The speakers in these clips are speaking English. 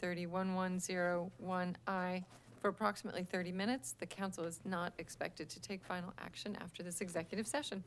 2301101I for approximately 30 minutes. The council is not expected to take final action after this executive session.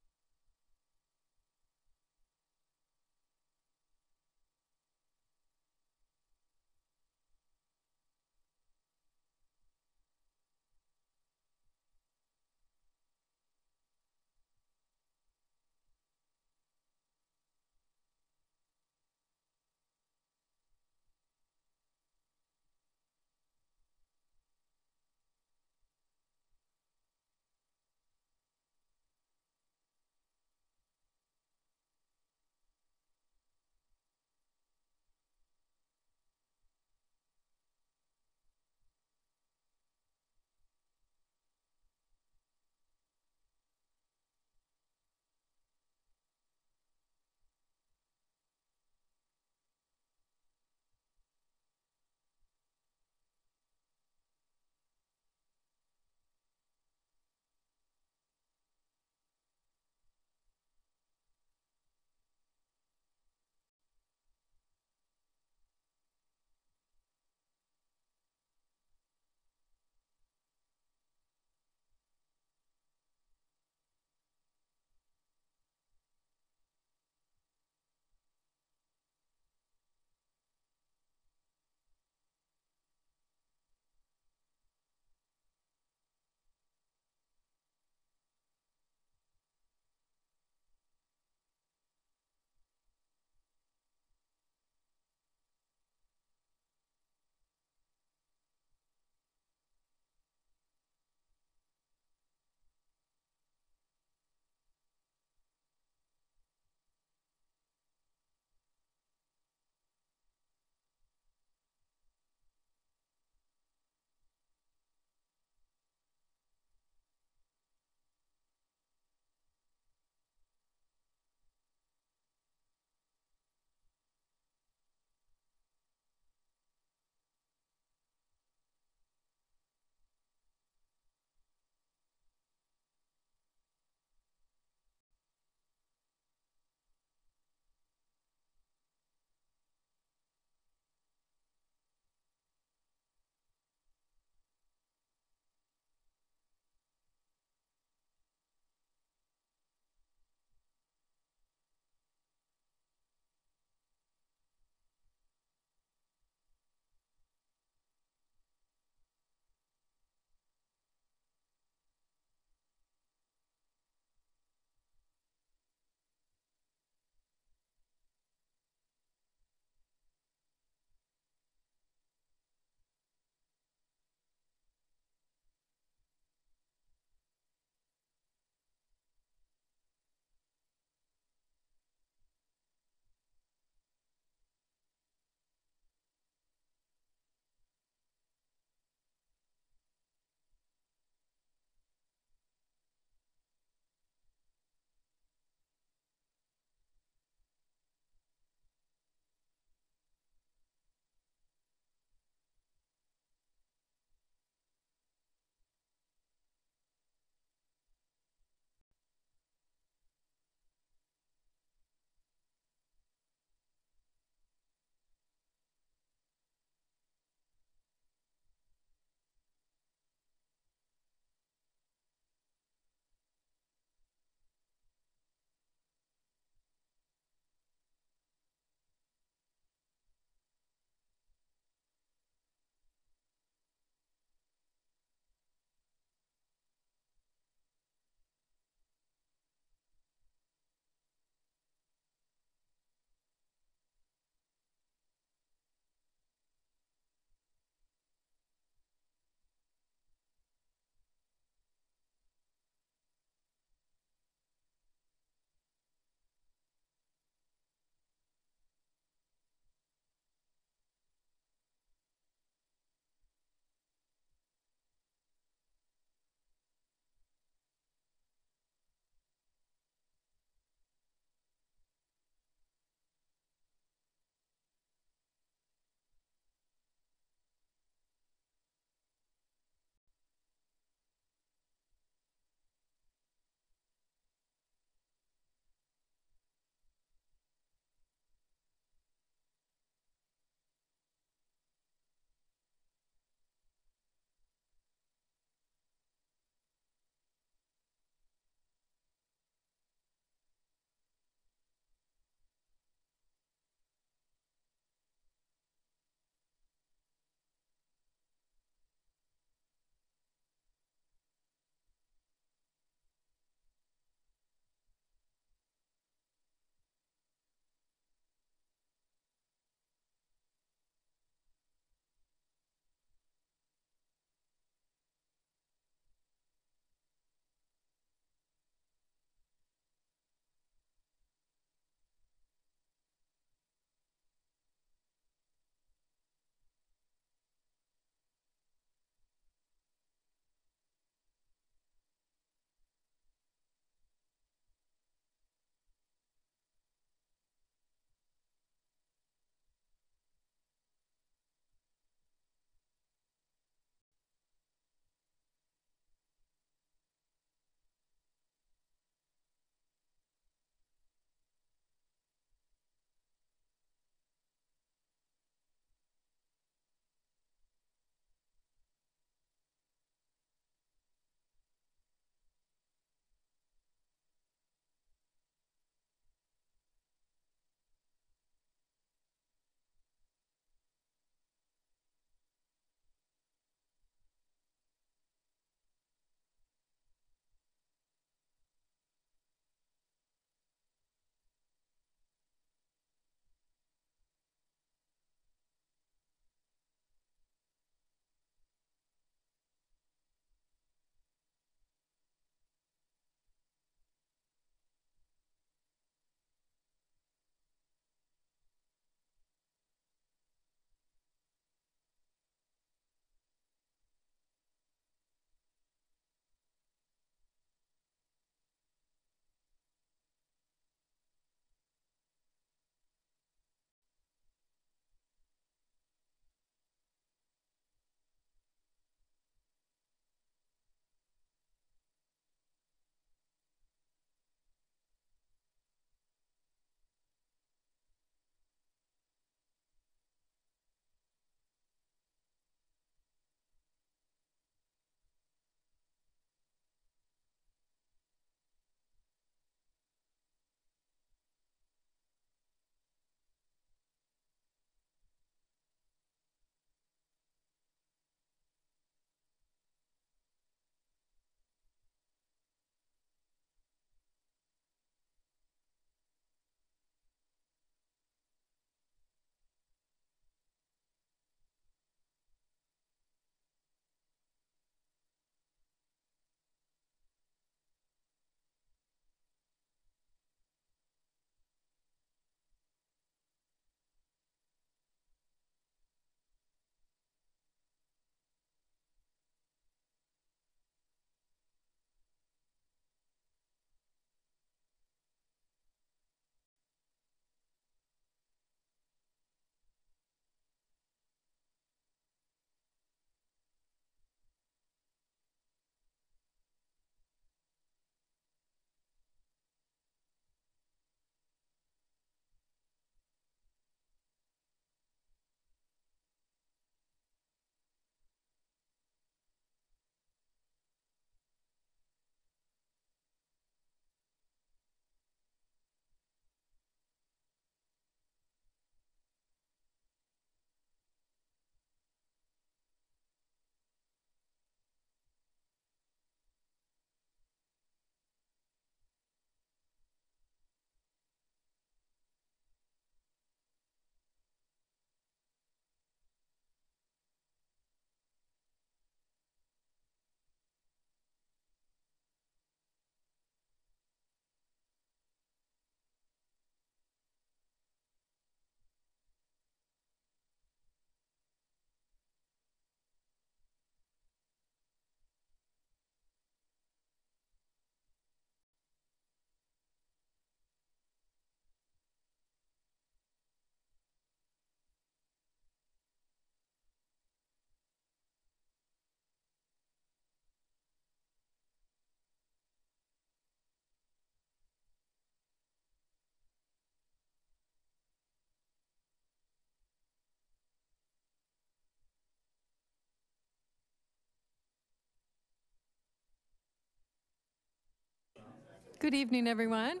Good evening, everyone.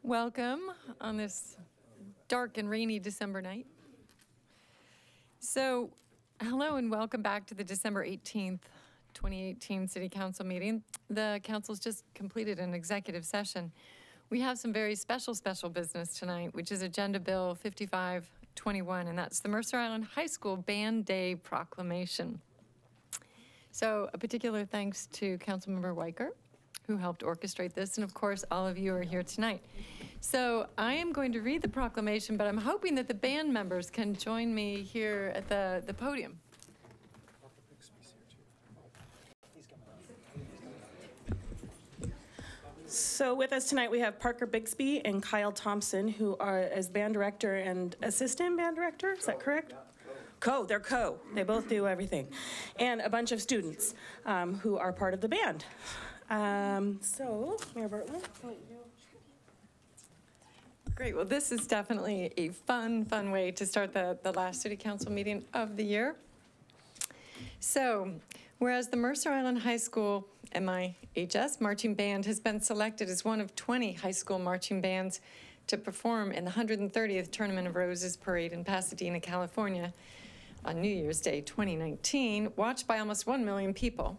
Welcome on this dark and rainy December night. So, hello and welcome back to the December 18th, 2018 City Council meeting. The council's just completed an executive session. We have some very special business tonight, which is Agenda Bill 5521, and that's the Mercer Island High School Band Day Proclamation. So a particular thanks to Councilmember Weicker, who helped orchestrate this, and of course, all of you are here tonight. So I am going to read the proclamation, but I'm hoping that the band members can join me here at the podium. So with us tonight, we have Parker Bixby and Kyle Thompson, who are as band director and assistant band director, is that correct? They're co. They both do everything. And a bunch of students who are part of the band. So, Mayor Bertland. Great, well, this is definitely a fun way to start the last City Council meeting of the year. So, whereas the Mercer Island High School MIHS Marching Band has been selected as one of 20 high school marching bands to perform in the 130th Tournament of Roses Parade in Pasadena, California, on New Year's Day 2019, watched by almost 1 million people.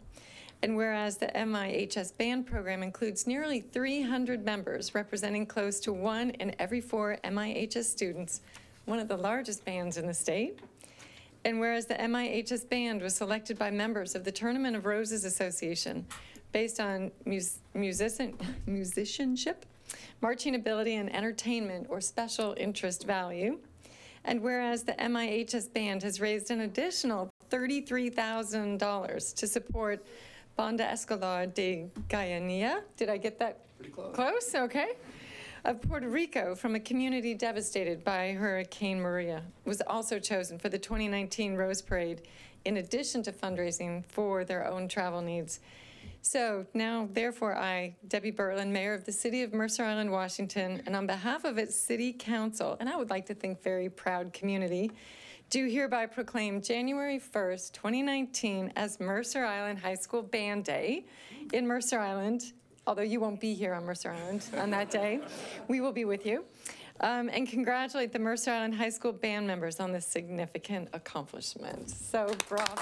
And whereas the MIHS band program includes nearly 300 members representing close to 1 in every 4 MIHS students, one of the largest bands in the state. And whereas the MIHS band was selected by members of the Tournament of Roses Association based on musicianship, marching ability, and entertainment or special interest value. And whereas the MIHS band has raised an additional $33,000 to support Banda Escolar de Guayanilla. Did I get that pretty close? Close, okay. Of Puerto Rico, from a community devastated by Hurricane Maria, was also chosen for the 2019 Rose Parade, in addition to fundraising for their own travel needs. So now, therefore, I, Debbie Bertland, Mayor of the City of Mercer Island, Washington, and on behalf of its City Council, and I would like to think very proud community, do hereby proclaim January 1st, 2019 as Mercer Island High School Band Day in Mercer Island, although you won't be here on Mercer Island on that day. We will be with you. And congratulate the Mercer Island High School band members on this significant accomplishment. So bravo.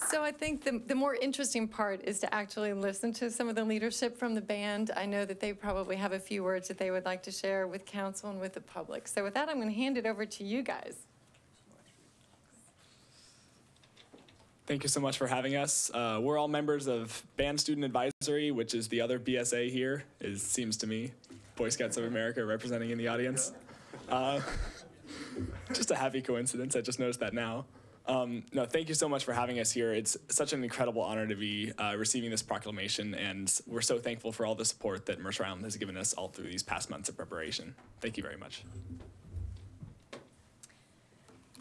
So I think the more interesting part is to actually listen to some of the leadership from the band. I know that they probably have a few words that they would like to share with council and with the public. So with that, I'm going to hand it over to you guys. Thank you so much for having us. We're all members of Band Student Advisory, which is the other BSA here, it seems to me. Boy Scouts of America representing in the audience. Just a happy coincidence, I just noticed that now. No, thank you so much for having us here. It's such an incredible honor to be receiving this proclamation, and we're so thankful for all the support that Mercer Island has given us all through these past months of preparation. Thank you very much.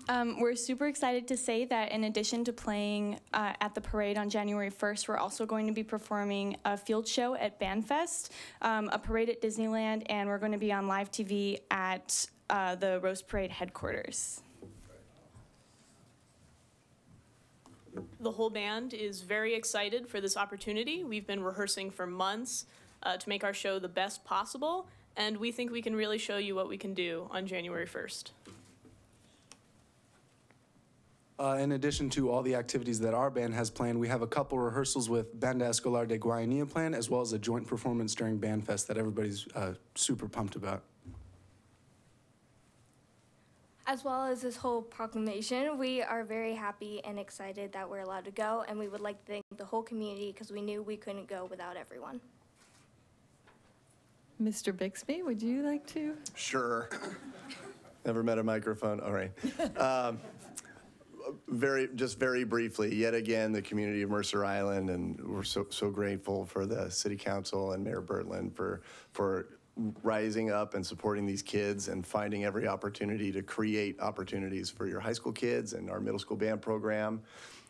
We're super excited to say that in addition to playing at the parade on January 1st, we're also going to be performing a field show at BandFest, a parade at Disneyland, and we're going to be on live TV at the Rose Parade headquarters. The whole band is very excited for this opportunity. We've been rehearsing for months to make our show the best possible, and we think we can really show you what we can do on January 1st. In addition to all the activities that our band has planned, we have a couple rehearsals with Banda Escolar de Guayanilla planned, as well as a joint performance during BandFest that everybody's super pumped about. As well as this whole proclamation, we are very happy and excited that we're allowed to go, and we would like to thank the whole community because we knew we couldn't go without everyone. Mr. Bixby, would you like to? Sure. Never met a microphone. All right. Very briefly, yet again, the community of Mercer Island, and we're so grateful for the City Council and Mayor Bertland for rising up and supporting these kids and finding every opportunity to create opportunities for your high school kids and our middle school band program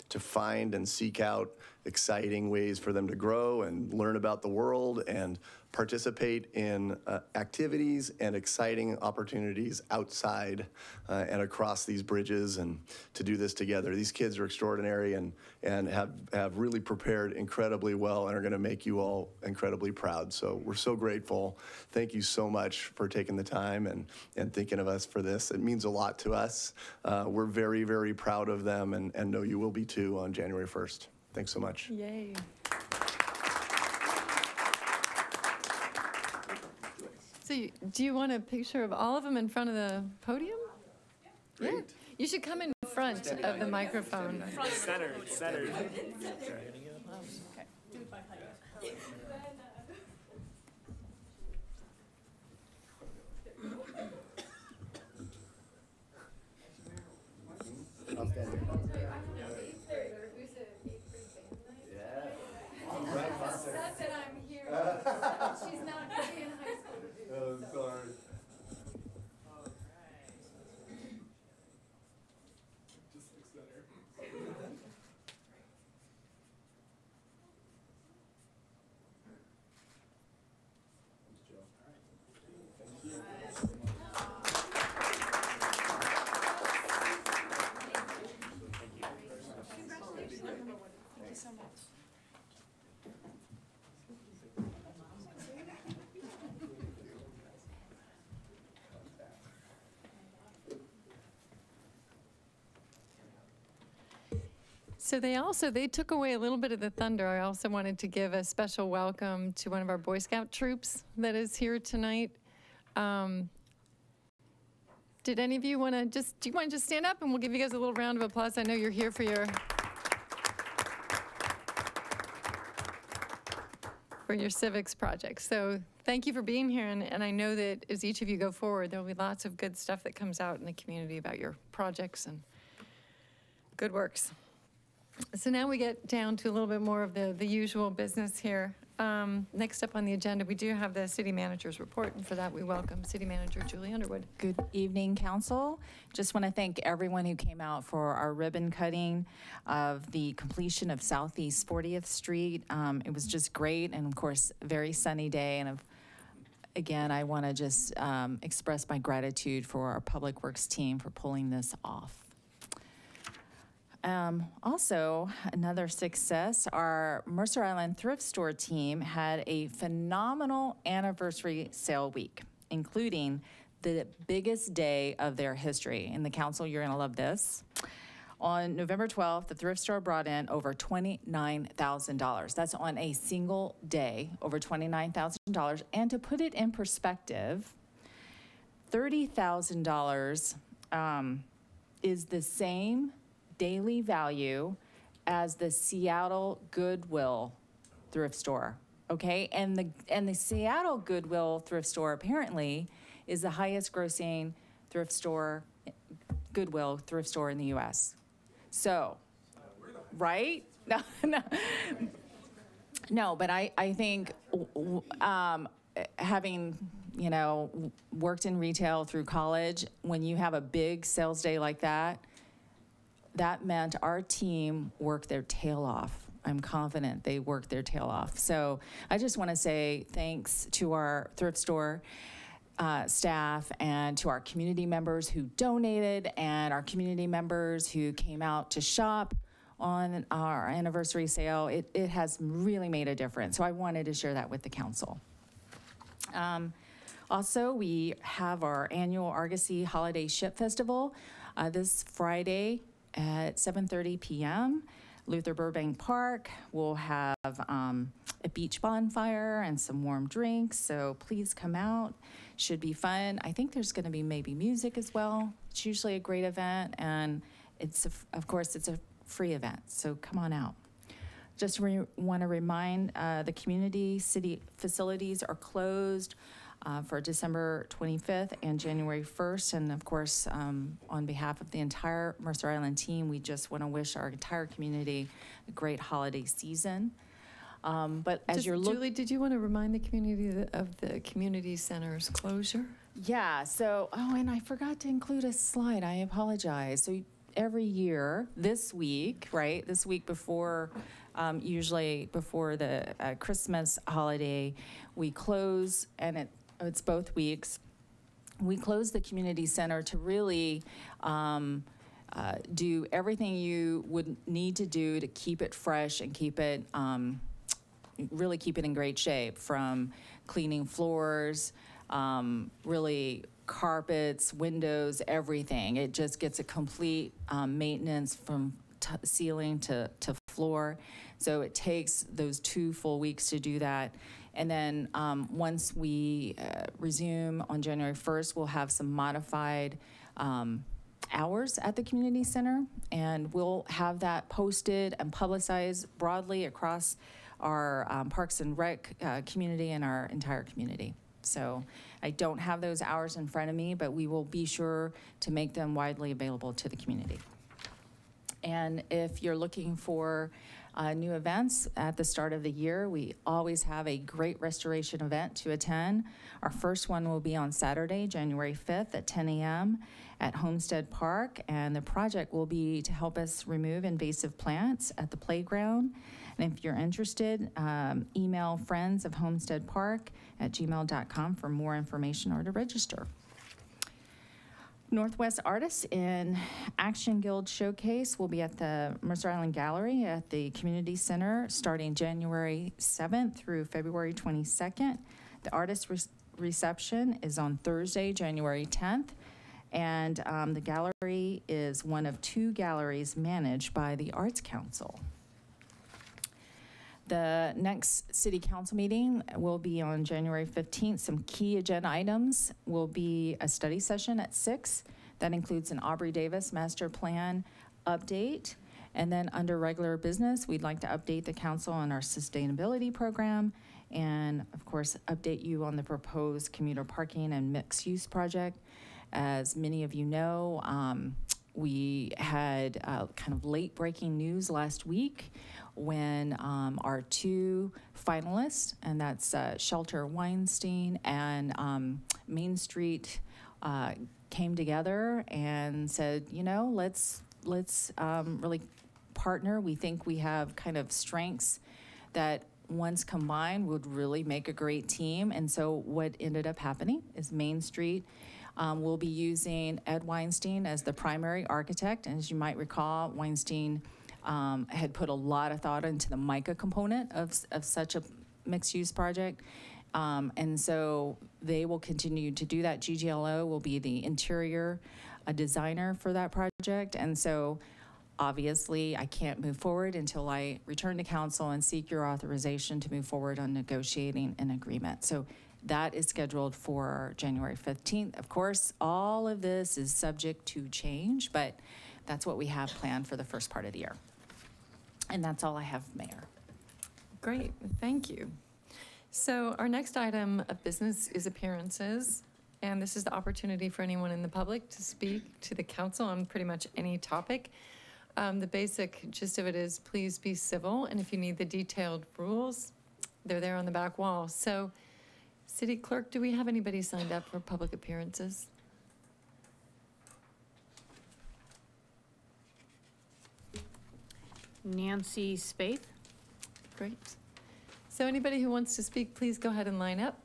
to find and seek out exciting ways for them to grow and learn about the world and participate in activities and exciting opportunities outside and across these bridges, and to do this together. These kids are extraordinary and have really prepared incredibly well and are going to make you all incredibly proud. So we're so grateful. Thank you so much for taking the time and thinking of us for this. It means a lot to us. We're very, very proud of them, and know you will be too on January 1st. Thanks so much. Yay. So do you want a picture of all of them in front of the podium? Great. Yeah. You should come in front of the microphone. Centered. She's not going to be in high school. Oh, sorry. So they took away a little bit of the thunder. I also wanted to give a special welcome to one of our Boy Scout troops that is here tonight. Did any of you want to do you want to just stand up and we'll give you guys a little round of applause? I know you're here for your civics project. So thank you for being here. And I know that as each of you go forward, there'll be lots of good stuff that comes out in the community about your projects and good works. So now we get down to a little bit more of the usual business here. Next up on the agenda, we do have the city manager's report, and for that we welcome City Manager Julie Underwood. Good evening, Council. Just want to thank everyone who came out for our ribbon cutting of the completion of Southeast 40th Street. It was just great, and of course, very sunny day. And again, I want to just express my gratitude for our Public Works team for pulling this off. Also, another success, our Mercer Island Thrift Store team had a phenomenal anniversary sale week, including the biggest day of their history. In the council, you're gonna love this. On November 12th, the thrift store brought in over $29,000. That's on a single day, over $29,000. And to put it in perspective, $30,000 is the same daily value as the Seattle Goodwill thrift store, okay? And the Seattle Goodwill thrift store apparently is the highest grossing thrift store, Goodwill thrift store in the US. So, right? No, but I think having, worked in retail through college, when you have a big sales day like that, that meant our team worked their tail off. I'm confident they worked their tail off. So I just want to say thanks to our thrift store staff and to our community members who donated and our community members who came out to shop on our anniversary sale. It has really made a difference. So I wanted to share that with the council. Also, we have our annual Argosy Holiday Ship Festival this Friday at 7:30 p.m. Luther Burbank Park. We'll have a beach bonfire and some warm drinks, so please come out. Should be fun. I think there's going to be maybe music as well. It's usually a great event, and of course, it's a free event, so come on out. Just want to remind the community city facilities are closed for December 25th and January 1st. And of course, on behalf of the entire Mercer Island team, we just want to wish our entire community a great holiday season. But as you're looking— Julie, did you want to remind the community of the community center's closure? Yeah, so, and I forgot to include a slide. I apologize. So every year, this week, right? This week before, usually before the Christmas holiday, we close, and it's both weeks. We close the community center to really do everything you would need to do to keep it fresh and keep it, really keep it in great shape, from cleaning floors, really carpets, windows, everything. It just gets a complete maintenance from ceiling to floor. So it takes those 2 full weeks to do that. And then once we resume on January 1st, we'll have some modified hours at the community center, and we'll have that posted and publicized broadly across our Parks and Rec community and our entire community. So I don't have those hours in front of me, but we will be sure to make them widely available to the community. And if you're looking for new events at the start of the year, we always have a great restoration event to attend. Our first one will be on Saturday, January 5th at 10 a.m. at Homestead Park, and the project will be to help us remove invasive plants at the playground. And if you're interested, email friendsofhomesteadpark@gmail.com for more information or to register. Northwest Artists in Action Guild Showcase will be at the Mercer Island Gallery at the Community Center starting January 7th through February 22nd. The artist reception is on Thursday, January 10th. And the gallery is one of 2 galleries managed by the Arts Council. The next city council meeting will be on January 15th. Some key agenda items will be a study session at 6. That includes an Aubrey Davis master plan update. And then under regular business, we'd like to update the council on our sustainability program, and of course, update you on the proposed commuter parking and mixed use project. As many of you know, we had kind of late breaking news last week when our 2 finalists, and that's Shelter Weinstein and Main Street, came together and said, you know, let's really partner. We think we have kind of strengths that once combined would really make a great team. And so what ended up happening is Main Street will be using Ed Weinstein as the primary architect. And as you might recall, Weinstein had put a lot of thought into the MICA component of such a mixed-use project. And so they will continue to do that. GGLO will be the interior designer for that project. And so obviously I can't move forward until I return to council and seek your authorization to move forward on negotiating an agreement. So that is scheduled for January 15th. Of course, all of this is subject to change, but that's what we have planned for the first part of the year. And that's all I have, Mayor. Great, thank you. So our next item of business is appearances, and this is the opportunity for anyone in the public to speak to the council on pretty much any topic. The basic gist of it is please be civil, and if you need the detailed rules, they're there on the back wall. So, City Clerk, do we have anybody signed up for public appearances? Nancy Spaeth. Great. So anybody who wants to speak, please go ahead and line up,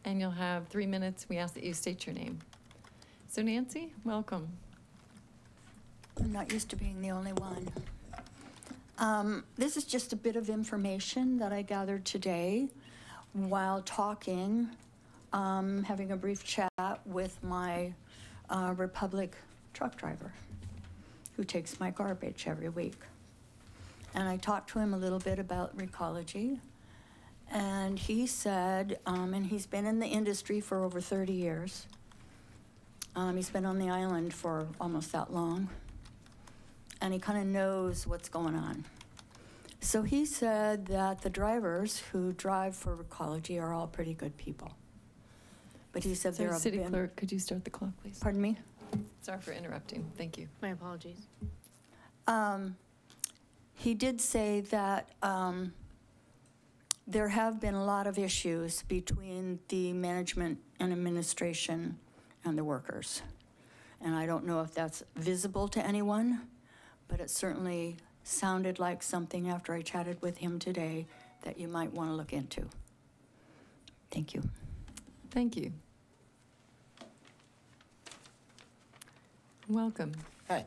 and you'll have 3 minutes. We ask that you state your name. So Nancy, welcome. I'm not used to being the only one. This is just a bit of information that I gathered today while talking, having a brief chat with my Republic truck driver who takes my garbage every week. And I talked to him a little bit about Recology. And he said, and he's been in the industry for over 30 years. He's been on the island for almost that long. And he kind of knows what's going on. So he said that the drivers who drive for Recology are all pretty good people. But he said they're City Clerk, could you start the clock, please? Pardon me? Sorry for interrupting. Thank you. My apologies. He did say that there have been a lot of issues between the management and administration and the workers. and I don't know if that's visible to anyone, but it certainly sounded like something after I chatted with him today that you might want to look into. Thank you. Thank you. Welcome. Hi,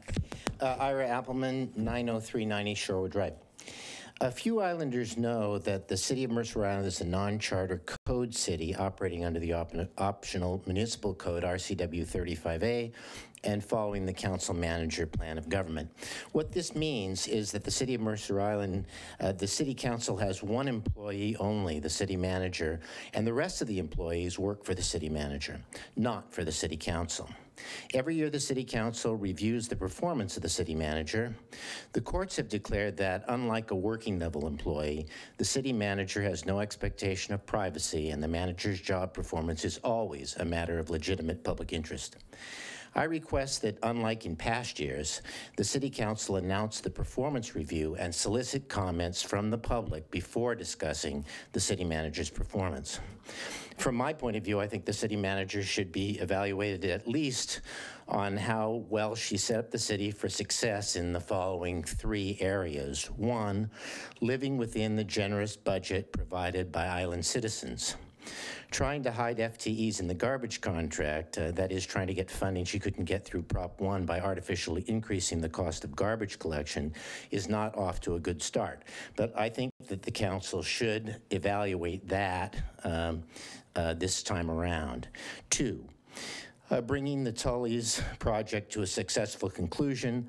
Ira Appleman, 90390 Shorewood Drive. A few islanders know that the City of Mercer Island is a non-charter code city operating under the optional municipal code RCW 35A and following the council manager plan of government. What this means is that the City of Mercer Island, the City Council has one employee only, the city manager, and the rest of the employees work for the city manager, not for the City Council. Every year, the City Council reviews the performance of the city manager. The courts have declared that, unlike a working level employee, the city manager has no expectation of privacy, and the manager's job performance is always a matter of legitimate public interest. I request that, unlike in past years, the City Council announce the performance review and solicit comments from the public before discussing the city manager's performance. From my point of view, I think the city manager should be evaluated at least on how well she set up the city for success in the following 3 areas. 1, living within the generous budget provided by island citizens. Trying to hide FTEs in the garbage contract, that is trying to get funding she couldn't get through Prop 1 by artificially increasing the cost of garbage collection, is not off to a good start. But I think that the council should evaluate that this time around. 2, bringing the Tully's project to a successful conclusion.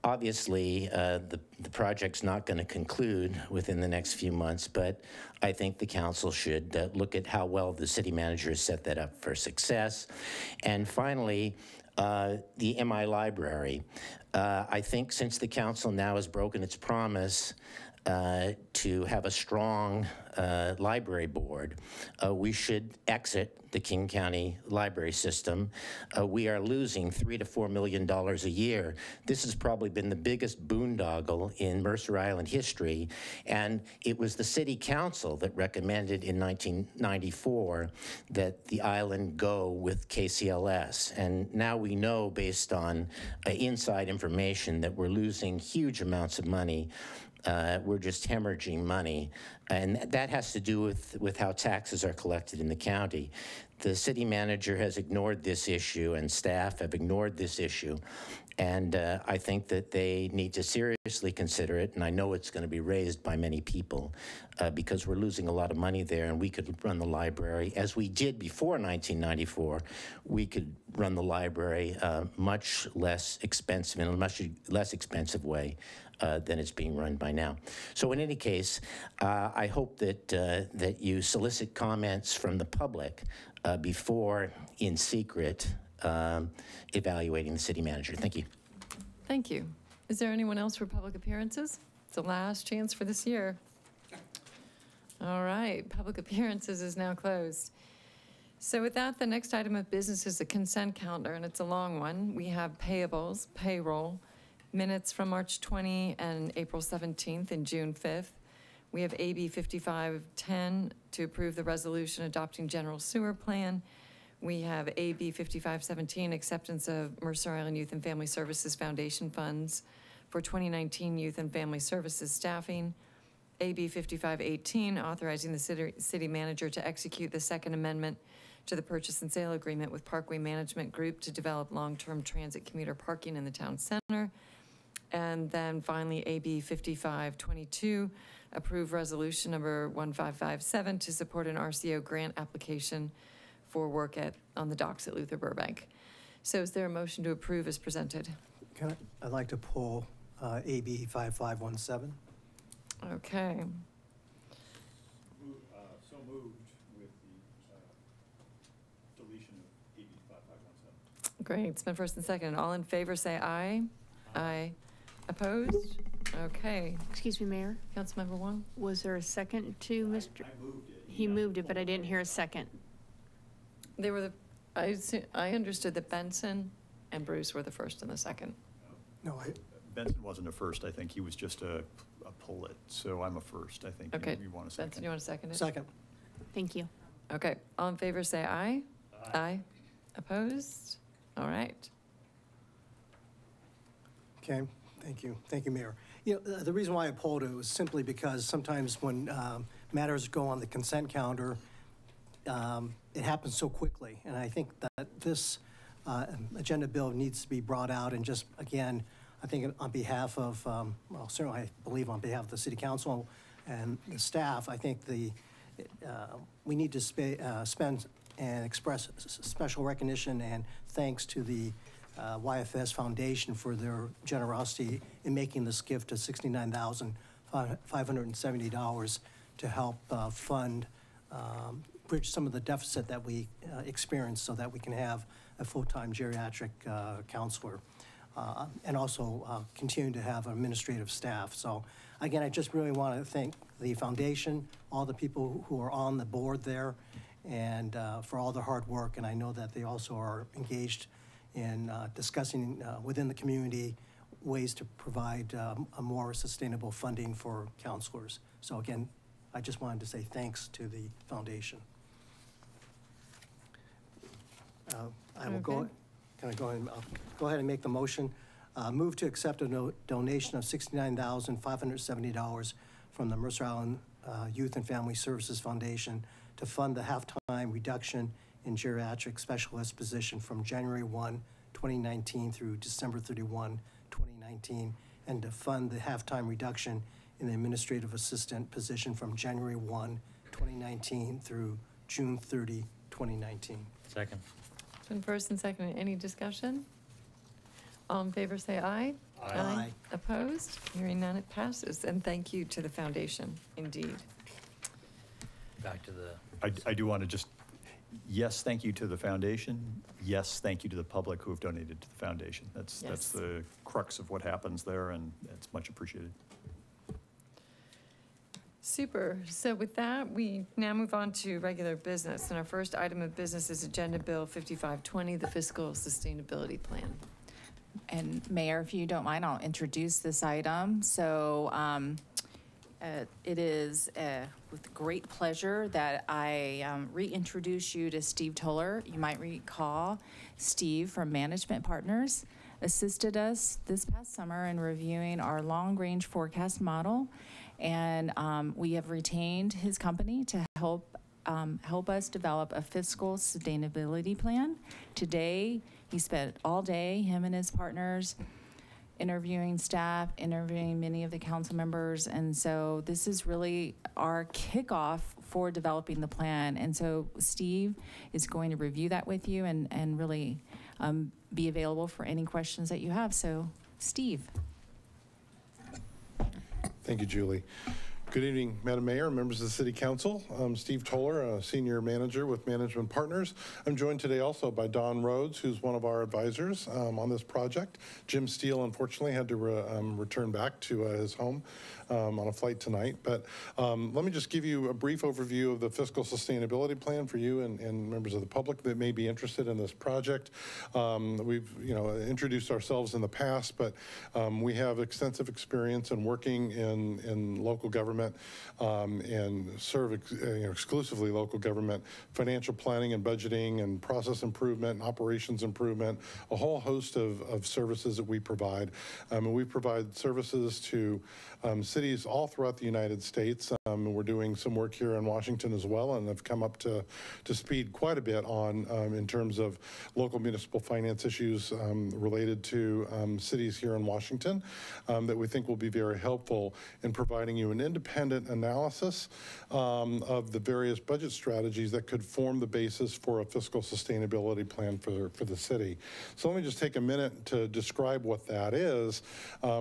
Obviously, the project's not going to conclude within the next few months, but I think the council should look at how well the city manager has set that up for success. And finally, the MI library. I think since the council now has broken its promise to have a strong library board, we should exit the King County library system. We are losing $3 to $4 million a year. This has probably been the biggest boondoggle in Mercer Island history, and it was the City Council that recommended in 1994 that the island go with KCLS. And now we know, based on inside information, that we're losing huge amounts of money. We're just hemorrhaging money. And that has to do with how taxes are collected in the county. The city manager has ignored this issue, and staff have ignored this issue. And I think that they need to seriously consider it, and I know it's going to be raised by many people because we're losing a lot of money there, and we could run the library, as we did before 1994, we could run the library much less expensive, in a much less expensive way than it's being run by now. So in any case, I hope that, that you solicit comments from the public before, in secret, evaluating the city manager. Thank you. Thank you. Is there anyone else for public appearances? It's the last chance for this year. All right, public appearances is now closed. So with that, the next item of business is the consent calendar, and it's a long one. We have payables, payroll, minutes from March 20 and April 17th and June 5th. We have AB 5510 to approve the resolution adopting general sewer plan. We have AB 5517, acceptance of Mercer Island Youth and Family Services Foundation funds for 2019 Youth and Family Services staffing. AB 5518, authorizing the city manager to execute the Second Amendment to the purchase and sale agreement with Parkway Management Group to develop long-term transit commuter parking in the town center. And then finally, AB 5522, approve resolution number 1557 to support an RCO grant application for work on the docks at Luther Burbank. So is there a motion to approve as presented? I'd like to pull AB 5517. Okay. So moved with the deletion of AB 5517. Great. It's been first and second. All in favor say aye. Aye. Opposed? Okay. Excuse me, Mayor. Councilmember Wong? Was there a second to Mr.? I moved it. He moved it, but I didn't hear a second. They were I understood that Benson and Bruce were the first and the second. No, Benson wasn't a first. I think he was just a pull it. So I'm a first. I think Okay. you want a second. Benson, you want to second it? second. Thank you. Okay. All in favor say aye. Aye. Opposed? All right. Okay, thank you. Thank you, Mayor. You know, the reason why I pulled it was simply because sometimes when matters go on the consent calendar, it happens so quickly. And I think that this agenda bill needs to be brought out. And just, again, I think on behalf of, well, certainly I believe on behalf of the City Council and the staff, I think we need to spend and express special recognition and thanks to the YFS Foundation for their generosity in making this gift of $69,570 to help fund, bridge some of the deficit that we experience so that we can have a full-time geriatric counselor and also continue to have administrative staff. So again, I just really want to thank the foundation, all the people who are on the board there, and for all their hard work. And I know that they also are engaged in discussing within the community ways to provide a more sustainable funding for counselors. So again, I just wanted to say thanks to the foundation. I will go ahead and make the motion. Move to accept a donation of $69,570 from the Mercer Island Youth and Family Services Foundation to fund the halftime reduction in geriatric specialist position from January 1, 2019 through December 31, 2019, and to fund the halftime reduction in the administrative assistant position from January 1, 2019 through June 30, 2019. Second. It's been first and second. Any discussion? All in favor say aye. Aye. Aye. Opposed? Hearing none, it passes. And thank you to the foundation, indeed. Back to the. I do want to just, yes, thank you to the foundation. Yes, thank you to the public who have donated to the foundation. That's the crux of what happens there, and it's much appreciated. Super. So with that, we now move on to regular business. And our first item of business is Agenda Bill 5520, the Fiscal Sustainability Plan. And Mayor, if you don't mind, I'll introduce this item. So it is with great pleasure that I reintroduce you to Steve Toller. You might recall Steve from Management Partners assisted us this past summer in reviewing our long-range forecast model. And we have retained his company to help us develop a fiscal sustainability plan. Today, he spent all day, him and his partners, interviewing staff, interviewing many of the council members. And so this is really our kickoff for developing the plan. And so Steve is going to review that with you and really be available for any questions that you have. So Steve. Thank you, Julie. Good evening, Madam Mayor, members of the City Council. I'm Steve Toller, a Senior Manager with Management Partners. I'm joined today also by Don Rhodes, who's one of our advisors on this project. Jim Steele, unfortunately, had to return back to his home on a flight tonight. But let me just give you a brief overview of the fiscal sustainability plan for you and members of the public that may be interested in this project. We've introduced ourselves in the past, but we have extensive experience in working in local government and serve exclusively local government, financial planning and budgeting and process improvement and operations improvement, a whole host of services that we provide. And we provide services to cities all throughout the United States. We're doing some work here in Washington as well, and have come up to speed quite a bit on in terms of local municipal finance issues related to cities here in Washington that we think will be very helpful in providing you an independent analysis of the various budget strategies that could form the basis for a fiscal sustainability plan for the city. So let me just take a minute to describe what that is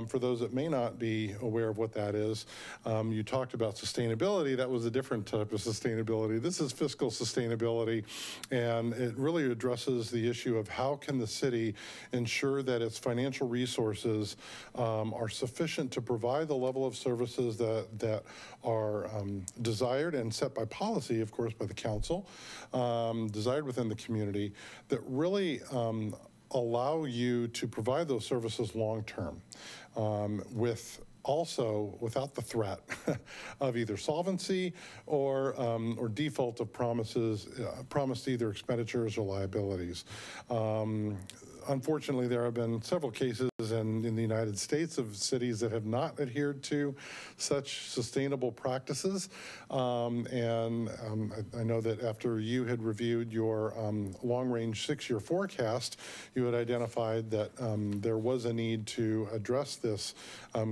for those that may not be aware of what that is. You talked about sustainability. That was a different type of sustainability. This is fiscal sustainability, and it really addresses the issue of how can the city ensure that its financial resources are sufficient to provide the level of services that are desired and set by policy, of course, by the council, desired within the community, that really allow you to provide those services long-term without the threat of either solvency or default of promised either expenditures or liabilities. unfortunately, there have been several cases in the United States of cities that have not adhered to such sustainable practices. I know that after you had reviewed your long-range 6-year forecast, you had identified that there was a need to address this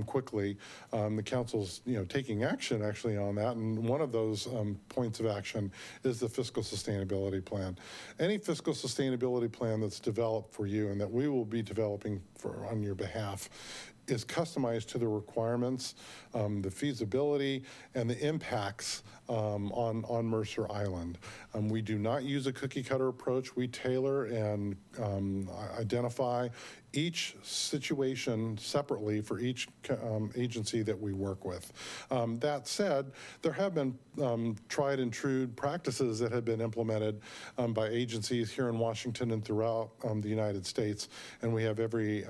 quickly. The council's, taking action actually on that, and one of those points of action is the fiscal sustainability plan. Any fiscal sustainability plan that's developed for you and that we will be developing on your behalf is customized to the requirements, the feasibility, and the impacts on Mercer Island. We do not use a cookie cutter approach. We tailor and identify each situation separately for each agency that we work with. That said, there have been tried and true practices that have been implemented by agencies here in Washington and throughout the United States, and we have every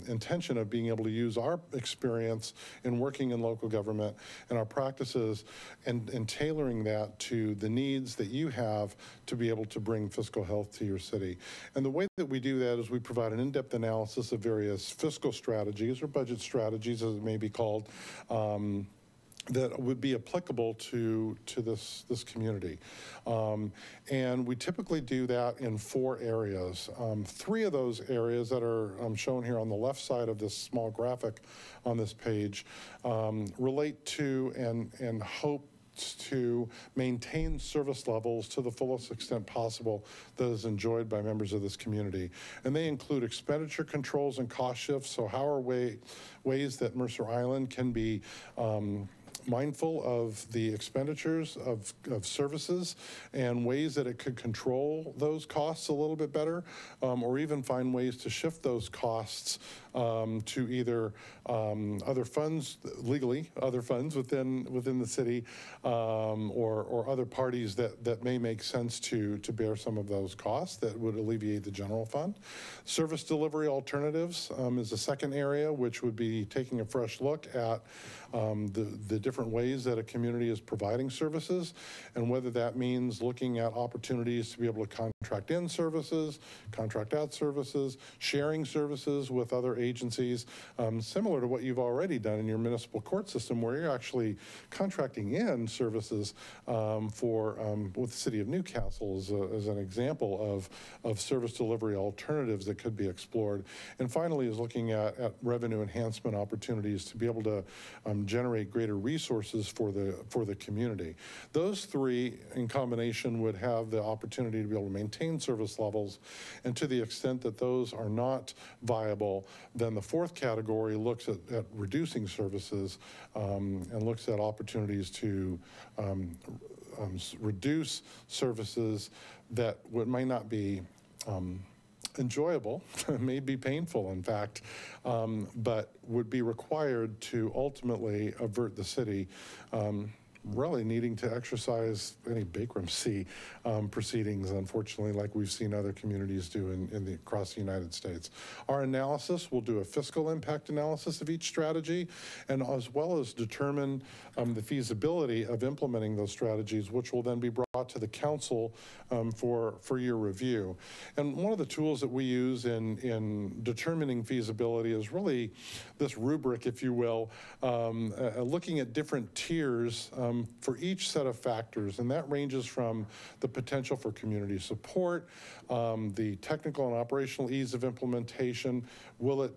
intention of being able to use our experience in working in local government and our practices and tailoring that to the needs that you have to be able to bring fiscal health to your city. And the way that we do that is we provide an in-depth analysis of various fiscal strategies or budget strategies, as it may be called, that would be applicable to this community. And we typically do that in 4 areas. 3 of those areas that are shown here on the left side of this small graphic on this page relate to and hope to maintain service levels to the fullest extent possible that is enjoyed by members of this community. And they include expenditure controls and cost shifts. So how are ways that Mercer Island can be mindful of the expenditures of services and ways that it could control those costs a little bit better, or even find ways to shift those costs to either other funds, legally, other funds within the city, or other parties that may make sense to bear some of those costs that would alleviate the general fund. Service delivery alternatives is the second area, which would be taking a fresh look at the different ways that a community is providing services, and whether that means looking at opportunities to be able to contract in services, contract out services, sharing services with other agencies, similar to what you've already done in your municipal court system, where you're actually contracting in services with the city of Newcastle as an example of service delivery alternatives that could be explored. And finally is looking at revenue enhancement opportunities to be able to generate greater resources for the community. Those 3 in combination would have the opportunity to be able to maintain service levels, and to the extent that those are not viable, then the 4th category looks at reducing services and looks at opportunities to reduce services that might not be enjoyable, may be painful in fact, but would be required to ultimately avert the city really needing to exercise any bankruptcy proceedings, unfortunately, like we've seen other communities do across the United States. Our analysis will do a fiscal impact analysis of each strategy, and as well as determine the feasibility of implementing those strategies, which will then be brought to the council for your review. And one of the tools that we use in determining feasibility is really this rubric, if you will, looking at different tiers for each set of factors, and that ranges from the potential for community support, the technical and operational ease of implementation. Will it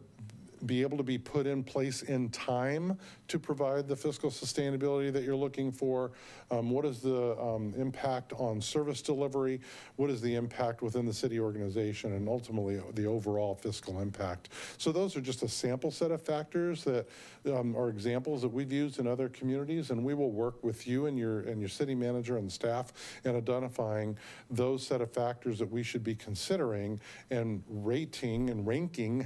be able to be put in place in time to provide the fiscal sustainability that you're looking for? What is the impact on service delivery? What is the impact within the city organization, and ultimately the overall fiscal impact? So those are just a sample set of factors that are examples that we've used in other communities, and we will work with you and your city manager and staff in identifying those set of factors that we should be considering and rating and ranking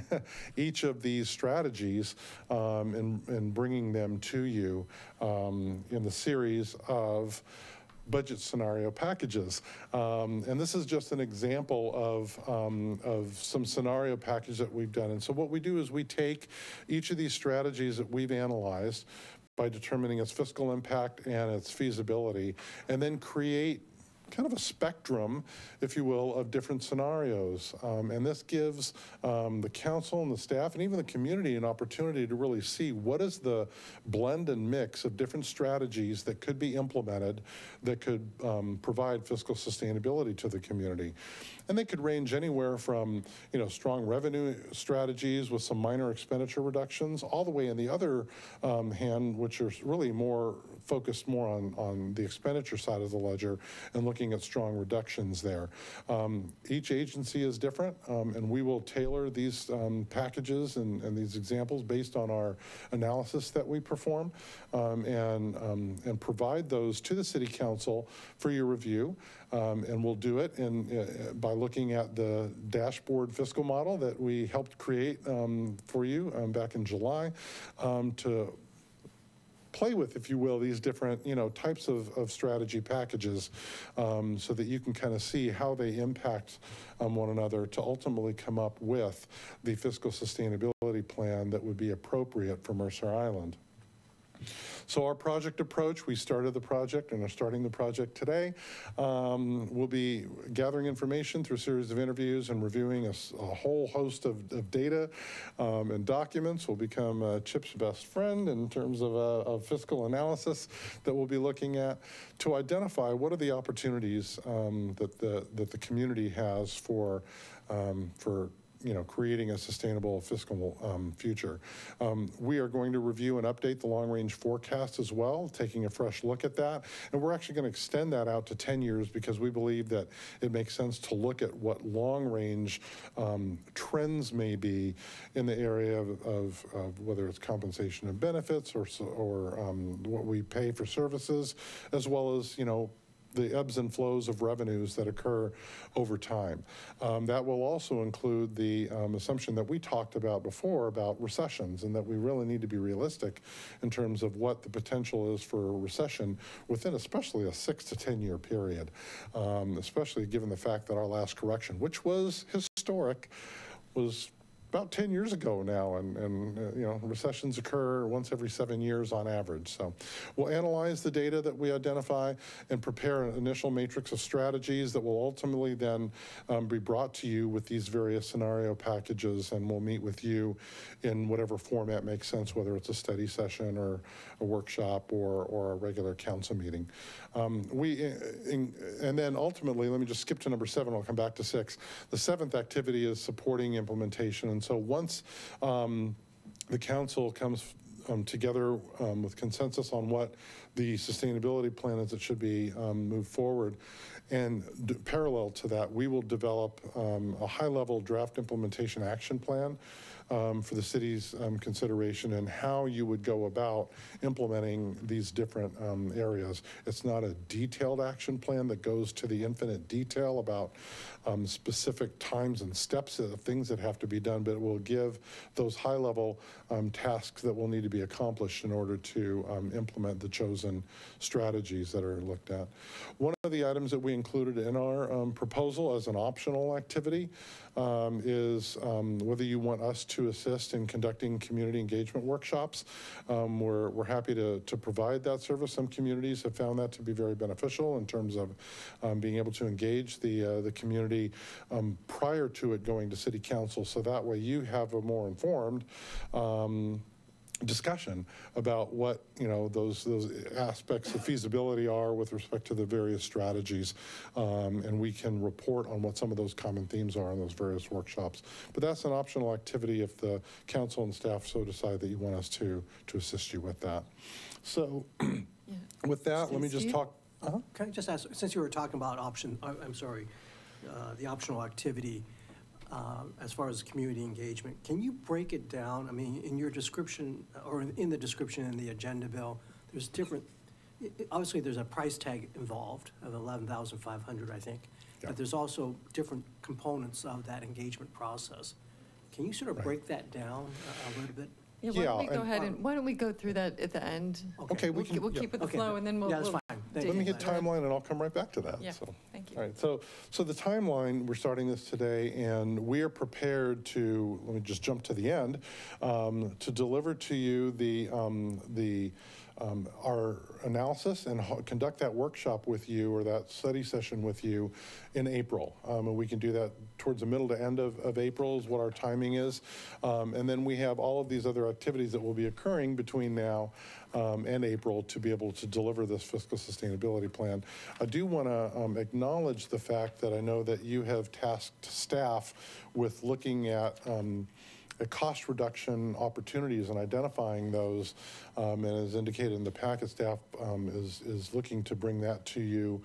each of these strategies and bringing them to you in the series of budget scenario packages. And this is just an example of some scenario package that we've done. And so what we do is we take each of these strategies that we've analyzed by determining its fiscal impact and its feasibility, and then create kind of a spectrum, if you will, of different scenarios. And this gives the council and the staff and even the community an opportunity to really see what is the blend and mix of different strategies that could be implemented that could provide fiscal sustainability to the community. And they could range anywhere from, you know, strong revenue strategies with some minor expenditure reductions, all the way in the other hand, which are really more focused more on the expenditure side of the ledger and looking at strong reductions there. Each agency is different, and we will tailor these packages and these examples based on our analysis that we perform, and provide those to the City Council for your review. And we'll do it by looking at the dashboard fiscal model that we helped create for you back in July, to play with, if you will, these different, you know, types of strategy packages, so that you can kind of see how they impact one another to ultimately come up with the fiscal sustainability plan that would be appropriate for Mercer Island. So our project approach, we started the project and are starting the project today. We'll be gathering information through a series of interviews and reviewing a whole host of data and documents. We'll become Chip's best friend in terms of fiscal analysis that we'll be looking at to identify what are the opportunities that the community has for you know, creating a sustainable fiscal future. We are going to review and update the long-range forecast as well, taking a fresh look at that. And we're actually going to extend that out to 10 years because we believe that it makes sense to look at what long-range trends may be in the area of whether it's compensation and benefits or what we pay for services, as well as, you know, the ebbs and flows of revenues that occur over time. That will also include the assumption that we talked about before about recessions, and that we really need to be realistic in terms of what the potential is for a recession within especially a 6 to 10 year period, especially given the fact that our last correction, which was historic, was about 10 years ago now, and you know, recessions occur once every 7 years on average. So we'll analyze the data that we identify and prepare an initial matrix of strategies that will ultimately then be brought to you with these various scenario packages, and we'll meet with you in whatever format makes sense, whether it's a study session or a workshop or a regular council meeting. And then ultimately, let me just skip to number 7, I'll come back to 6. The 7th activity is supporting implementation. And so once the council comes together with consensus on what the sustainability plan is that should be moved forward, and parallel to that, we will develop a high-level draft implementation action plan for the city's consideration and how you would go about implementing these different areas. It's not a detailed action plan that goes to the infinite detail about specific times and steps of things that have to be done, but it will give those high-level tasks that will need to be accomplished in order to implement the chosen strategies that are looked at. One of the items that we included in our proposal as an optional activity is whether you want us to assist in conducting community engagement workshops. We're happy to provide that service. Some communities have found that to be very beneficial in terms of being able to engage the community prior to it going to City Council, so that way you have a more informed discussion about what, you know, those aspects of feasibility are with respect to the various strategies, and we can report on what some of those common themes are in those various workshops. But that's an optional activity if the council and staff so decide that you want us to assist you with that. So with that, let me just talk. Can I just ask, since you were talking about the optional activity, as far as community engagement, can you break it down? I mean, in your description, or in the description in the agenda bill, there's different, obviously there's a price tag involved of $11,500, I think, but there's also different components of that engagement process. Can you sort of break that down a little bit? Yeah, why don't we go ahead and why don't we go through that at the end? Okay, we'll keep with the flow, and then we'll. Yeah, that's fine. Let me hit timeline, and I'll come right back to that. Yeah, so. Thank you. All right, so the timeline, we're starting this today, and we are prepared to, let me just jump to the end, to deliver to you the our analysis and conduct that workshop with you or that study session with you in April. And we can do that towards the middle to end of April is what our timing is. And then we have all of these other activities that will be occurring between now and April to be able to deliver this fiscal sustainability plan. I do want to acknowledge the fact that I know that you have tasked staff with looking at cost reduction opportunities and identifying those, and as indicated in the packet, staff is looking to bring that to you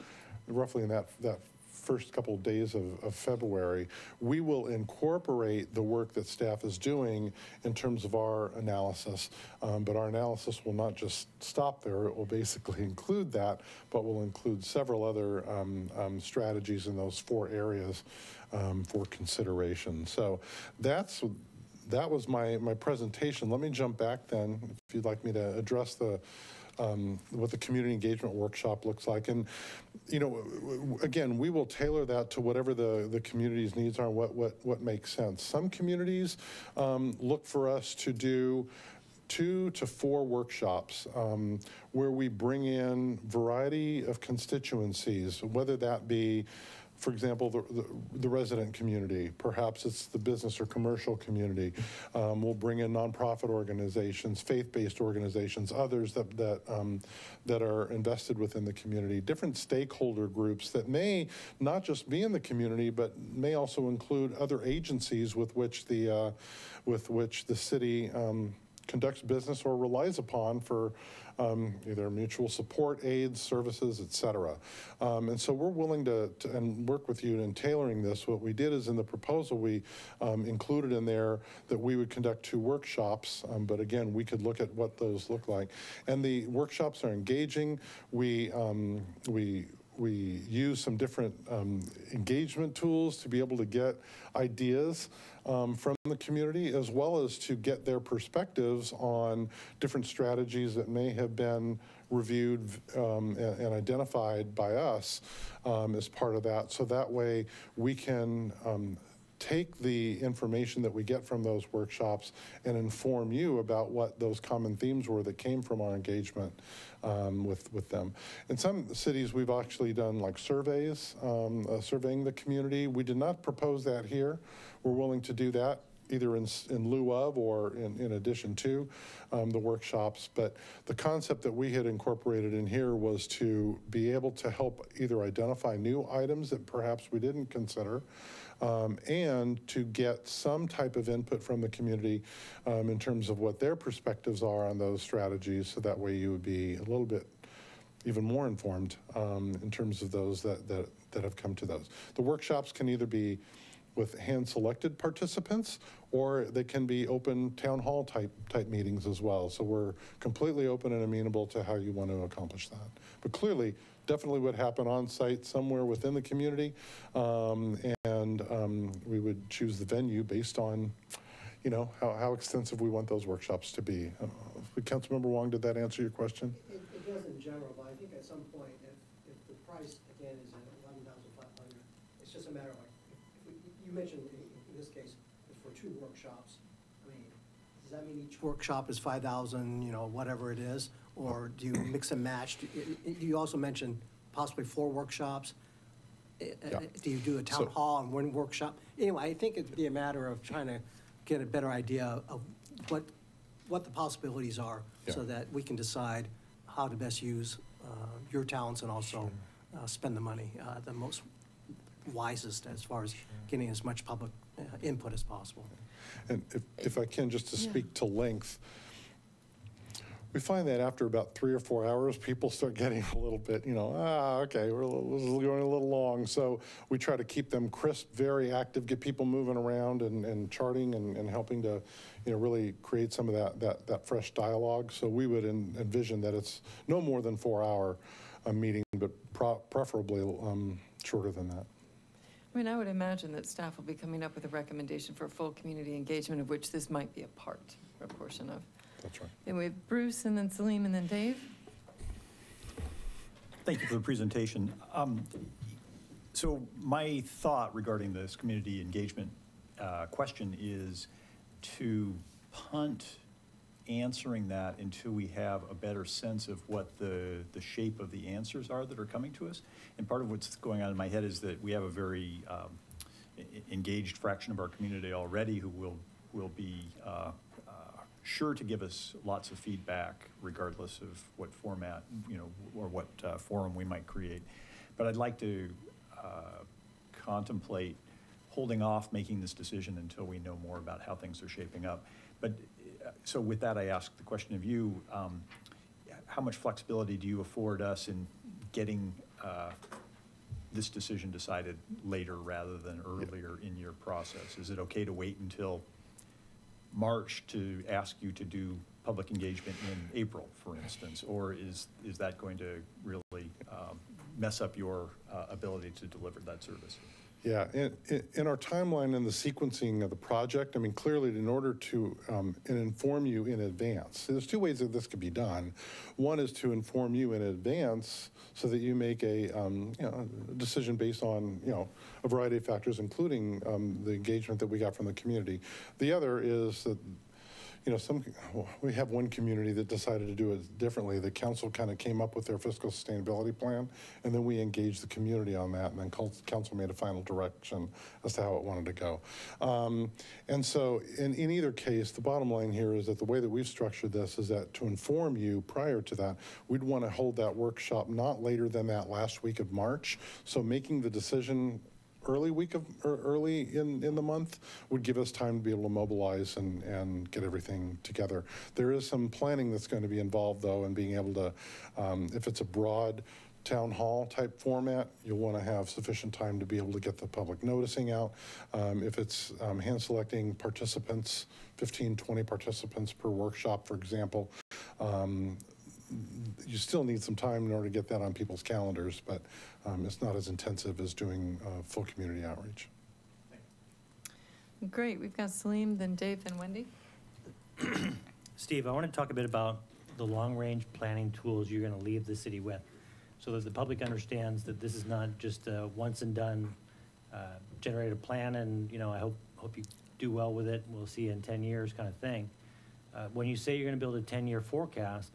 roughly in that first couple of days of February. We will incorporate the work that staff is doing in terms of our analysis, but our analysis will not just stop there. It will basically include that, but will include several other strategies in those 4 areas for consideration. So that was my presentation. Let me jump back then, if you'd like me to address what the community engagement workshop looks like. And, you know, again, we will tailor that to whatever the community's needs are and what makes sense. Some communities look for us to do 2 to 4 workshops where we bring in variety of constituencies, whether that be, for example, the resident community, perhaps it's the business or commercial community. We'll bring in nonprofit organizations, faith-based organizations, others that are invested within the community, different stakeholder groups that may not just be in the community, but may also include other agencies with which the city conducts business or relies upon for either mutual support, aids, services, et cetera. And so we're willing to and work with you in tailoring this. What we did is in the proposal, we included in there that we would conduct 2 workshops, but again, we could look at what those look like. And the workshops are engaging. We use some different engagement tools to be able to get ideas from the community, as well as to get their perspectives on different strategies that may have been reviewed and identified by us as part of that. So that way we can take the information that we get from those workshops and inform you about what those common themes were that came from our engagement with them. In some cities, we've actually done like surveys, surveying the community. We did not propose that here. We're willing to do that either in lieu of or in addition to the workshops. But the concept that we had incorporated in here was to be able to help either identify new items that perhaps we didn't consider, and to get some type of input from the community in terms of what their perspectives are on those strategies, so that way you would be a little bit even more informed in terms of those that have come to those. The workshops can either be with hand-selected participants, or they can be open town hall type meetings as well. So we're completely open and amenable to how you want to accomplish that. But clearly, definitely would happen on site somewhere within the community, and we would choose the venue based on, you know, how extensive we want those workshops to be. Councilmember Wong, did that answer your question? It does in general, but I think at some point, if the price again is at $11,500, it's just a matter of like, you mentioned in this case for 2 workshops. I mean, does that mean each workshop is $5,000, you know, whatever it is, or do you mix and match? You also mentioned possibly 4 workshops. Yeah. Do you do a town hall and 1 workshop? Anyway, I think it'd be a matter of trying to get a better idea of what the possibilities are, so that we can decide how to best use your talents and also spend the money the most wisest as far as getting as much public input as possible. And if I can, just to speak to length, we find that after about 3 or 4 hours, people start getting a little bit, you know, okay, this is going a little long. So we try to keep them crisp, very active, get people moving around and charting and helping to, you know, really create some of that fresh dialogue. So we would envision that it's no more than 4-hour meeting, but preferably shorter than that. I mean, I would imagine that staff will be coming up with a recommendation for full community engagement, of which this might be a portion of. That's right. And we have Bruce, and then Salim, and then Dave. Thank you for the presentation. So my thought regarding this community engagement question is to punt answering that until we have a better sense of what the shape of the answers are that are coming to us. And part of what's going on in my head is that we have a very engaged fraction of our community already who will be sure to give us lots of feedback regardless of what format, or what forum we might create. But I'd like to contemplate holding off making this decision until we know more about how things are shaping up. But so with that, I ask the question of you, how much flexibility do you afford us in getting this decision decided later rather than earlier in your process? Is it okay to wait until March to ask you to do public engagement in April, for instance? Or is that going to really mess up your ability to deliver that service? Yeah, in our timeline and the sequencing of the project, I mean, clearly in order to inform you in advance, there's two ways that this could be done. One is to inform you in advance so that you make a decision based on, a variety of factors, including the engagement that we got from the community. The other is that, we have one community that decided to do it differently. The council kind of came up with their fiscal sustainability plan, and then we engaged the community on that, and then council made a final direction as to how it wanted to go. And so in either case, the bottom line here is that the way that we've structured this is that to inform you prior to that, we'd want to hold that workshop not later than that last week of March. So making the decision early in the month would give us time to be able to mobilize and get everything together. There is some planning that's going to be involved, though, in being able to, if it's a broad town hall type format, you'll want to have sufficient time to be able to get the public noticing out. If it's hand selecting participants, 15, 20 participants per workshop, for example, you still need some time in order to get that on people's calendars, but it's not as intensive as doing full community outreach. Great. We've got Salim, then Dave, then Wendy. Steve, I want to talk a bit about the long-range planning tools you're going to leave the city with, so that the public understands that this is not just a once-and-done generate a plan and, I hope you do well with it, we'll see you in 10 years kind of thing. When you say you're going to build a 10-year forecast,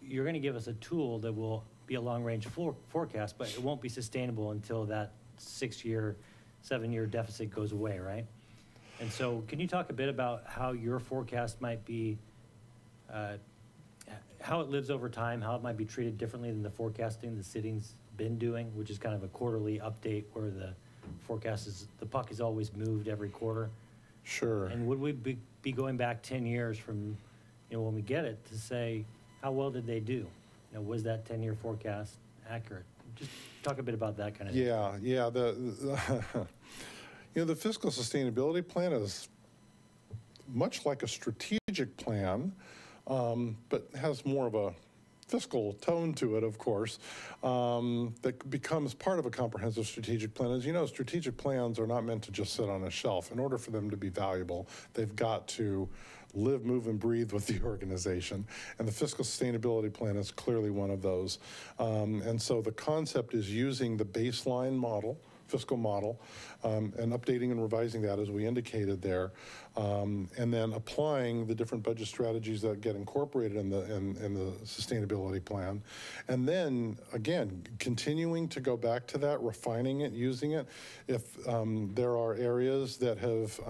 you're going to give us a tool that will be a long-range forecast, but it won't be sustainable until that 6-year, 7-year deficit goes away, right? And so can you talk a bit about how your forecast might be, how it lives over time, how it might be treated differently than the forecasting the city's been doing, which is kind of a quarterly update where the forecast is, the puck is always moved every quarter? Sure. And would we be going back 10 years from, when we get it to say, how well did they do? Was that 10-year forecast accurate? Just talk a bit about that kind of thing. Yeah. The fiscal sustainability plan is much like a strategic plan, but has more of a fiscal tone to it, of course, that becomes part of a comprehensive strategic plan. As you know, strategic plans are not meant to just sit on a shelf. In order for them to be valuable, they've got to live, move, and breathe with the organization. And the fiscal sustainability plan is clearly one of those. And so the concept is using the baseline model, fiscal model, and updating and revising that as we indicated there, and then applying the different budget strategies that get incorporated in the sustainability plan. And then, again, continuing to go back to that, refining it, using it. If there are areas that have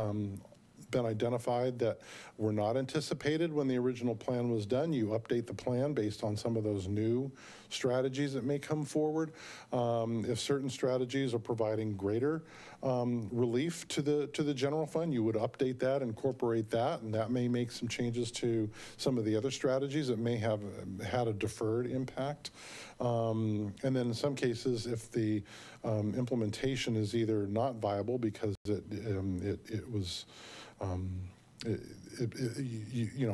been identified that were not anticipated when the original plan was done, you update the plan based on some of those new strategies that may come forward. If certain strategies are providing greater relief to the general fund, you would update that, incorporate that, and that may make some changes to some of the other strategies that may have had a deferred impact. And then in some cases, if the implementation is either not viable because it was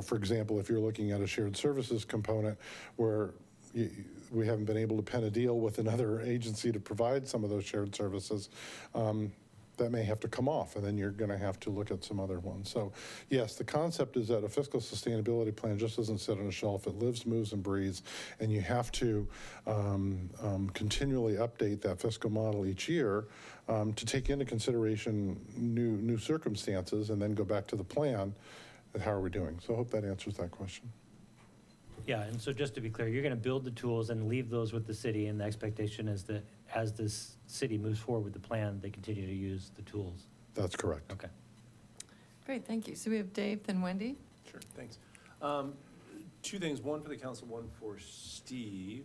for example, if you're looking at a shared services component where we haven't been able to pen a deal with another agency to provide some of those shared services, that may have to come off, and then you're going to have to look at some other ones. So yes, the concept is that a fiscal sustainability plan just doesn't sit on a shelf. It lives, moves, and breathes, and you have to continually update that fiscal model each year to take into consideration new circumstances, and then go back to the plan how are we doing. So I hope that answers that question. Yeah, and so just to be clear, you're going to build the tools and leave those with the city, and the expectation is that as this city moves forward with the plan, they continue to use the tools. That's correct. Okay. Great, thank you. So we have Dave, then Wendy. Sure, thanks. Two things, one for the council, one for Steve.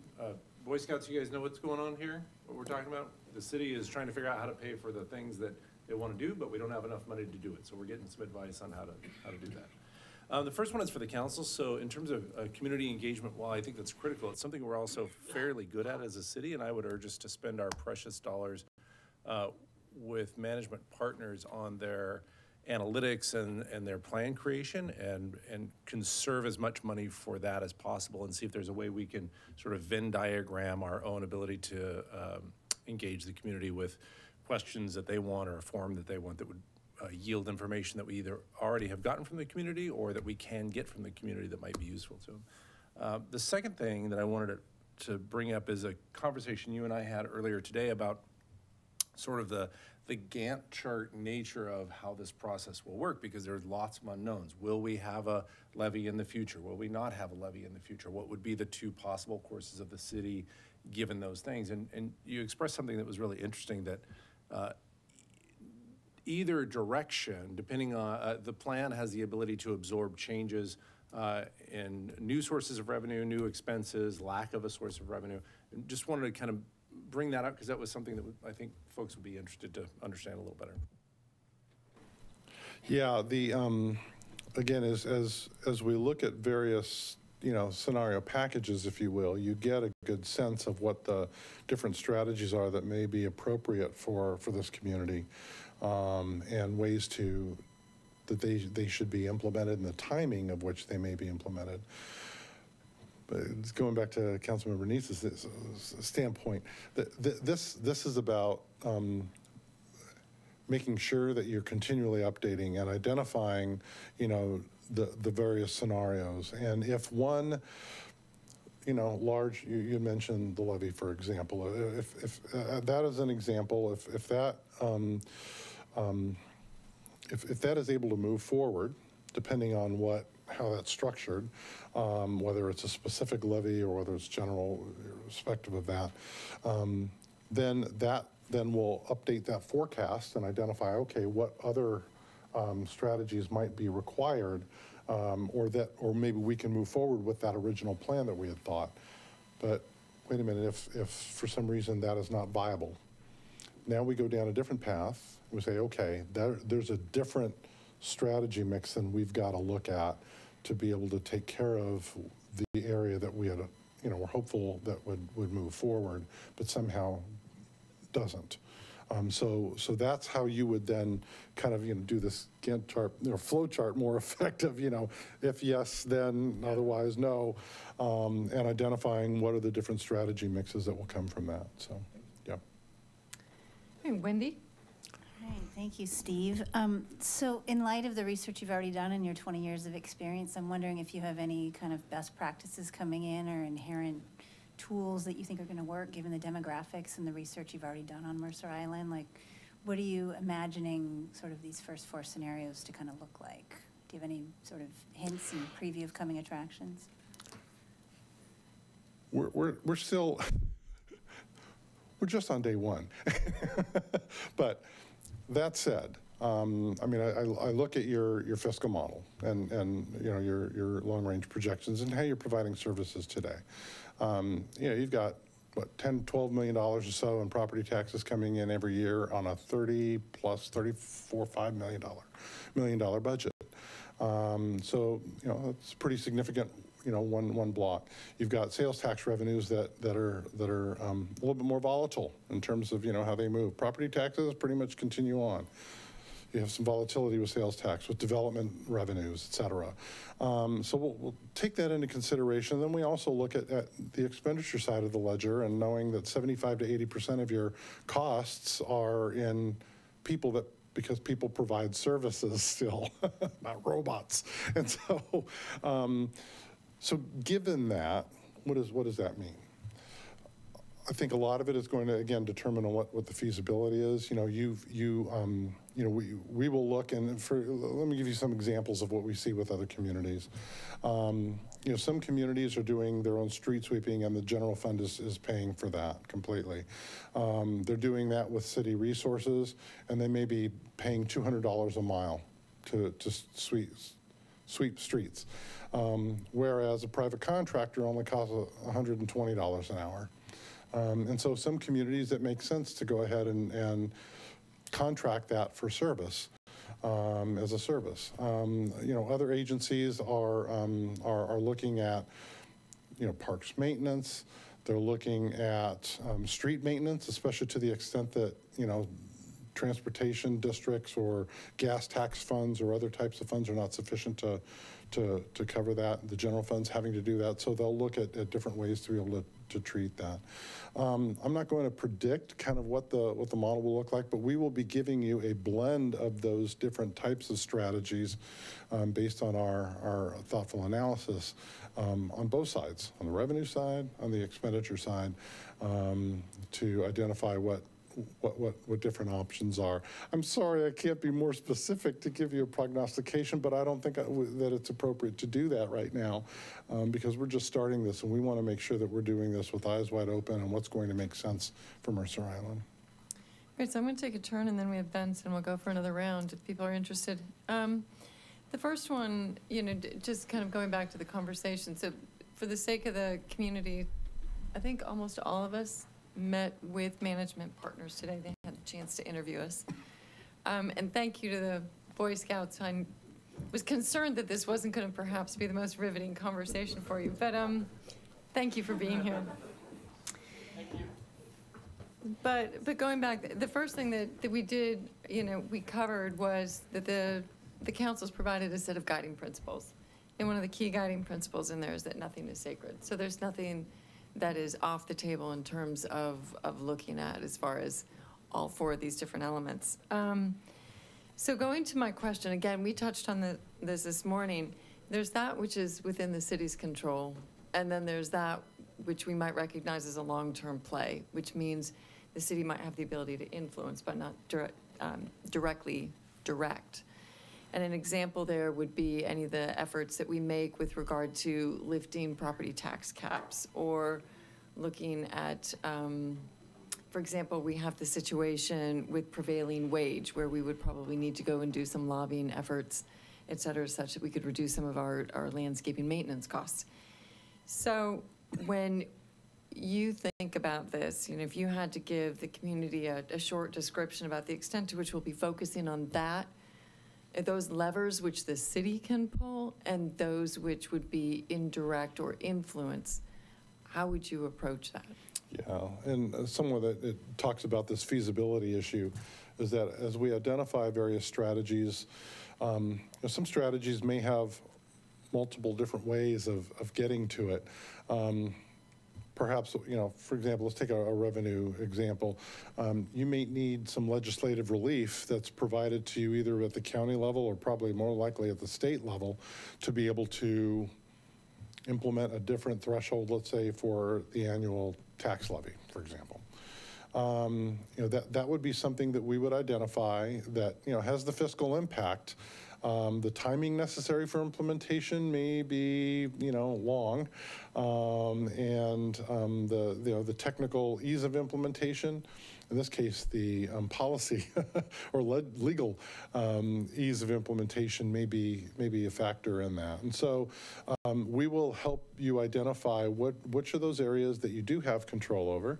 Boy Scouts, you guys know what's going on here, what we're talking about? The city is trying to figure out how to pay for the things that they want to do, but we don't have enough money to do it. So we're getting some advice on how to do that. The first one is for the council. So in terms of community engagement, while I think that's critical, it's something we're also fairly good at as a city, and I would urge us to spend our precious dollars with management partners on their analytics and their plan creation, and conserve as much money for that as possible, and see if there's a way we can sort of Venn diagram our own ability to engage the community with questions that they want or a form that they want that would yield information that we either already have gotten from the community or that we can get from the community that might be useful to them. The second thing that I wanted to bring up is a conversation you and I had earlier today about sort of the Gantt chart nature of how this process will work, because there's lots of unknowns. Will we have a levy in the future? Will we not have a levy in the future? What would be the two possible courses of the city given those things? And you expressed something that was really interesting, that either direction, depending on, the plan has the ability to absorb changes in new sources of revenue, new expenses, lack of a source of revenue. And just wanted to kind of bring that up because that was something that I think folks would be interested to understand a little better. Yeah, the again, as we look at various scenario packages, if you will, you get a good sense of what the different strategies are that may be appropriate for this community, and ways that they should be implemented and the timing of which they may be implemented. But it's going back to Councilmember Neese's standpoint, this is about making sure that you're continually updating and identifying, the various scenarios. And if one, large, you mentioned the levy, for example. If that is an example, if that is able to move forward, depending on how that's structured, whether it's a specific levy or whether it's general, irrespective of that, then we'll update that forecast and identify, okay, what other strategies might be required, or maybe we can move forward with that original plan that we had thought. But wait a minute, if for some reason that is not viable, now we go down a different path. We say, okay, there's a different strategy mix than we've got to look at to be able to take care of the area that we had, we're hopeful that would move forward, but somehow doesn't. So that's how you would then kind of do this Gantt chart or flow chart more effective. If yes, then otherwise no, and identifying what are the different strategy mixes that will come from that. So, yeah. Hey, Wendy. All right, thank you, Steve. So in light of the research you've already done in your 20 years of experience, I'm wondering if you have any kind of best practices coming in or inherent tools that you think are going to work given the demographics and the research you've already done on Mercer Island. Like, what are you imagining sort of these first 4 scenarios to kind of look like? Do you have any sort of hints and preview of coming attractions? We're still, we're just on day 1. But that said, I mean, I look at your fiscal model and your long-range projections and how you're providing services today. You've got, what, $10, $12 million or so in property taxes coming in every year on a $34, $5 million budget. So, it's pretty significant, one block. You've got sales tax revenues that are a little bit more volatile in terms of, how they move. Property taxes pretty much continue on. You have some volatility with sales tax, with development revenues, et cetera. So we'll take that into consideration. Then we also look at the expenditure side of the ledger, and knowing that 75 to 80% of your costs are in people because people provide services still, not robots. And so, so given that, what does that mean? I think a lot of it is going to, again, determine on what the feasibility is. You know, we will look, and let me give you some examples of what we see with other communities. You know, some communities are doing their own street sweeping, and the general fund is paying for that completely. They're doing that with city resources, and they may be paying $200 a mile to sweep streets. Whereas a private contractor only costs $120 an hour. And so some communities, it makes sense to go ahead and contract that for service, as a service. You know, other agencies are looking at, you know, parks maintenance. They're looking at street maintenance, especially to the extent that, you know, transportation districts or gas tax funds or other types of funds are not sufficient to cover that. The general fund's having to do that, so they'll look at different ways to be able to treat that. I'm not going to predict kind of what the model will look like, but we will be giving you a blend of those different types of strategies based on our thoughtful analysis on both sides, on the revenue side, on the expenditure side, to identify what different options are. I'm sorry I can't be more specific to give you a prognostication, but I don't think that it's appropriate to do that right now because we're just starting this, and we want to make sure that we're doing this with eyes wide open on what's going to make sense for Mercer Island. Great, so I'm going to take a turn, and then we have Benson. We'll go for another round if people are interested. The first one, you know, just kind of going back to the conversation. So for the sake of the community, I think almost all of us met with management partners today. They had a chance to interview us. And thank you to the Boy Scouts. I was concerned that this wasn't going to perhaps be the most riveting conversation for you, but thank you for being here. Thank you. But going back, the first thing that we did, you know, we covered was that the council's provided a set of guiding principles. And one of the key guiding principles in there is that nothing is sacred. So there's nothing that is off the table in terms of looking at as far as all four of these different elements. So going to my question, again, we touched on this morning. There's that which is within the city's control, and then there's that which we might recognize as a long-term play, which means the city might have the ability to influence, but not directly direct. And an example there would be any of the efforts that we make with regard to lifting property tax caps or looking at, for example, we have the situation with prevailing wage where we would probably need to go and do some lobbying efforts, et cetera, such that we could reduce some of our landscaping maintenance costs. So when you think about this, you know, if you had to give the community a short description about the extent to which we'll be focusing on that, those levers which the city can pull and those which would be indirect or influence, how would you approach that? Yeah, and somewhere that it talks about this feasibility issue is that as we identify various strategies, some strategies may have multiple different ways of getting to it. Perhaps, you know, for example, let's take a revenue example. You may need some legislative relief that's provided to you either at the county level or probably more likely at the state level to be able to implement a different threshold, let's say, for the annual tax levy, for example. You know, that would be something that we would identify that, you know, has the fiscal impact. The timing necessary for implementation may be, you know, long, and the technical ease of implementation, in this case, the policy or legal ease of implementation may be a factor in that. And so we will help you identify which of those areas that you do have control over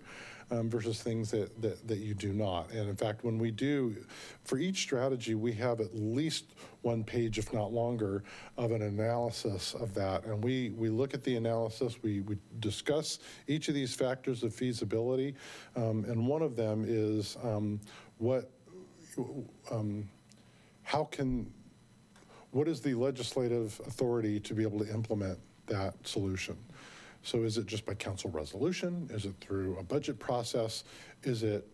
versus things that you do not. And in fact, when we do, for each strategy, we have at least one page, if not longer, of an analysis of that. And we look at the analysis, we discuss each of these factors of feasibility, and one of them is what is the legislative authority to be able to implement that solution? So is it just by council resolution? Is it through a budget process? Is it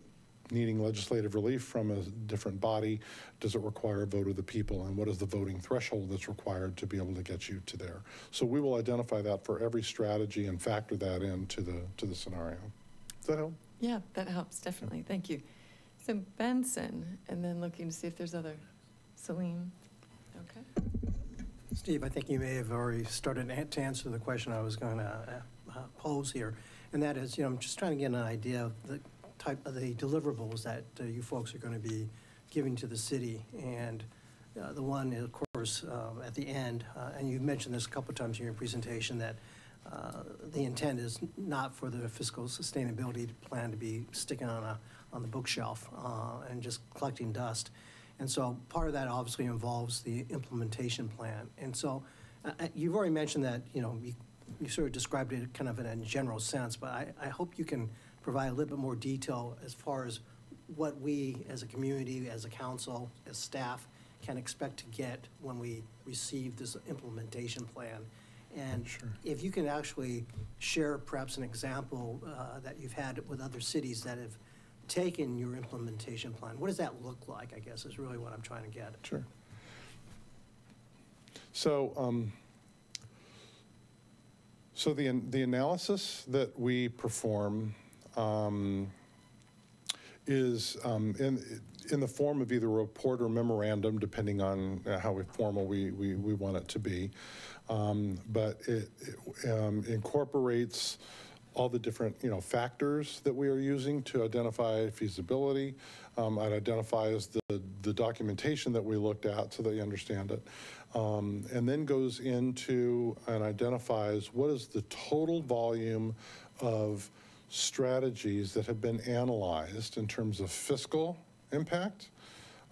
needing legislative relief from a different body? Does it require a vote of the people? And what is the voting threshold that's required to be able to get you to there? So we will identify that for every strategy and factor that into the scenario. Does that help? Yeah, that helps, definitely. Thank you. So Benson, and then looking to see if there's other. Celine. Okay. Steve, I think you may have already started to answer the question I was going to pose here, and that is, I'm just trying to get an idea of the type of the deliverables that you folks are going to be giving to the city, and the one, of course, at the end, and you mentioned this a couple of times in your presentation, that the intent is not for the fiscal sustainability plan to be sticking on the bookshelf and just collecting dust. And so part of that obviously involves the implementation plan. And so you've already mentioned that, you sort of described it kind of in a general sense, but I hope you can provide a little bit more detail as far as what we as a community, as a council, as staff can expect to get when we receive this implementation plan. And if you can actually share perhaps an example that you've had with other cities that have taken your implementation plan, what does that look like, I guess, is really what I'm trying to get. Sure. So, so the analysis that we perform is in the form of either a report or memorandum, depending on how formal we want it to be. But it incorporates all the different factors that we are using to identify feasibility. It identifies the documentation that we looked at so that you understand it. And then goes into and identifies what is the total volume of strategies that have been analyzed in terms of fiscal impact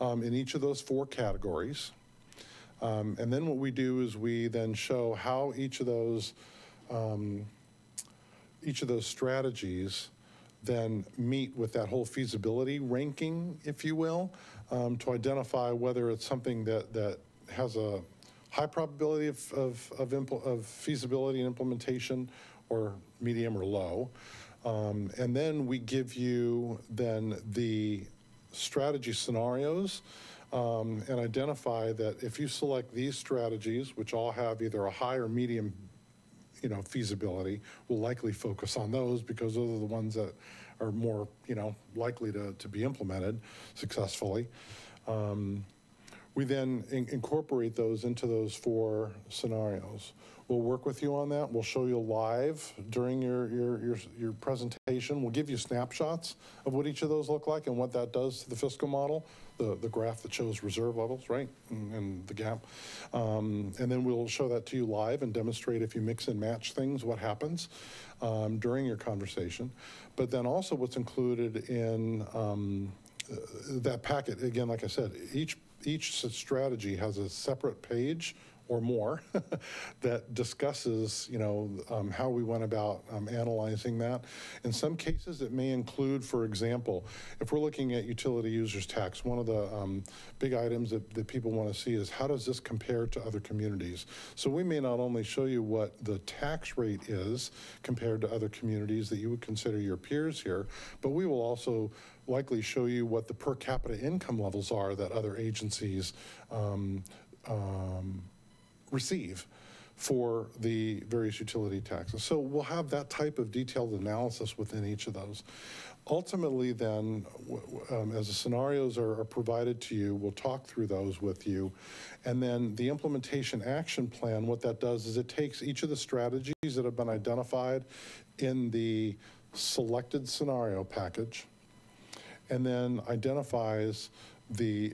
in each of those 4 categories. And then what we do is we then show how each of those strategies then meet with that whole feasibility ranking, if you will, to identify whether it's something that has a high probability of feasibility and implementation, or medium or low. And then we give you then the strategy scenarios and identify that if you select these strategies, which all have either a high or medium feasibility, we'll likely focus on those because those are the ones that are more, likely to be implemented successfully. We then incorporate those into those 4 scenarios. We'll work with you on that. We'll show you live during your presentation. We'll give you snapshots of what each of those look like and what that does to the fiscal model, the graph that shows reserve levels, right, and the gap. And then we'll show that to you live and demonstrate if you mix and match things, what happens during your conversation. But then also what's included in that packet, again, like I said, each strategy has a separate page or more that discusses, how we went about analyzing that. In some cases, it may include, for example, if we're looking at utility users tax, one of the big items that people want to see is how does this compare to other communities? So we may not only show you what the tax rate is compared to other communities that you would consider your peers here, but we will also likely show you what the per capita income levels are that other agencies receive for the various utility taxes. So we'll have that type of detailed analysis within each of those. Ultimately then, as the scenarios are provided to you, we'll talk through those with you. And then the implementation action plan, what that does is it takes each of the strategies that have been identified in the selected scenario package and then identifies the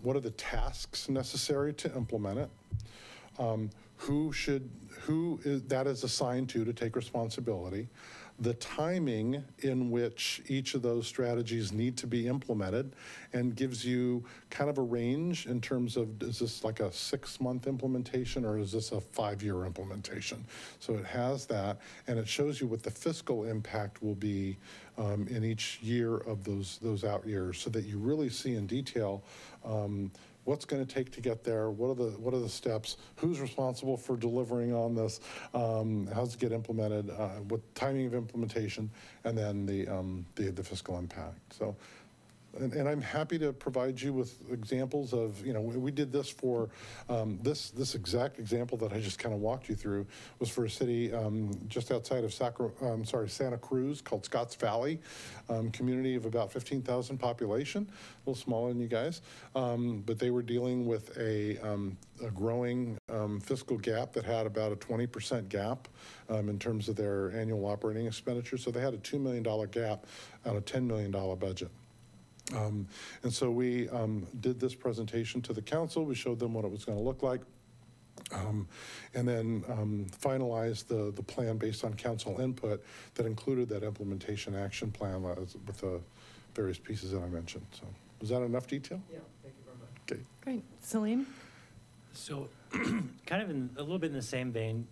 what are the tasks necessary to implement it, who that is assigned to take responsibility, the timing in which each of those strategies need to be implemented, and gives you kind of a range in terms of, is this like a 6-month implementation or is this a 5-year implementation? So it has that, and it shows you what the fiscal impact will be in each year of those out years, so that you really see in detail what's going to take to get there, what are the steps, who's responsible for delivering on this, how does it get implemented, what timing of implementation, and then the fiscal impact. So And I'm happy to provide you with examples of, we did this for, this exact example that I just kind of walked you through was for a city just outside of Santa Cruz called Scotts Valley, community of about 15,000 population, a little smaller than you guys. But they were dealing with a growing fiscal gap that had about a 20% gap in terms of their annual operating expenditure. So they had a $2 million gap on a $10 million budget. And so we did this presentation to the council. We showed them what it was going to look like. And then finalized the plan based on council input that included that implementation action plan with the various pieces that I mentioned. So was that enough detail? Yeah, thank you very much. Okay. Great. Salim? So kind of a little bit in the same vein,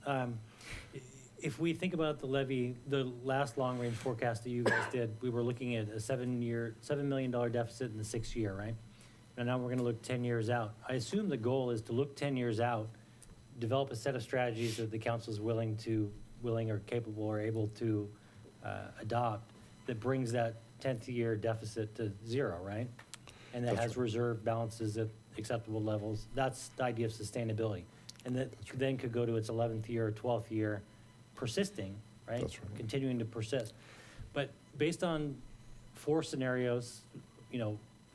if we think about the levy, the last long-range forecast that you guys did, we were looking at a $7 million deficit in the 6th year, right? And now we're going to look 10 years out. I assume the goal is to look 10 years out, develop a set of strategies that the council is willing or capable or able to adopt that brings that 10th year deficit to 0, right? And that has reserve balances at acceptable levels. That's the idea of sustainability. And that then could go to its 11th year or 12th year persisting, right? That's right. Continuing to persist. But based on 4 scenarios,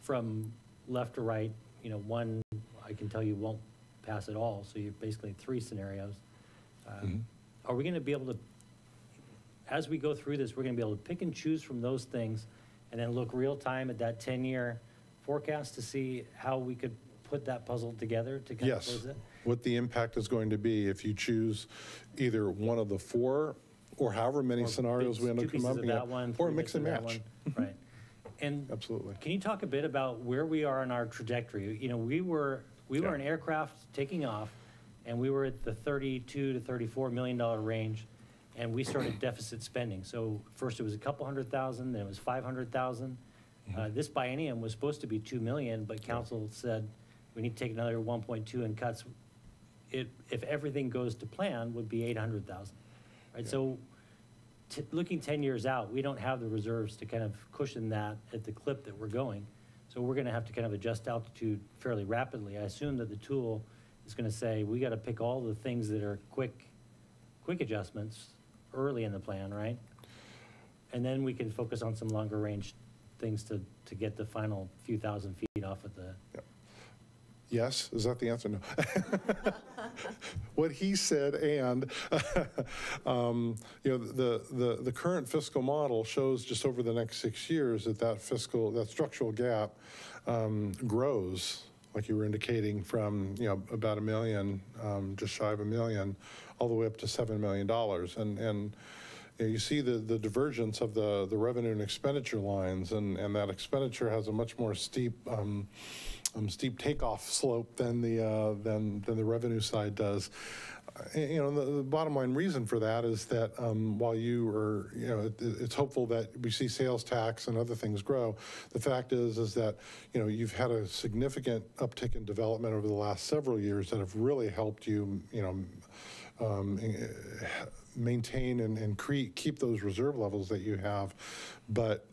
from left to right, one I can tell you won't pass at all. So you're basically 3 scenarios. Are we going to be able to, as we go through this, we're going to be able to pick and choose from those things and then look real time at that 10-year forecast to see how we could put that puzzle together to kind of close it? What the impact is going to be if you choose either one of the 4 or however many scenarios we end up coming up with, or mix and match. Right. And absolutely. Can you talk a bit about where we are in our trajectory? We were an aircraft taking off, and we were at the $32 to $34 million range, and we started deficit spending. So first it was a couple $100,000, then it was $500,000. This biennium was supposed to be $2 million, but council said we need to take another 1.2 in cuts. If everything goes to plan, would be $800,000, right? Yeah. So looking 10 years out, we don't have the reserves to kind of cushion that at the clip that we're going. So we're going to have to kind of adjust altitude fairly rapidly. I assume that the tool is going to say we got to pick all the things that are quick adjustments early in the plan, right? And then we can focus on some longer range things to get the final few thousand feet off of the. Yep. Yes, is that the answer? No. What he said, and the current fiscal model shows just over the next 6 years that structural gap grows, like you were indicating, from about $1 million, just shy of $1 million, all the way up to $7 million, and you see the divergence of the revenue and expenditure lines, and that expenditure has a much more steep takeoff slope than the revenue side does. The bottom line reason for that is that while it's hopeful that we see sales tax and other things grow, the fact is that you've had a significant uptick in development over the last several years that have really helped you maintain and keep those reserve levels that you have. But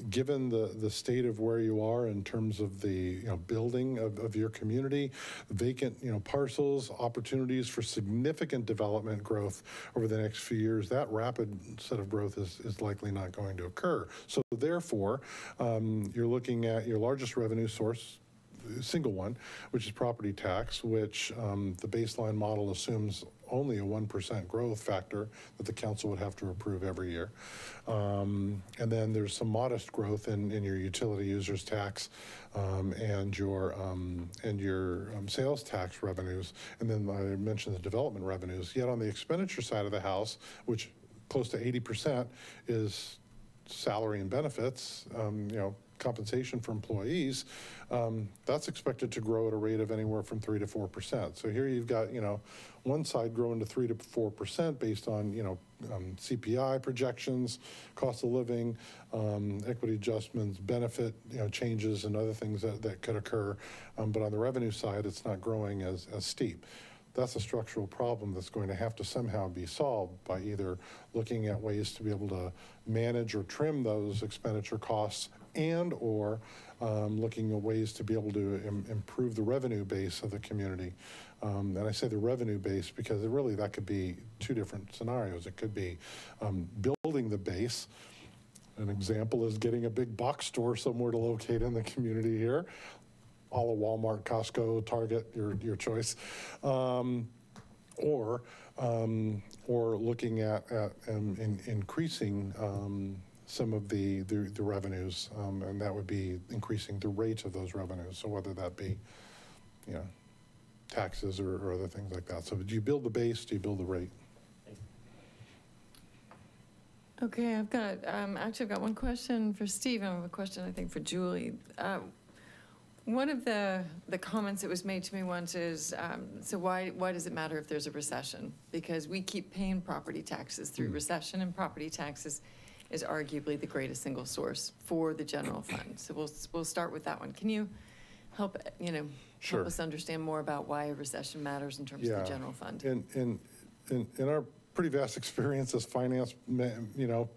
given the state of where you are in terms of the building of your community, vacant parcels, opportunities for significant development growth over the next few years, that rapid set of growth is likely not going to occur. So therefore, you're looking at your largest revenue source, single one, which is property tax, which the baseline model assumes only a 1% growth factor that the council would have to approve every year. And then there's some modest growth in your utility users tax and your sales tax revenues. And then I mentioned the development revenues. Yet on the expenditure side of the house, which close to 80% is salary and benefits, compensation for employees, that's expected to grow at a rate of anywhere from 3 to 4%. So here you've got, one side growing to 3 to 4% based on, CPI projections, cost of living, equity adjustments, benefit, changes and other things that could occur. But on the revenue side, it's not growing as steep. That's a structural problem that's going to have to somehow be solved by either looking at ways to be able to manage or trim those expenditure costs and/or looking at ways to be able to improve the revenue base of the community. And I say the revenue base because that could be two different scenarios. It could be building the base. An example is getting a big box store somewhere to locate in the community here, a la Walmart, Costco, Target, your choice. Or looking at increasing some of the revenues, and that would be increasing the rate of those revenues. So whether that be, taxes or other things like that. So do you build the base? Do you build the rate? Okay, I've got one question for Steve, and I have a question, I think, for Julie. One of the comments that was made to me once is, so why does it matter if there's a recession? Because we keep paying property taxes through recession, and property taxes is arguably the greatest single source for the general fund. So we'll start with that one. Can you help help us understand more about why a recession matters in terms of the general fund? In our pretty vast experience as finance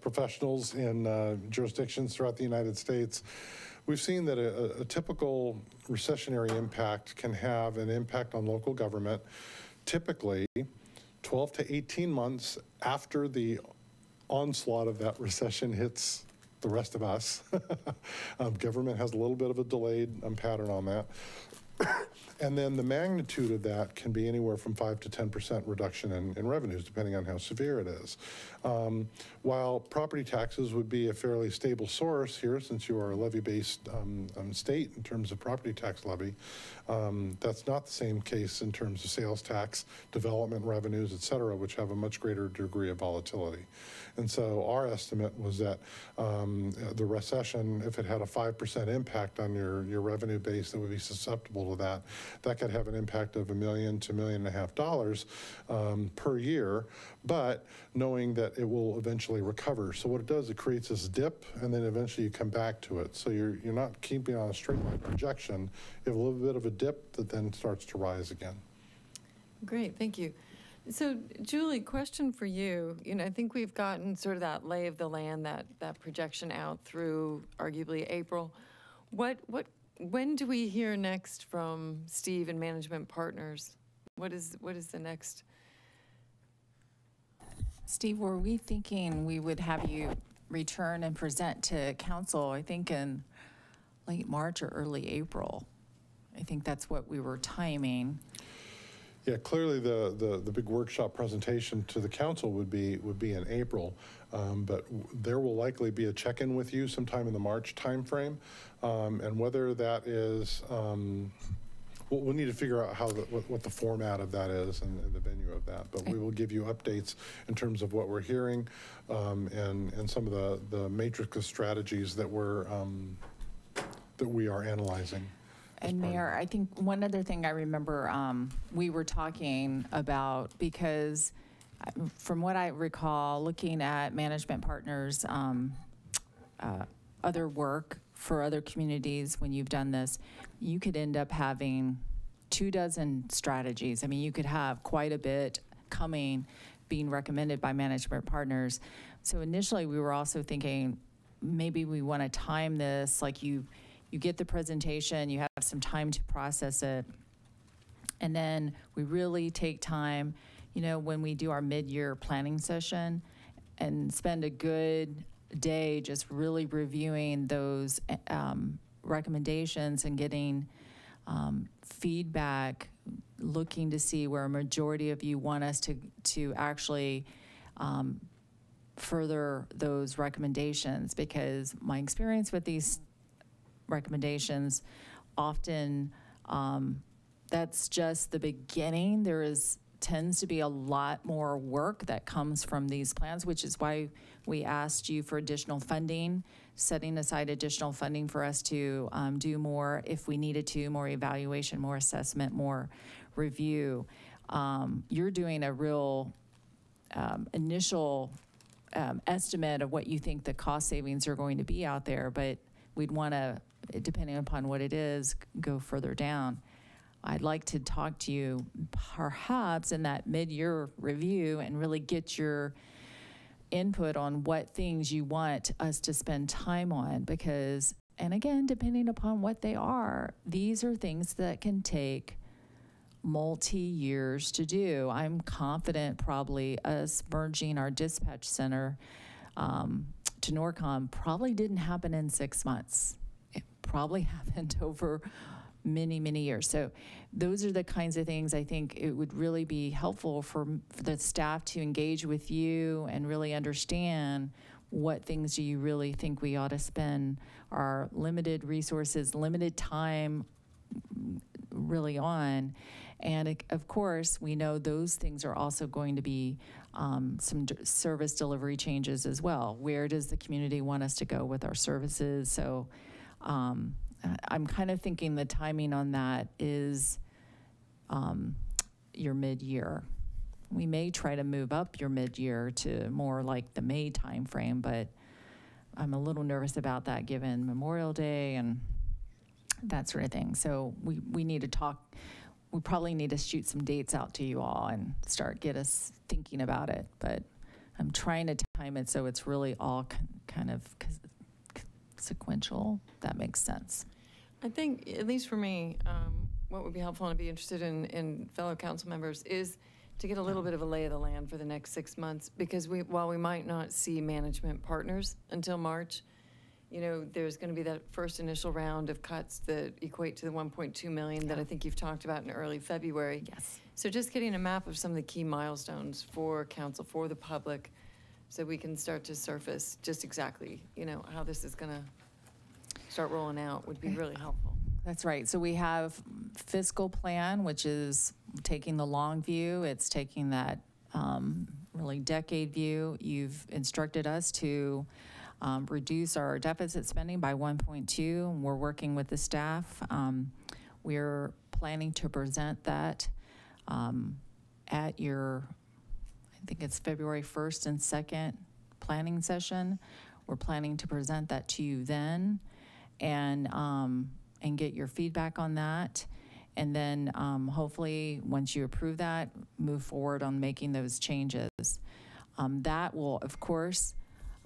professionals in jurisdictions throughout the United States, we've seen that a typical recessionary impact can have an impact on local government, typically 12 to 18 months after the onslaught of that recession hits the rest of us. Government has a little bit of a delayed pattern on that. And then the magnitude of that can be anywhere from 5 to 10% reduction in revenues, depending on how severe it is. While property taxes would be a fairly stable source here, since you are a levy-based state in terms of property tax levy, that's not the same case in terms of sales tax, development revenues, et cetera, which have a much greater degree of volatility. And so our estimate was that the recession, if it had a 5% impact on your revenue base that would be susceptible to that, that could have an impact of $1 million to $1.5 million per year, but knowing that it will eventually recover. So what it does, it creates this dip, and then eventually you come back to it. So you're not keeping on a straight line projection. You have a little bit of a dip that then starts to rise again. Great, thank you. So, Julie, question for you. I think we've gotten sort of that lay of the land, that projection out through arguably April. When do we hear next from Steve and Management Partners? What is the next? Steve, were we thinking we would have you return and present to council, I think in late March or early April? I think that's what we were timing. Yeah, clearly the big workshop presentation to the council would be in April, but there will likely be a check-in with you sometime in the March timeframe, and whether that is, we'll need to figure out what the format of that is and the venue of that. But we will give you updates in terms of what we're hearing and some of the matrix of strategies that we are analyzing. And Mayor, I think one other thing I remember we were talking about, because from what I recall, looking at Management Partners' other work for other communities, when you've done this, you could end up having 24 strategies. I mean, you could have quite a bit being recommended by Management Partners. So initially, we were also thinking maybe we want to time this, like you get the presentation, you have some time to process it, and then we really take time, when we do our mid-year planning session, and spend a good day just really reviewing those recommendations and getting feedback, looking to see where a majority of you want us to actually further those recommendations, because my experience with these recommendations, often that's just the beginning. There tends to be a lot more work that comes from these plans, which is why we asked you for additional funding, setting aside additional funding for us to do more if we needed to, more evaluation, more assessment, more review. You're doing a real initial estimate of what you think the cost savings are going to be out there, but we'd want to, depending upon what it is, go further down. I'd like to talk to you perhaps in that mid-year review and really get your input on what things you want us to spend time on, because And again, depending upon what they are, these are things that can take multi-years to do. I'm confident probably us merging our dispatch center to Norcom probably didn't happen in 6 months. It probably happened over many, many years. So those are the kinds of things I think it would really be helpful for the staff to engage with you and really understand what things do you really think we ought to spend our limited resources, limited time really on. And of course, we know those things are also going to be some service delivery changes as well. Where does the community want us to go with our services? So I'm kind of thinking the timing on that is your mid-year. We may try to move up your mid-year to more like the May timeframe, but I'm a little nervous about that given Memorial Day and that sort of thing. So we need to talk. We probably need to shoot some dates out to you all and get us thinking about it. But I'm trying to time it so it's really all kind of sequential. If that makes sense. I think, at least for me, what would be helpful and I'd be interested in fellow council members is to get a little bit of a lay of the land for the next 6 months, because while we might not see management partners until March, you know, there's going to be that first initial round of cuts that equate to the 1.2 million that I think you've talked about in early February. Yes. So just getting a map of some of the key milestones for council, for the public, so we can start to surface just exactly, you know, how this is going to start rolling out would be really helpful. That's right. So we have fiscal plan, which is taking the long view. It's taking that really decade view. You've instructed us to reduce our deficit spending by 1.2, and we're working with the staff. We're planning to present that at your, I think it's February 1st and 2nd planning session. We're planning to present that to you then, and get your feedback on that. And then hopefully, once you approve that, move forward on making those changes. That will, of course,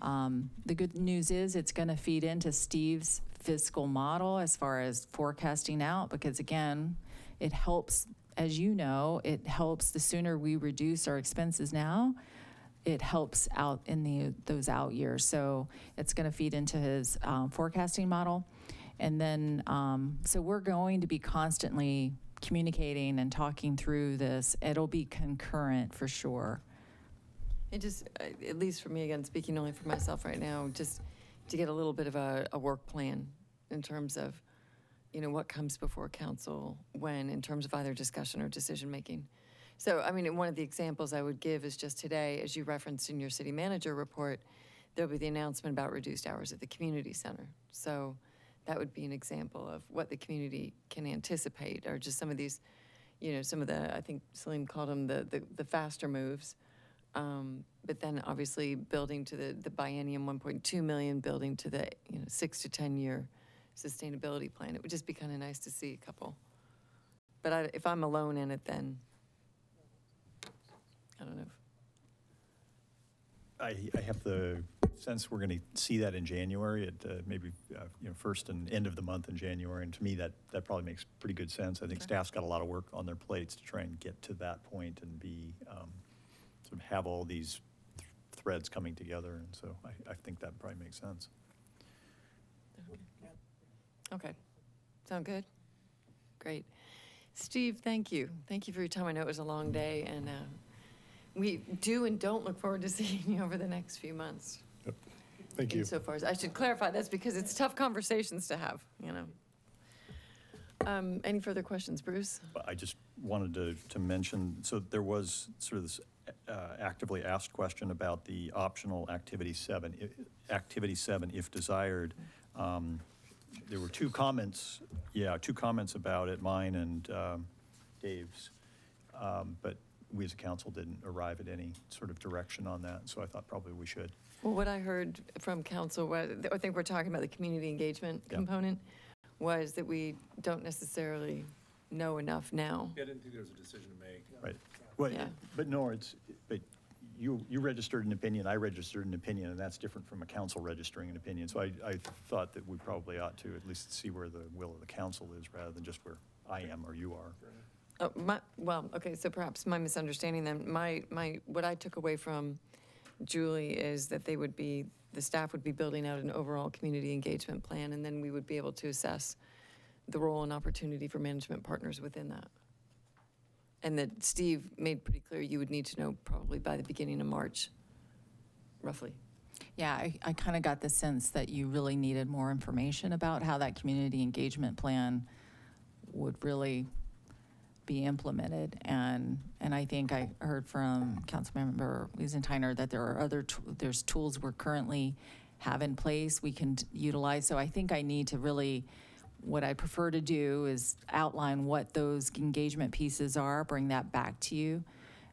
the good news is it's going to feed into Steve's fiscal model as far as forecasting out, because again, it helps, as you know, it helps the sooner we reduce our expenses now, it helps out in those out years. So it's going to feed into his forecasting model. And then, so we're going to be constantly communicating and talking through this. It'll be concurrent for sure. It just, at least for me, again, speaking only for myself right now, just to get a little bit of a work plan in terms of, you know, what comes before council when, in terms of either discussion or decision-making. So, I mean, one of the examples I would give is just today, as you referenced in your city manager report, there'll be the announcement about reduced hours at the community center. So that would be an example of what the community can anticipate, or just some of these, you know, some of the, I think Salim called them the faster moves. But then obviously building to the biennium 1.2 million, building to the 6 to 10 year sustainability plan. It would just be kind of nice to see a couple. But if I'm alone in it, then I don't know. I have the sense we're going to see that in January at maybe first and end of the month in January, and to me that probably makes pretty good sense. I think staff's got a lot of work on their plates to try and get to that point and be sort of have all these threads coming together, and so I think that probably makes sense. Okay, sound good? Great. Steve, thank you. Thank you for your time. I know it was a long day, and we do and don't look forward to seeing you over the next few months. Yep. Thank you. So far, I should clarify this because it's tough conversations to have, you know. Any further questions, Bruce? I just wanted to mention, so there was sort of this actively asked question about the optional activity 7, if desired. There were two comments about it, mine and Dave's, but we as a council didn't arrive at any sort of direction on that, so I thought probably we should. Well, what I heard from council was, I think we're talking about the community engagement component, was that we don't necessarily know enough now. Yeah, I didn't think there was a decision to make. Right. Well, Yeah. but you registered an opinion, I registered an opinion, and that's different from a council registering an opinion. So I thought that we probably ought to at least see where the will of the council is rather than just where I am or you are. Well, okay, so perhaps my misunderstanding then, what I took away from Julie is that the staff would be building out an overall community engagement plan, and then we would be able to assess the role and opportunity for management partners within that. And that Steve made pretty clear you would need to know probably by the beginning of March, roughly. Yeah, I kind of got the sense that you really needed more information about how that community engagement plan would really be implemented. And I think I heard from Councilmember Wiesentiner that there are there's tools we're currently have in place we can utilize. So I think I need to really, what I prefer to do is outline what those engagement pieces are, bring that back to you.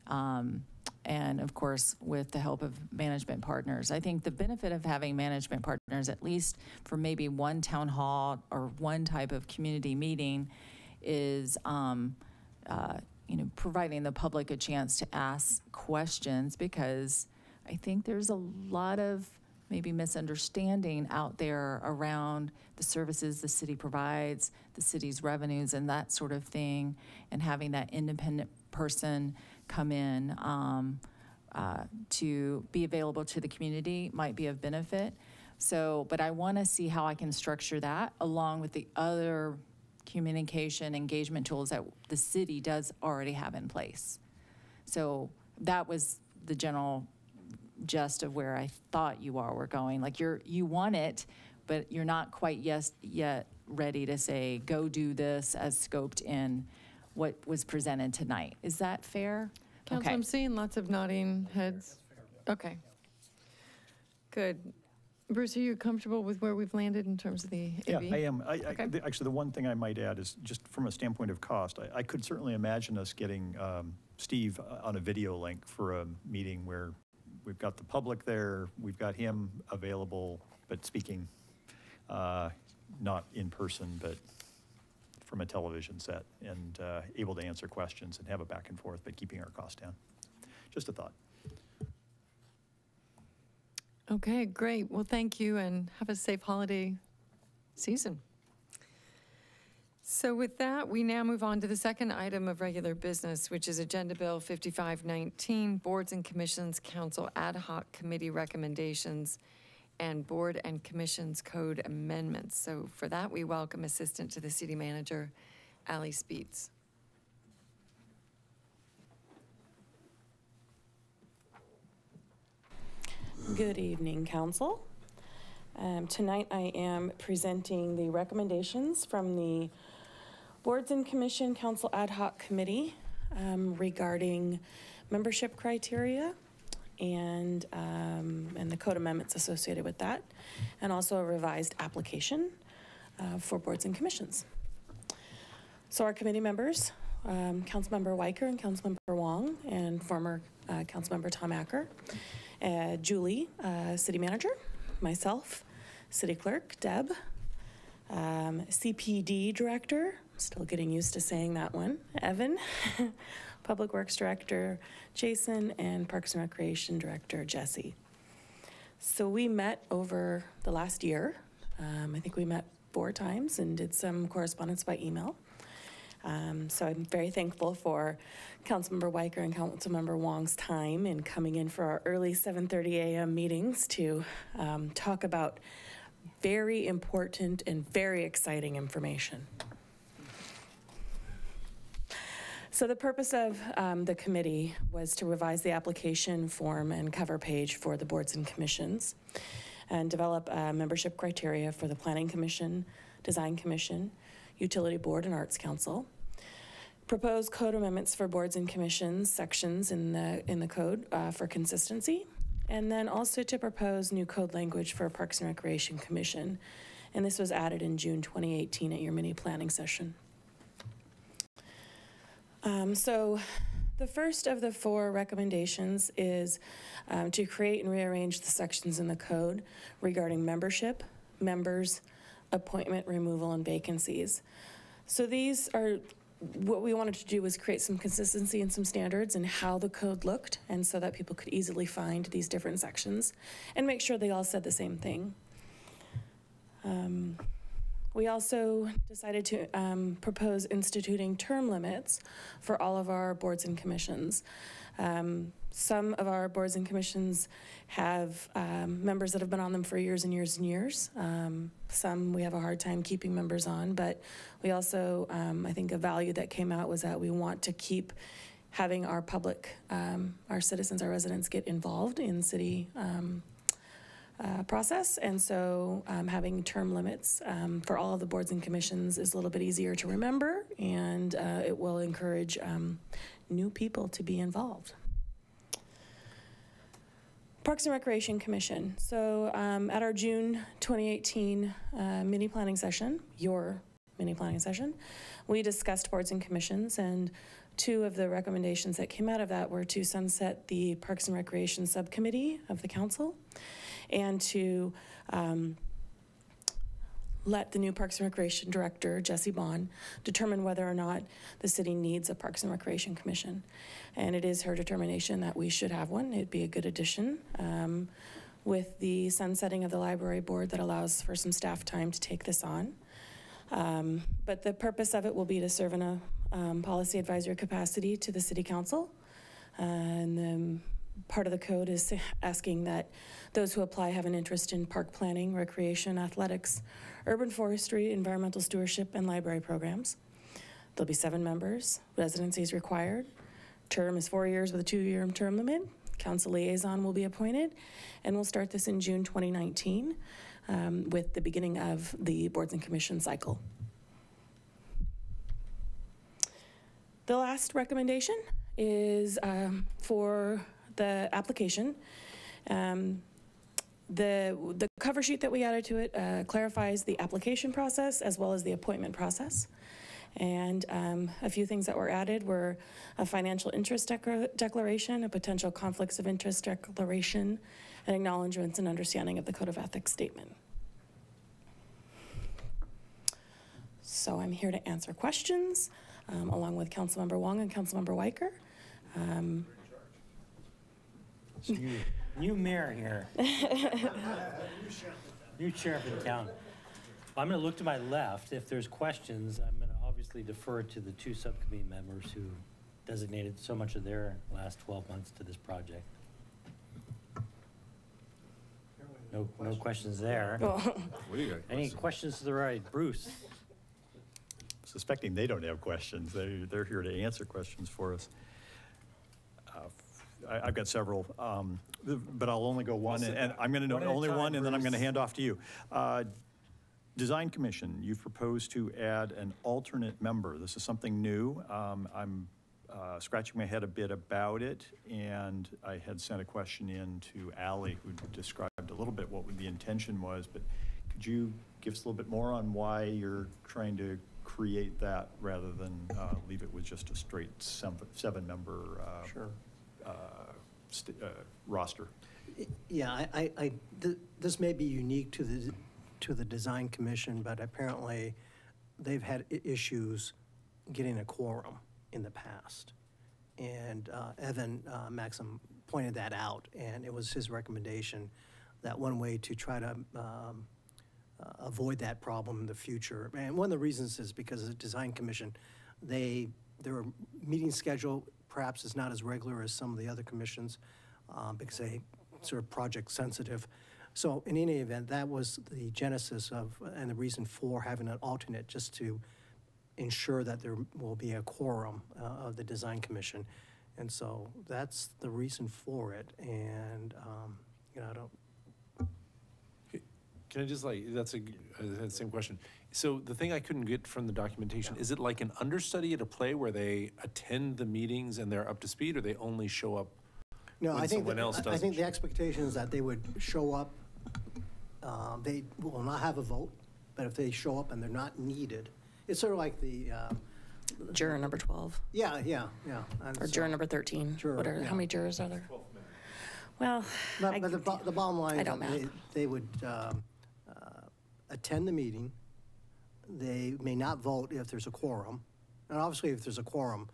And of course, with the help of management partners. I think the benefit of having management partners, at least for maybe one town hall or one type of community meeting, is providing the public a chance to ask questions, because I think there's a lot of maybe misunderstanding out there around the services the city provides, the city's revenues and that sort of thing, and having that independent person come in to be available to the community might be of benefit. So, but I want to see how I can structure that along with the other communication engagement tools that the city does already have in place. So that was the general gist of where I thought you all were going. Like you want it, but you're not quite yet ready to say, go do this as scoped in what was presented tonight. Is that fair? Council, I'm seeing lots of nodding heads. Okay. Good. Bruce, are you comfortable with where we've landed in terms of the AV? Yeah, I am. Okay. Actually, the one thing I might add is just from a standpoint of cost, I could certainly imagine us getting Steve on a video link for a meeting where we've got the public there, we've got him available, but speaking not in person, but from a television set, and able to answer questions and have a back and forth, but keeping our costs down. Just a thought. Okay, great. Well, thank you, and have a safe holiday season. So with that, we now move on to the second item of regular business, which is Agenda Bill 5519, Boards and Commissions Council Ad Hoc Committee Recommendations and Board and Commissions Code Amendments. So for that, we welcome Assistant to the City Manager, Allie Speets. Good evening, Council. Tonight I am presenting the recommendations from the Boards and Commission Council Ad Hoc Committee regarding membership criteria and the code amendments associated with that, and also a revised application for boards and commissions. So our committee members, Councilmember Weicker and Councilmember Wong, and former Councilmember Tom Acker, Julie, City Manager, myself, City Clerk, Deb, CPD Director, still getting used to saying that one, Evan, Public Works Director, Jason, and Parks and Recreation Director, Jesse. So we met over the last year. I think we met 4 times and did some correspondence by email. So I'm very thankful for Councilmember Weicker and Councilmember Wong's time in coming in for our early 7:30 a.m. meetings to talk about very important and very exciting information. So the purpose of the committee was to revise the application form and cover page for the boards and commissions and develop membership criteria for the Planning Commission, Design Commission, Utility Board, and Arts Council. Propose code amendments for boards and commissions sections in the code for consistency, and then also to propose new code language for Parks and Recreation Commission. And this was added in June 2018 at your mini planning session. So the first of the 4 recommendations is to create and rearrange the sections in the code regarding membership, members, appointment, removal, and vacancies. So these are what we wanted to do was create some consistency and some standards in how the code looked, and so that people could easily find these different sections and make sure they all said the same thing. We also decided to propose instituting term limits for all of our boards and commissions. Some of our boards and commissions have members that have been on them for years and years and years. Some we have a hard time keeping members on, but we also, I think a value that came out was that we want to keep having our public, our citizens, our residents get involved in city process. And so having term limits for all of the boards and commissions is a little bit easier to remember, and it will encourage new people to be involved. Parks and Recreation Commission. So at our June 2018 mini planning session, your mini planning session, we discussed boards and commissions, and two of the recommendations that came out of that were to sunset the Parks and Recreation Subcommittee of the Council, and to let the new Parks and Recreation Director, Jesse Bond, determine whether or not the city needs a Parks and Recreation Commission. And it is her determination that we should have one. It'd be a good addition with the sunsetting of the library board that allows for some staff time to take this on. But the purpose of it will be to serve in a policy advisory capacity to the City Council. And then part of the code is asking that those who apply have an interest in park planning, recreation, athletics, urban forestry, environmental stewardship, and library programs. There'll be 7 members. Residency is required. Term is 4 years with a 2-year term limit. Council liaison will be appointed, and we'll start this in June 2019 with the beginning of the boards and commission cycle. The last recommendation is for the application. The cover sheet that we added to it clarifies the application process as well as the appointment process. And a few things that were added were a financial interest declaration, a potential conflicts of interest declaration, and acknowledgements and understanding of the Code of Ethics statement. So I'm here to answer questions along with Councilmember Wong and Councilmember Weicker. New mayor here. New sheriff in town. I'm going to look to my left. If there's questions, I'm going to obviously defer to the 2 subcommittee members who designated so much of their last 12 months to this project. No questions there. What do you got? Any questions to the right? Bruce? Suspecting they don't have questions. They're here to answer questions for us. I've got several, but I'll only go one, and I'm going to know only one, and then I'm going to hand off to you. Design Commission, you've proposed to add an alternate member. This is something new. I'm scratching my head a bit about it, and I had sent a question in to Allie, who described a little bit what the intention was, but could you give us a little bit more on why you're trying to create that rather than leave it with just a straight 7-member Sure. Roster? Yeah, this may be unique to the Design Commission, but apparently they've had issues getting a quorum in the past. And Evan Maxim pointed that out, and it was his recommendation that one way to try to avoid that problem in the future. And one of the reasons is because the Design Commission, their meeting schedule perhaps is not as regular as some of the other commissions because they sort of project sensitive. So in any event, that was the genesis of and the reason for having an alternate, just to ensure that there will be a quorum of the Design Commission. And so that's the reason for it. And, you know, I don't. Can I just that's the same question. So the thing I couldn't get from the documentation, is it like an understudy at a play where they attend the meetings and they're up to speed, or they only show up when someone else does? I think the expectation is that they would show up. They will not have a vote, but if they show up and they're not needed, it's sort of like the juror number 12. Yeah. And or juror number 13. How many jurors are there? Well, but the bottom line is that they would attend the meeting. They may not vote if there's a quorum, And obviously, if there's a quorum,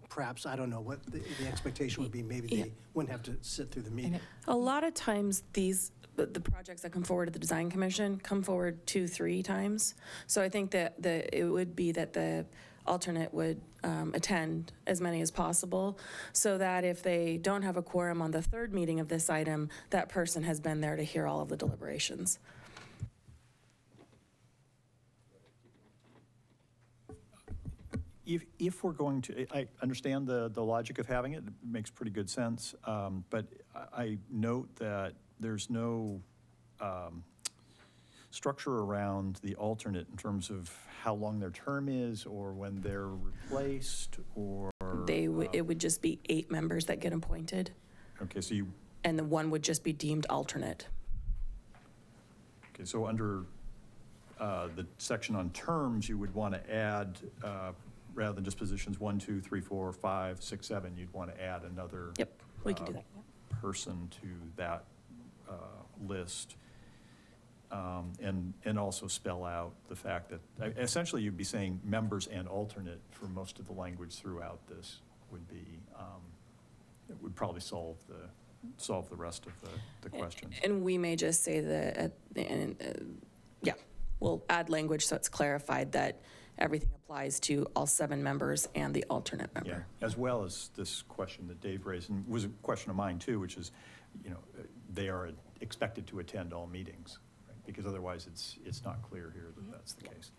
perhaps, I don't know what the expectation would be. Maybe they wouldn't have to sit through the meeting. A lot of times, the projects that come forward to the Design Commission come forward 2-3 times. So I think that it would be that the alternate would attend as many as possible, so that if they don't have a quorum on the third meeting of this item, that person has been there to hear all of the deliberations. If we're going to, I understand the logic of having it. It makes pretty good sense. But I note that there's no structure around the alternate in terms of how long their term is or when they're replaced, or It would just be 8 members that get appointed. Okay, so you. And the one would just be deemed alternate. Okay, so under the section on terms, you would want to add, rather than just positions 1, 2, 3, 4, 5, 6, 7, you'd want to add another. Yep, we can do that. Person to that list. And also spell out the fact that, essentially you'd be saying members and alternate for most of the language throughout this would be, it would probably solve the rest of the questions. And we may just say that at the end, we'll add language so it's clarified that everything applies to all 7 members and the alternate member. Yeah, as well as this question that Dave raised, and was a question of mine too, which is, they are expected to attend all meetings, right? Because otherwise it's not clear here that that's the case.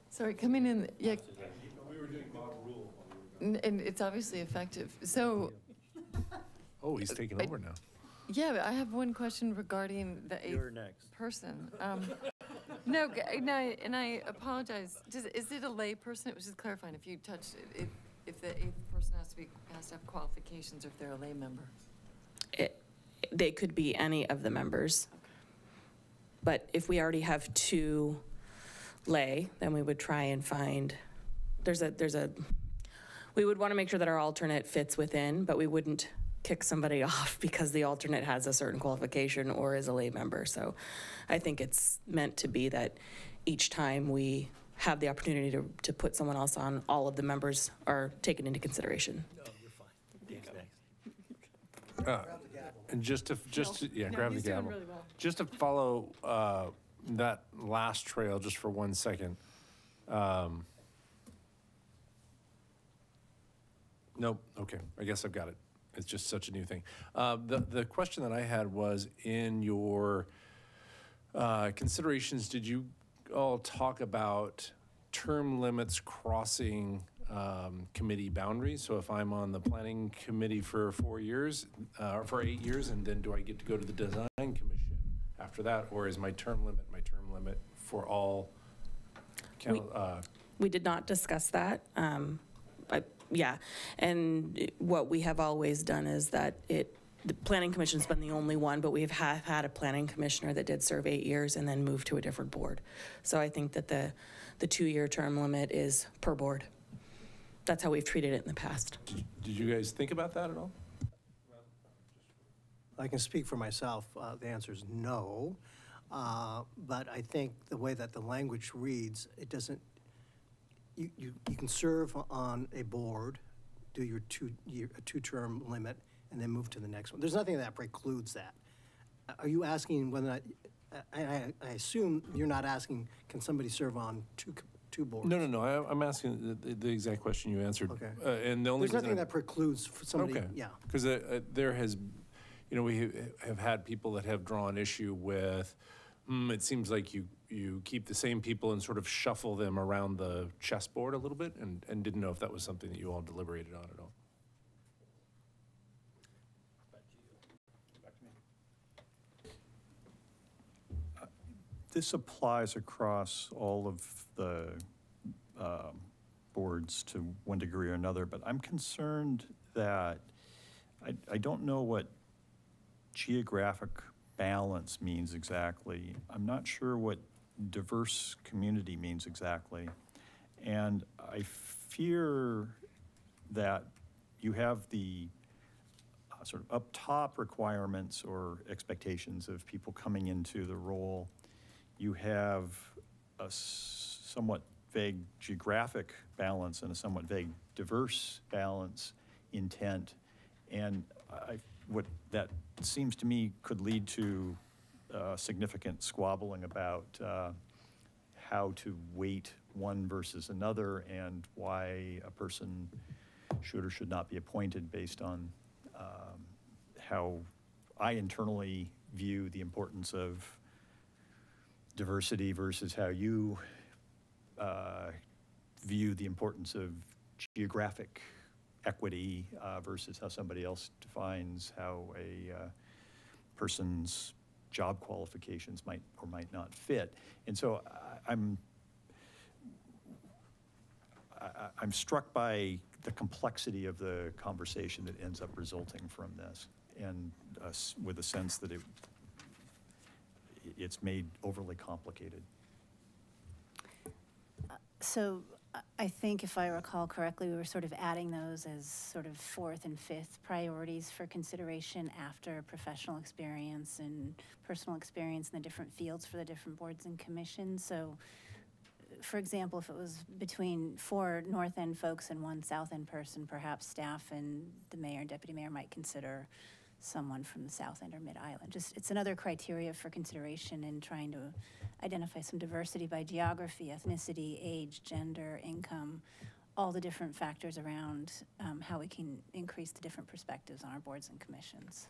Sorry, coming in, yeah. We were doing mock rule. And it's obviously effective. So. Oh, he's taking over now. Yeah, but I have one question regarding the 8th person. No, and I apologize. Is it a lay person? It was just clarifying if you touched it, if the 8th person has to have qualifications, or if they're a lay member. They could be any of the members. Okay. But if we already have 2 lay, then we would try and find, we would want to make sure that our alternate fits within, but we wouldn't kick somebody off because the alternate has a certain qualification or is a lay member. So I think it's meant to be that each time we have the opportunity to put someone else on, all of the members are taken into consideration. No, you're fine. Thanks. And just to grab the gavel. Really well. Just to follow that last trail just for 1 second. Nope. Okay. I guess I've got it. It's just such a new thing. The question that I had was, in your considerations, did you all talk about term limits crossing committee boundaries? So if I'm on the planning committee for 4 years, or for 8 years, and then do I get to go to the design commission after that? Or is my term limit for all? We did not discuss that. Yeah, and what we have always done is that the planning commission's been the only one, but we've had a planning commissioner that did serve 8 years and then moved to a different board. So I think that the 2-year term limit is per board. That's how we've treated it in the past. Did you guys think about that at all? I can speak for myself. The answer is no. But I think the way that the language reads, it doesn't, you can serve on a board, do your 2-term limit, and then move to the next one. There's nothing that precludes that. Are you asking whether I assume you're not asking, can somebody serve on two boards? No. I'm asking the exact question you answered. Okay. And the only There's nothing that precludes for somebody. Okay. Yeah. Because there has, we have had people that have drawn issue with, it seems like you keep the same people and sort of shuffle them around the chessboard a little bit, and didn't know if that was something that you all deliberated on at all. This applies across all of the boards to one degree or another, but I'm concerned that I don't know what geographic balance means exactly. I'm not sure what diverse community means exactly. And I fear that you have the sort of up top requirements or expectations of people coming into the role, you have a somewhat vague geographic balance and a somewhat vague diverse balance intent. And what that seems to me could lead to significant squabbling about how to weight one versus another and why a person should or should not be appointed based on how I internally view the importance of diversity versus how you view the importance of geographic equity versus how somebody else defines how a person's job qualifications might or might not fit. And so I'm struck by the complexity of the conversation that ends up resulting from this, and with a sense that it's made overly complicated. So I think if I recall correctly, we were sort of adding those as sort of fourth and fifth priorities for consideration after professional experience and personal experience in the different fields for the different boards and commissions. So for example, if it was between 4 North End folks and 1 South End person, perhaps staff and the mayor and deputy mayor might consider someone from the South End or Mid-Island. Just, it's another criteria for consideration in trying to identify some diversity by geography, ethnicity, age, gender, income, all the different factors around how we can increase the different perspectives on our boards and commissions.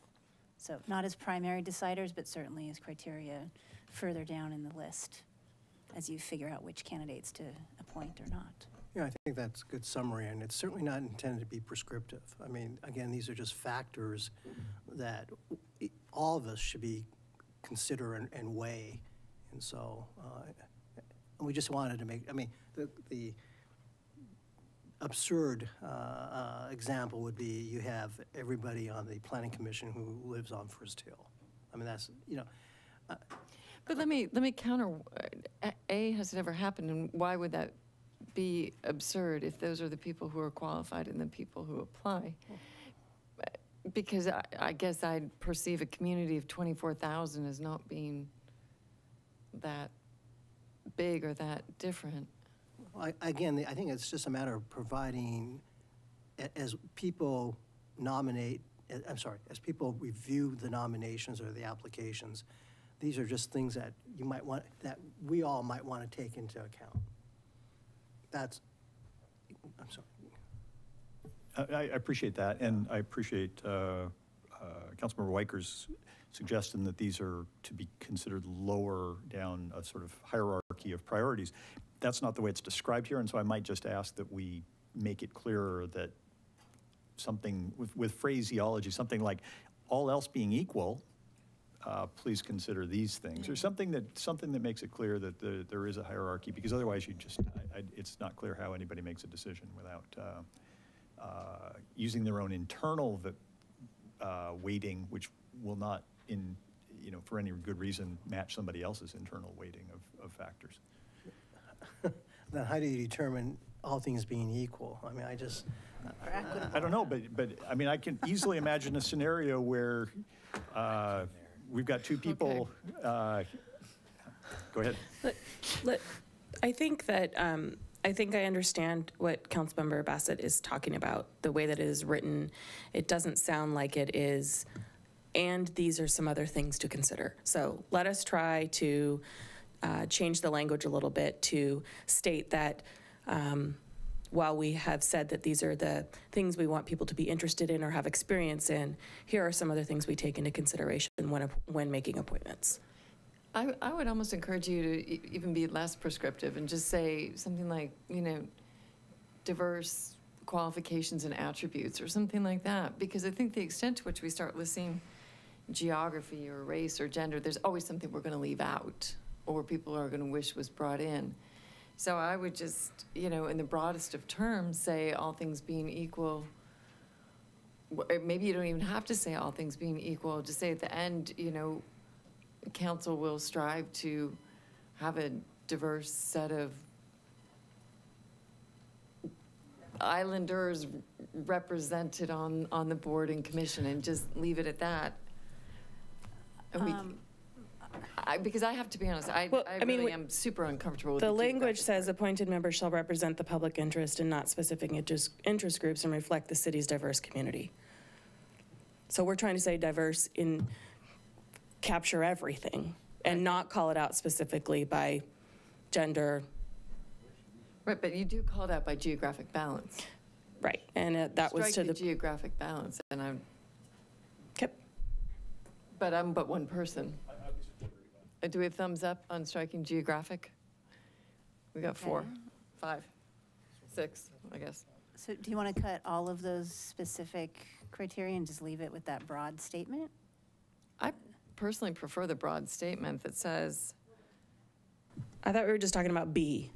So not as primary deciders, but certainly as criteria further down in the list as you figure out which candidates to appoint or not. Yeah, I think that's a good summary, and it's certainly not intended to be prescriptive. I mean, again, these are just factors that all of us should be consider and weigh. And so we just wanted to make, I mean, the absurd example would be you have everybody on the planning commission who lives on First Hill. I mean, that's, you know. But let me counter. A, has it ever happened, and why would that be absurd if those are the people who are qualified and the people who apply? Because I guess I'd perceive a community of 24,000 as not being that big or that different. Well, again, I think it's just a matter of providing, as people nominate, as people review the nominations or the applications, these are just things that you might want, that we all might want to take into account. That's, I'm sorry. I appreciate that, and I appreciate Councilmember Weiker's suggestion that these are to be considered lower down a sort of hierarchy of priorities. That's not the way it's described here, and so I might just ask that we make it clearer that something with phraseology, something like all else being equal, please consider these things, or something that makes it clear that there is a hierarchy, because otherwise you just, it's not clear how anybody makes a decision without using their own internal weighting, which will not, for any good reason, match somebody else's internal weighting of factors. Then how do you determine all things being equal? I mean, I don't know, but I mean, I can easily imagine a scenario where we've got 2 people. Okay. Go ahead. I think that I think I understand what Councilmember Bassett is talking about. The way that it is written, it doesn't sound like it is, and these are some other things to consider. So let us try to change the language a little bit to state that while we have said that these are the things we want people to be interested in or have experience in, here are some other things we take into consideration when making appointments. I would almost encourage you to even be less prescriptive and just say something like, diverse qualifications and attributes or something like that, because I think the extent to which we start listing geography or race or gender, there's always something we're going to leave out or people are going to wish was brought in. So I would just, in the broadest of terms, say all things being equal. Maybe you don't even have to say all things being equal. Just say at the end, council will strive to have a diverse set of islanders represented on the board and commission, and just leave it at that. And because I have to be honest, I mean, really am super uncomfortable with The the language geographic says appointed members shall represent the public interest and not specific interest groups and reflect the city's diverse community. So we're trying to say diverse in capture everything and not call it out specifically by gender. Right, but you do call it out by geographic balance. Right, and that was to Strike the. the geographic balance, and I'm. Okay. But I'm but one person. Do we have thumbs up on striking geographic? We got 4, 5, 6, I guess. So do you want to cut all of those specific criteria and just leave it with that broad statement? I personally prefer the broad statement that says. I thought we were just talking about B.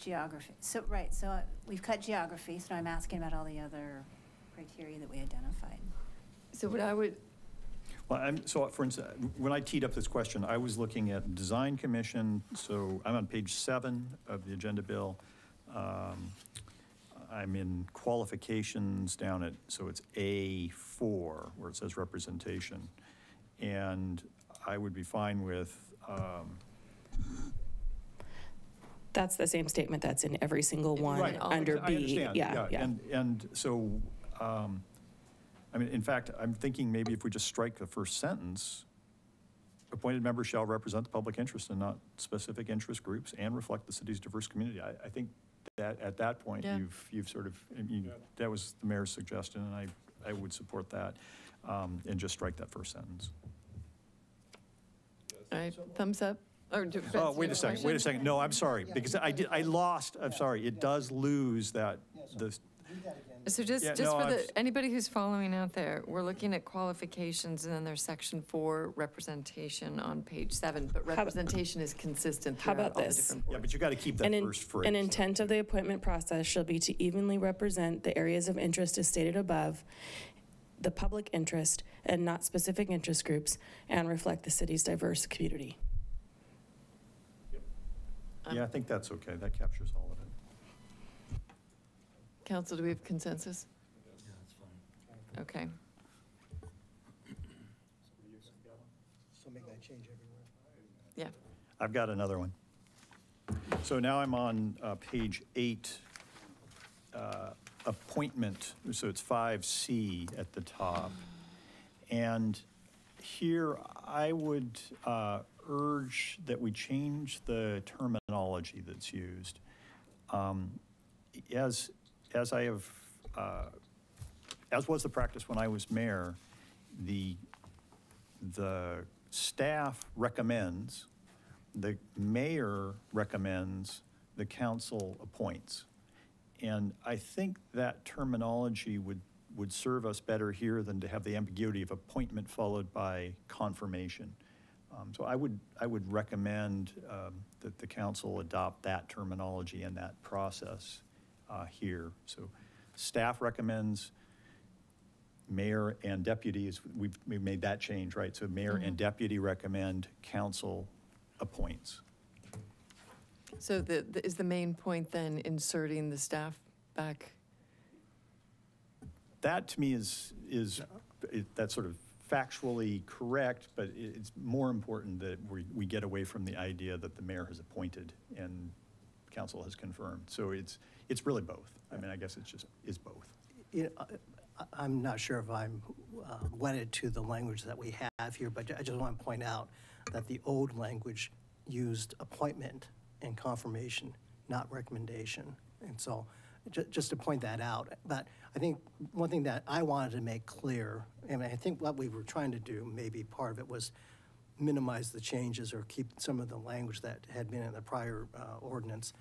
Geography. So, right, so we've cut geography, so I'm asking about all the other criteria that we identified. So what I would. Well, so for instance, when I teed up this question, I was looking at Design Commission, so I'm on page 7 of the agenda bill. I'm in qualifications down at, so it's A4, where it says representation. And I would be fine with, That's the same statement that's in every single one right, under I B. understand, Yeah. And so, I mean, in fact, I'm thinking maybe if we just strike the first sentence, appointed members shall represent the public interest and not specific interest groups and reflect the city's diverse community. I think that at that point, Yeah. you've sort of, that was the mayor's suggestion, and I would support that, and just strike that first sentence. All right, thumbs up. Or Oh, wait a second. No, I'm sorry, because I lost, I'm sorry. It does lose that, So just for anybody who's following out there, we're looking at qualifications, and then there's section 4, representation on page 7, but representation is consistent How throughout about all the this? different Yeah, but you got to keep that first phrase. An intent of the appointment process shall be to evenly represent the areas of interest as stated above, the public interest, and not specific interest groups, and reflect the city's diverse community. Yeah, I think that's okay. That captures all of it. Council, do we have consensus? Yeah, that's fine. Okay. So make that change everywhere. Yeah. I've got another one. So now I'm on page 8, appointment. So it's 5C at the top. And here I would urge that we change the terminology that's used. As I have, as was the practice when I was mayor, the staff recommends, the mayor recommends, the council appoints. And I think that terminology would serve us better here than to have the ambiguity of appointment followed by confirmation. So I would recommend that the council adopt that terminology and that process here. So staff recommends, mayor and deputies, we've made that change, right? So mayor and deputy recommend, council appoints. So is the main point then inserting the staff back? That to me is that's sort of factually correct, but it's more important that we get away from the idea that the mayor has appointed and council has confirmed. So it's really both. I mean, I guess it's just both. You know, I'm not sure if I'm wedded to the language that we have here, but I just want to point out that the old language used appointment and confirmation, not recommendation. And so just to point that out. But I think one thing that I wanted to make clear, and I think what we were trying to do, maybe part of it was minimize the changes or keep some of the language that had been in the prior ordinance.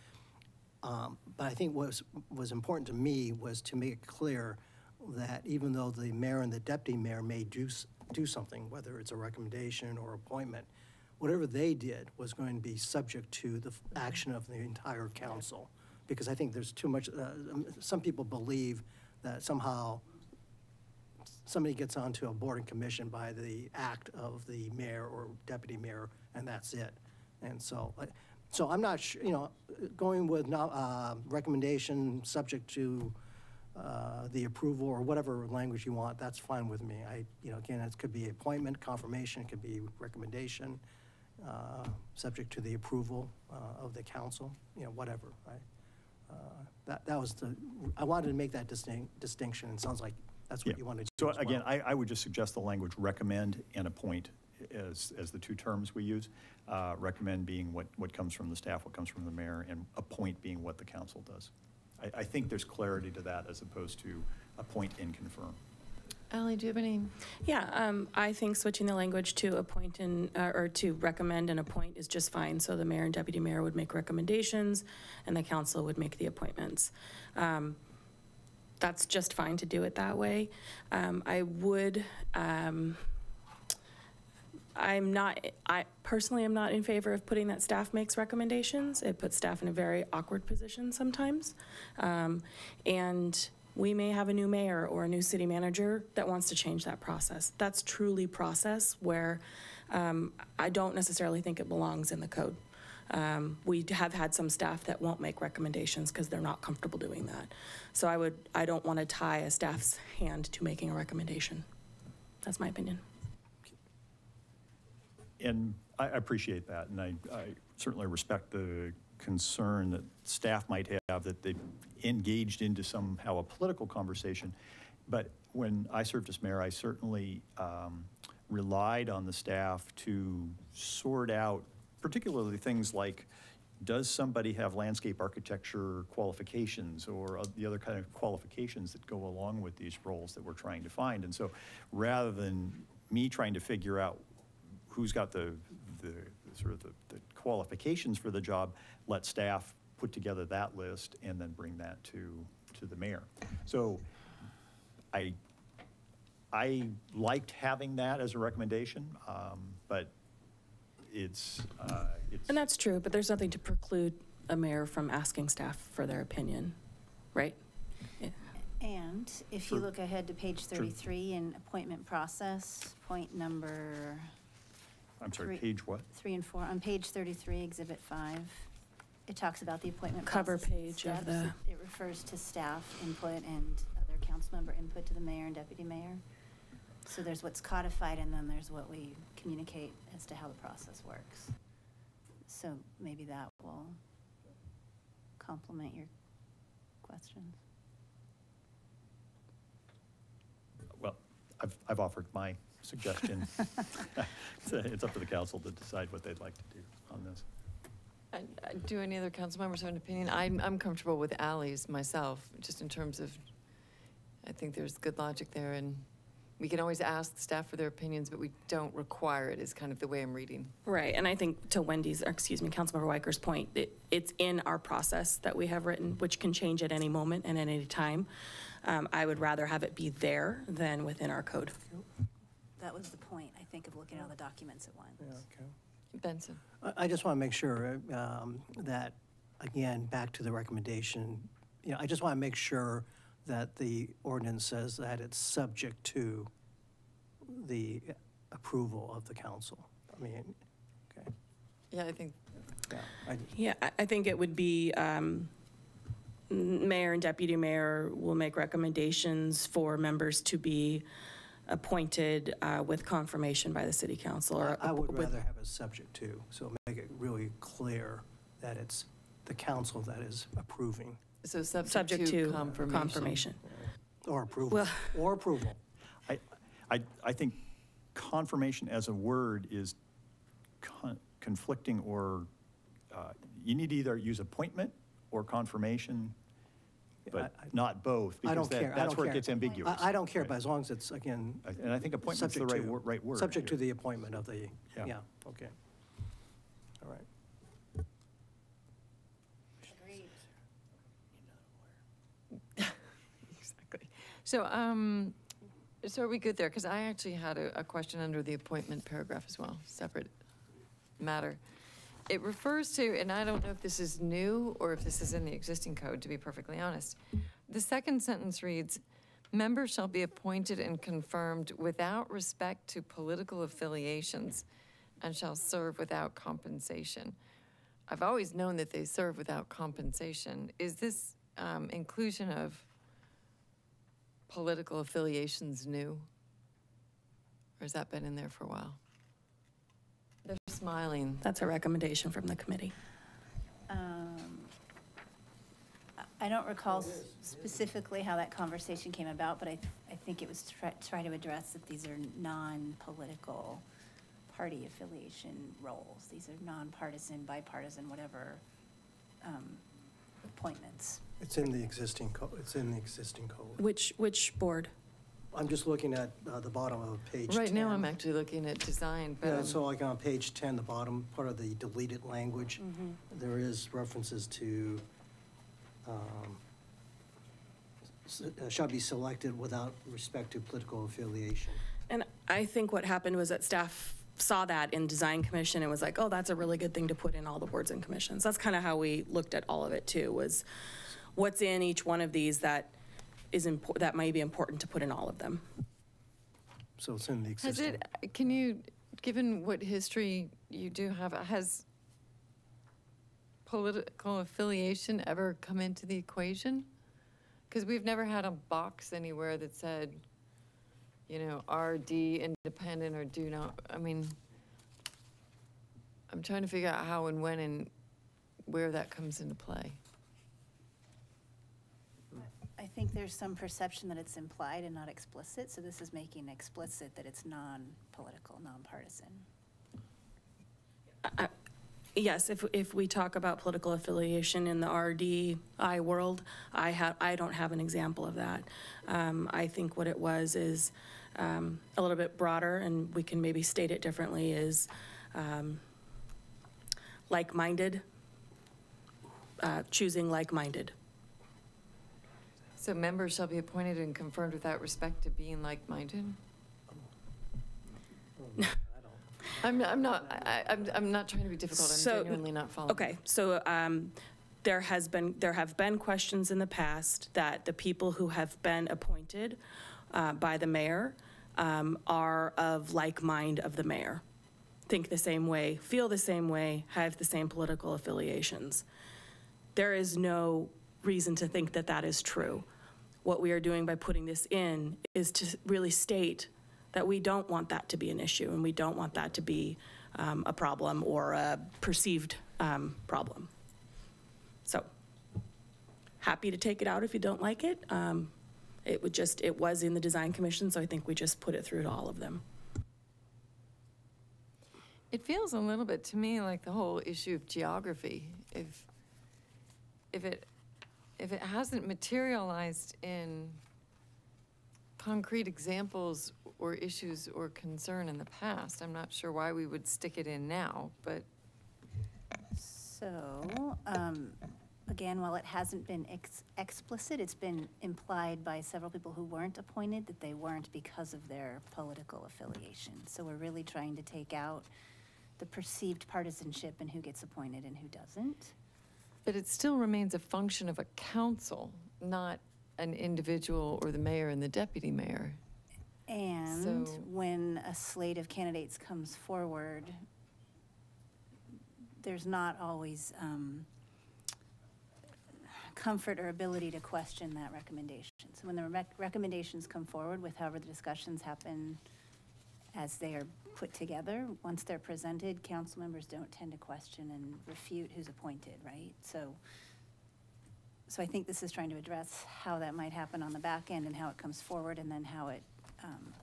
But I think what was important to me was to make it clear that even though the mayor and the deputy mayor may do something, whether it's a recommendation or appointment, whatever they did was going to be subject to the action of the entire council. Because I think there's too much, some people believe that somehow somebody gets onto a board and commission by the act of the mayor or deputy mayor, and that's it. And so I'm not sure, going with recommendation subject to the approval or whatever language you want, that's fine with me. Again, it could be appointment, confirmation, it could be recommendation. subject to the approval of the council, whatever, right? That was I wanted to make that distinction, and it sounds like that's what you wanted to do So as well. again, I would just suggest the language recommend and appoint as the two terms we use. Recommend being what comes from the staff, what comes from the mayor, and appoint being what the council does. I think there's clarity to that as opposed to appoint and confirm. Ally, do you have any? Yeah, I think switching the language to appoint and, or to recommend and appoint is just fine. So the mayor and deputy mayor would make recommendations and the council would make the appointments. That's just fine to do it that way. I personally am not in favor of putting that staff makes recommendations. It puts staff in a very awkward position sometimes. And we may have a new mayor or a new city manager that wants to change that process. That's truly process where I don't necessarily think it belongs in the code. We have had some staff that won't make recommendations because they're not comfortable doing that. So I don't want to tie a staff's hand to making a recommendation. That's my opinion. And I appreciate that, and I certainly respect the concern that staff might have that they engaged into somehow a political conversation. But when I served as mayor, I certainly relied on the staff to sort out particularly things like, does somebody have landscape architecture qualifications or the other kind of qualifications that go along with these roles that we're trying to find? And so rather than me trying to figure out who's got the qualifications for the job, let staff put together that list and then bring that to the mayor. So I liked having that as a recommendation, but it's And that's true, but there's nothing to preclude a mayor from asking staff for their opinion, right? Yeah. And if you look ahead to page 33 in appointment process, point number... I'm sorry, page what? 3 and 4. On page 33, Exhibit 5, it talks about the appointment Cover process page of steps. the... It refers to staff input and other council member input to the mayor and deputy mayor. So there's what's codified, and then there's what we communicate as to how the process works. So maybe that will complement your questions. Well, I've offered my suggestion. It's up to the council to decide what they'd like to do on this. Do any other council members have an opinion? I'm comfortable with Ally's myself, just in terms of, I think there's good logic there, and we can always ask staff for their opinions, but we don't require it, is kind of the way I'm reading. Right, and I think to Councilmember Weiker's point, it's in our process that we have written, which can change at any moment and at any time. I would rather have it be there than within our code. That was the point, I think, of looking at all the documents at once. Yeah, okay. Benson. I just want to make sure that, again, back to the recommendation, I just want to make sure that the ordinance says that it's subject to the approval of the council. I mean, okay. Yeah, I think. Yeah, I think it would be mayor and deputy mayor will make recommendations for members to be appointed with confirmation by the city council. Or I would rather have a subject to, so make it really clear that it's the council that is approving. So subject to confirmation. Or approval. Or approval. I think confirmation as a word is conflicting, or you need to either use appointment or confirmation, but not both, because that's where it gets ambiguous. I don't care, but as long as it's, again. And I think appointment's the right word. Subject to the appointment of the, yeah, okay. All right. Exactly. So, so are we good there? Because I actually had a question under the appointment paragraph as well, separate matter. It refers to, and I don't know if this is new or if this is in the existing code, to be perfectly honest. The second sentence reads, members shall be appointed and confirmed without respect to political affiliations and shall serve without compensation. I've always known that they serve without compensation. Is this inclusion of political affiliations new? Or has that been in there for a while? They're smiling. That's a recommendation from the committee. I don't recall specifically how that conversation came about, but I think it was try to address that these are non-political party affiliation roles. These are nonpartisan, bipartisan, whatever appointments. It's in the existing code. It's in the existing code. Which board? I'm just looking at the bottom of page 10. Right now, I'm actually looking at design, but Yeah, so like on page 10, the bottom part of the deleted language, there is references to shall be selected without respect to political affiliation. And I think what happened was that staff saw that in design commission and was like, oh, that's a really good thing to put in all the boards and commissions. That's kind of how we looked at all of it too, was what's in each one of these that is that may be important to put in all of them. So it's in the existing. Can you, given what history you do have, has political affiliation ever come into the equation? Because we've never had a box anywhere that said, you know, RD, independent, or do not. I mean, I'm trying to figure out how and when and where that comes into play. I think there's some perception that it's implied and not explicit, so this is making explicit that it's non-political, nonpartisan. Yes, if we talk about political affiliation in the RDI world, I don't have an example of that. I think what it was is a little bit broader, and we can maybe state it differently, is like-minded, choosing like-minded. So members shall be appointed and confirmed without respect to being like-minded? I'm not trying to be difficult. I'm genuinely not following. Okay, so there have been questions in the past that the people who have been appointed by the mayor are of like mind of the mayor, think the same way, feel the same way, have the same political affiliations. There is no reason to think that that is true. What we are doing by putting this in is to really state that we don't want that to be an issue, and we don't want that to be a problem or a perceived problem. So happy to take it out if you don't like it. It was in the design commission, so I think we just put it through to all of them. It feels a little bit to me like the whole issue of geography. If it hasn't materialized in concrete examples or issues or concern in the past, I'm not sure why we would stick it in now, but. So, again, while it hasn't been explicit, it's been implied by several people who weren't appointed that they weren't because of their political affiliation. So we're really trying to take out the perceived partisanship and who gets appointed and who doesn't. But it still remains a function of a council, not an individual or the mayor and the deputy mayor. And when a slate of candidates comes forward, there's not always comfort or ability to question that recommendation. So when the recommendations come forward with however the discussions happen as they are put together, once they're presented, council members don't tend to question and refute who's appointed, right? So I think this is trying to address how that might happen on the back end and how it comes forward and then how it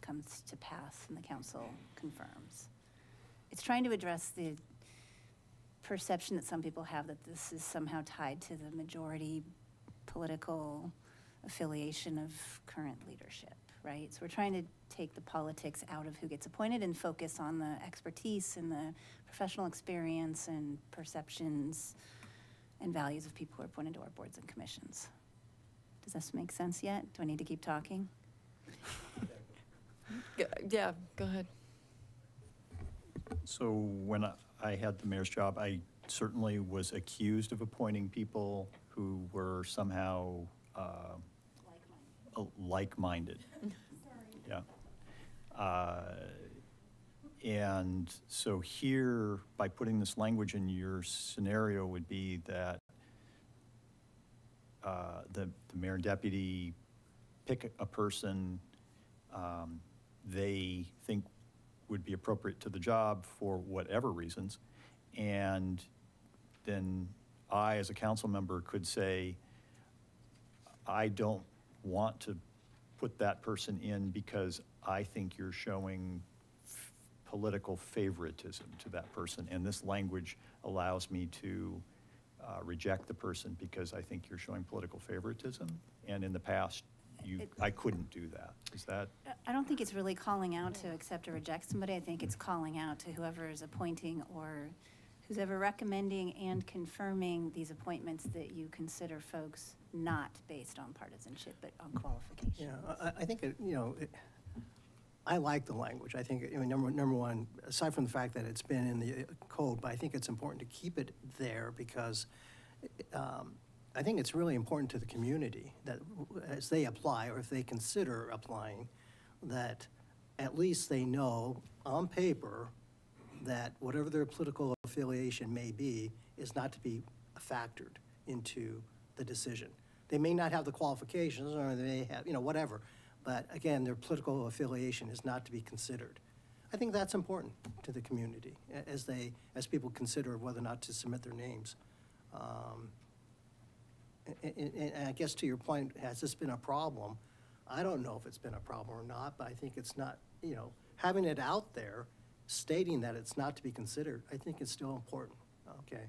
comes to pass and the council confirms. It's trying to address the perception that some people have that this is somehow tied to the majority political affiliation of current leadership, right? So we're trying to take the politics out of who gets appointed and focus on the expertise and the professional experience and perceptions and values of people who are appointed to our boards and commissions. Does this make sense yet? Do I need to keep talking? Yeah, go ahead. So when I had the mayor's job, I certainly was accused of appointing people who were somehow like-minded. Yeah. And so here, by putting this language in, your scenario would be that the mayor and deputy pick a person they think would be appropriate to the job for whatever reasons. And then I, as a council member, could say, I don't want to put that person in because I think you're showing political favoritism to that person. And this language allows me to reject the person because I think you're showing political favoritism. And in the past, I couldn't do that. Is that? I don't think it's really calling out to accept or reject somebody. I think it's calling out to whoever is appointing or who's ever recommending and confirming these appointments that you consider folks not based on partisanship, but on qualification. Yeah, I think, I like the language. I think, number one, aside from the fact that it's been in the code, but I think it's important to keep it there because I think it's really important to the community that as they apply or if they consider applying, that at least they know on paper that whatever their political affiliation may be is not to be factored into the decision. They may not have the qualifications or they may have, whatever. But again, their political affiliation is not to be considered. I think that's important to the community as people consider whether or not to submit their names. And I guess to your point, has this been a problem? I don't know if it's been a problem or not, but I think it's not, having it out there, stating that it's not to be considered, I think it's still important, okay?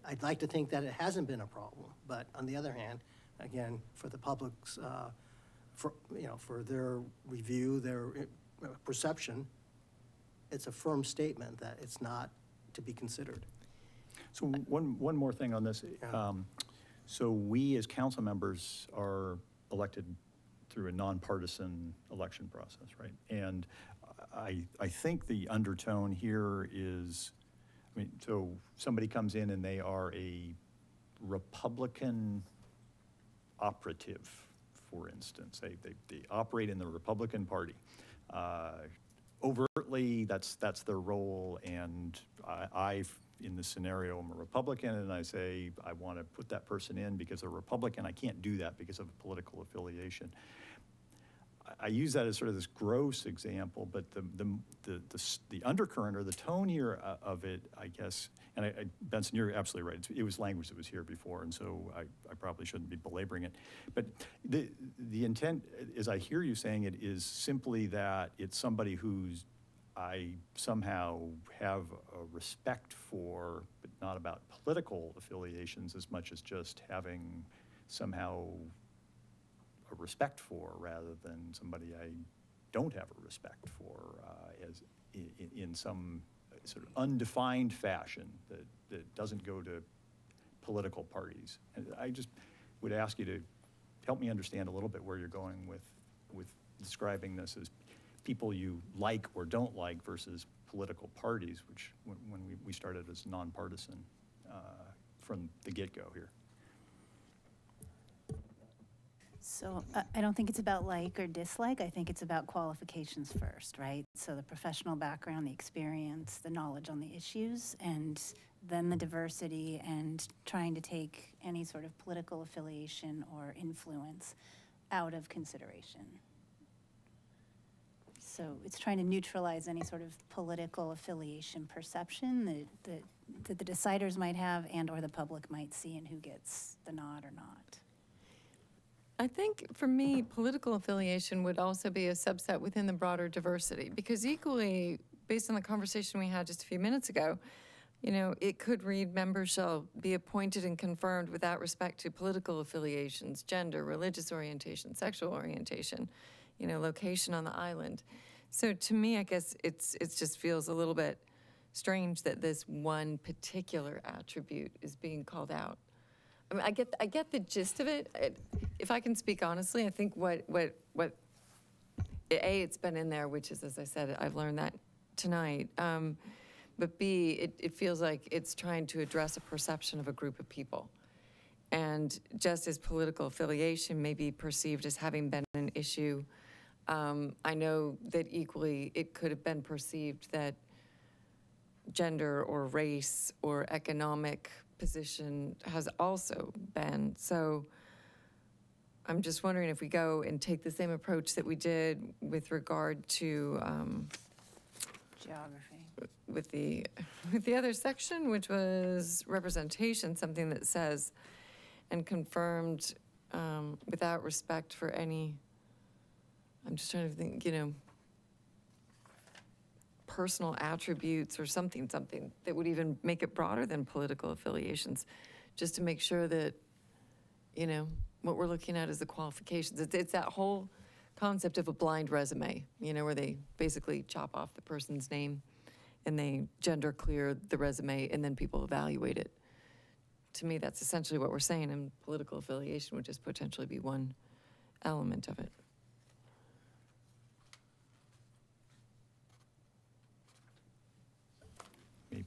I'd like to think that it hasn't been a problem, but on the other hand, again, for the public's, for their review, their perception, it's a firm statement that it's not to be considered. So one more thing on this. So we as council members are elected through a nonpartisan election process, right? And I think the undertone here is, so somebody comes in and they are a Republican operative, for instance. They operate in the Republican Party. Overtly, that's their role, and I've in this scenario, I'm a Republican, and I say, I want to put that person in because they're Republican. I can't do that because of a political affiliation. I use that as sort of this gross example, but the undercurrent or the tone here of it, I guess, and Benson, you're absolutely right. It was language that was here before, and so I probably shouldn't be belaboring it. But the intent, as I hear you saying it, is simply that it's somebody who's I somehow have a respect for, but not about political affiliations as much as just having somehow a respect for, rather than somebody I don't have a respect for as in some sort of undefined fashion that doesn't go to political parties. And I just would ask you to help me understand a little bit where you're going with describing this as people you like or don't like versus political parties, which when we started as nonpartisan from the get-go here. So I don't think it's about like or dislike. I think it's about qualifications first, right? So the professional background, the experience, the knowledge on the issues, and then the diversity and trying to take any sort of political affiliation or influence out of consideration. So it's trying to neutralize any sort of political affiliation perception that the deciders might have and or the public might see in who gets the nod or not. I think for me, political affiliation would also be a subset within the broader diversity, because equally, based on the conversation we had just a few minutes ago, it could read members shall be appointed and confirmed without respect to political affiliations, gender, religious orientation, sexual orientation, location on the island. So to me, I guess it just feels a little bit strange that this one particular attribute is being called out. I mean, I get the gist of it. If I can speak honestly, I think it's been in there, which is, as I said, I've learned that tonight. But B, it feels like it's trying to address a perception of a group of people. And just as political affiliation may be perceived as having been an issue, I know that equally it could have been perceived that gender or race or economic position has also been. So I'm just wondering if we go and take the same approach that we did with regard to Geography. with the other section, which was representation, something that says, and confirmed without respect for any, I'm just trying to think, personal attributes or something that would even make it broader than political affiliations, just to make sure that, what we're looking at is the qualifications. It's that whole concept of a blind resume, where they basically chop off the person's name and they gender clear the resume and then people evaluate it. To me, that's essentially what we're saying, and political affiliation would just potentially be one element of it. Maybe,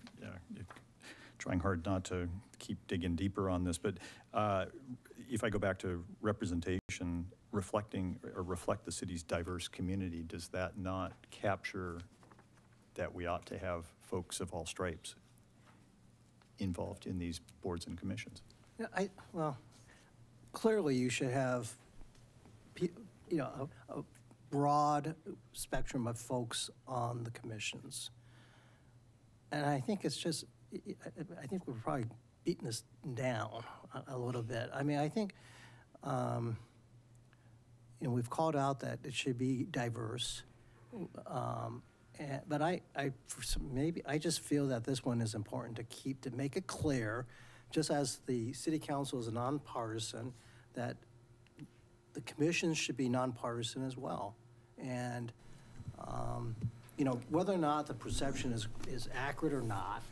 trying hard not to keep digging deeper on this, but if I go back to representation, reflect the city's diverse community, does that not capture that we ought to have folks of all stripes involved in these boards and commissions? Well, clearly you should have, a broad spectrum of folks on the commissions. And I think it's just, I think we're probably beating this down a little bit. I mean, I think, we've called out that it should be diverse. But maybe I just feel that this one is important to make it clear, just as the city council is nonpartisan, that the commissions should be nonpartisan as well. And, whether or not the perception is accurate or not,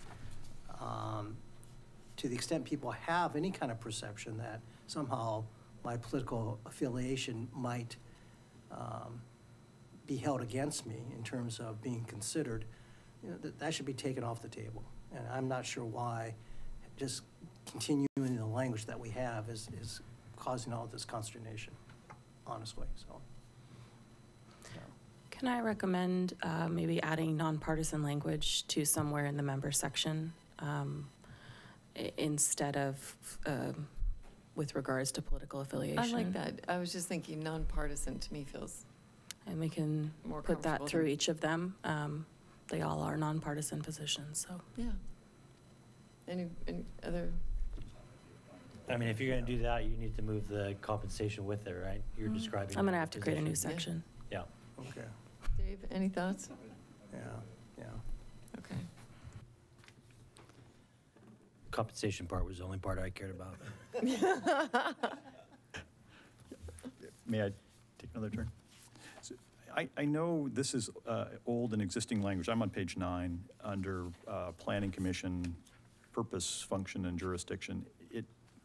to the extent people have any kind of perception that somehow my political affiliation might be held against me in terms of being considered, that should be taken off the table. And I'm not sure why just continuing in the language that we have is causing all this consternation, honestly. So, Can I recommend maybe adding nonpartisan language to somewhere in the member section instead of with regards to political affiliation? I like that. I was just thinking nonpartisan to me feels. And we can more put that comfortable through than- each of them. They all are nonpartisan positions, so. Yeah. Any other? I mean, if you're going to do that, you need to move the compensation with it, right? You're describing. I'm going to have the to create a new position. section. Yeah. Okay. Dave, any thoughts? Yeah. Okay. Compensation part was the only part I cared about. May I take another turn? So I know this is old and existing language. I'm on page 9 under Planning Commission, purpose, function, and jurisdiction.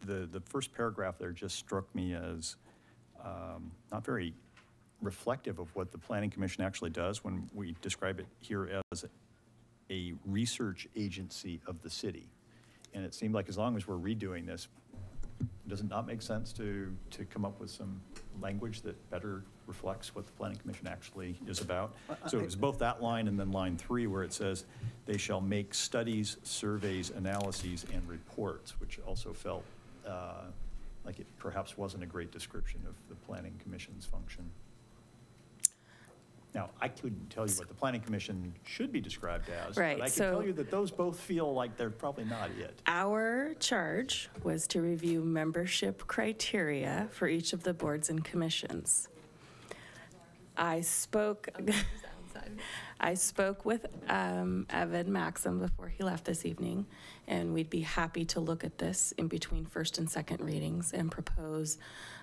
The first paragraph there just struck me as not very reflective of what the Planning Commission actually does when we describe it here as a research agency of the city. And it seemed like as long as we're redoing this, does it not make sense to come up with some language that better reflects what the Planning Commission actually is about? So it was both that line and then line 3 where it says they shall make studies, surveys, analyses, and reports, which also felt like it perhaps wasn't a great description of the Planning Commission's function. Now, I couldn't tell you what the Planning Commission should be described as, Right, but I can so- tell you that those both feel like they're probably not it. Our charge was to review membership criteria for each of the boards and commissions. I spoke with Evan Maxim before he left this evening, and we'd be happy to look at this in between first and second readings and propose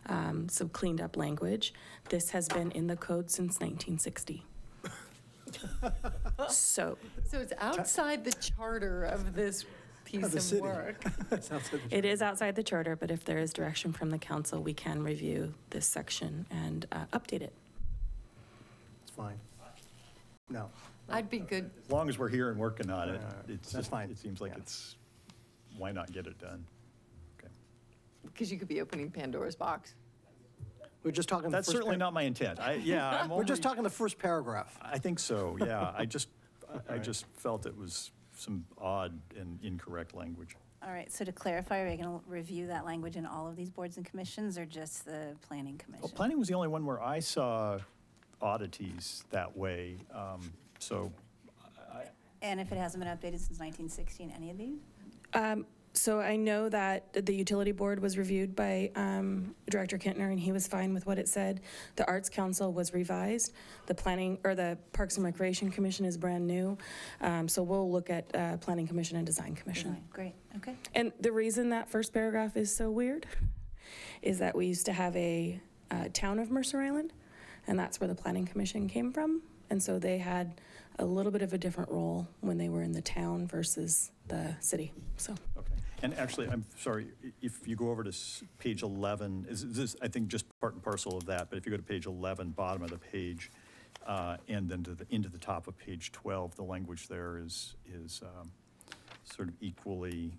some cleaned up language. This has been in the code since 1960. So it's outside the charter of this piece of work. it is outside the charter, but if there is direction from the council, we can review this section and update it. It's fine. No. I'd be good. As long as we're here and working on it, it's That's just, fine. it seems like it's, why not get it done? Because you could be opening Pandora's box. We're just talking. That's certainly not my intent. I'm We're just only- talking the first paragraph. I think so, yeah. I just felt it was some odd and incorrect language. All right, so to clarify, are we going to review that language in all of these boards and commissions or just the planning commission? Well, planning was the only one where I saw oddities that way. So And if it hasn't been updated since 1960 in any of these? So I know that the utility board was reviewed by Director Kintner, and he was fine with what it said. The Arts Council was revised. The the Parks and Recreation Commission is brand new. So we'll look at Planning Commission and Design Commission. Great, okay. And the reason that first paragraph is so weird is that we used to have a town of Mercer Island, and that's where the Planning Commission came from. And so they had a little bit of a different role when they were in the town versus the city, so. Okay. And actually, I'm sorry, if you go over to page 11, is this, I think, just part and parcel of that, but if you go to page 11, bottom of the page, and then into the top of page 12, the language there is sort of equally,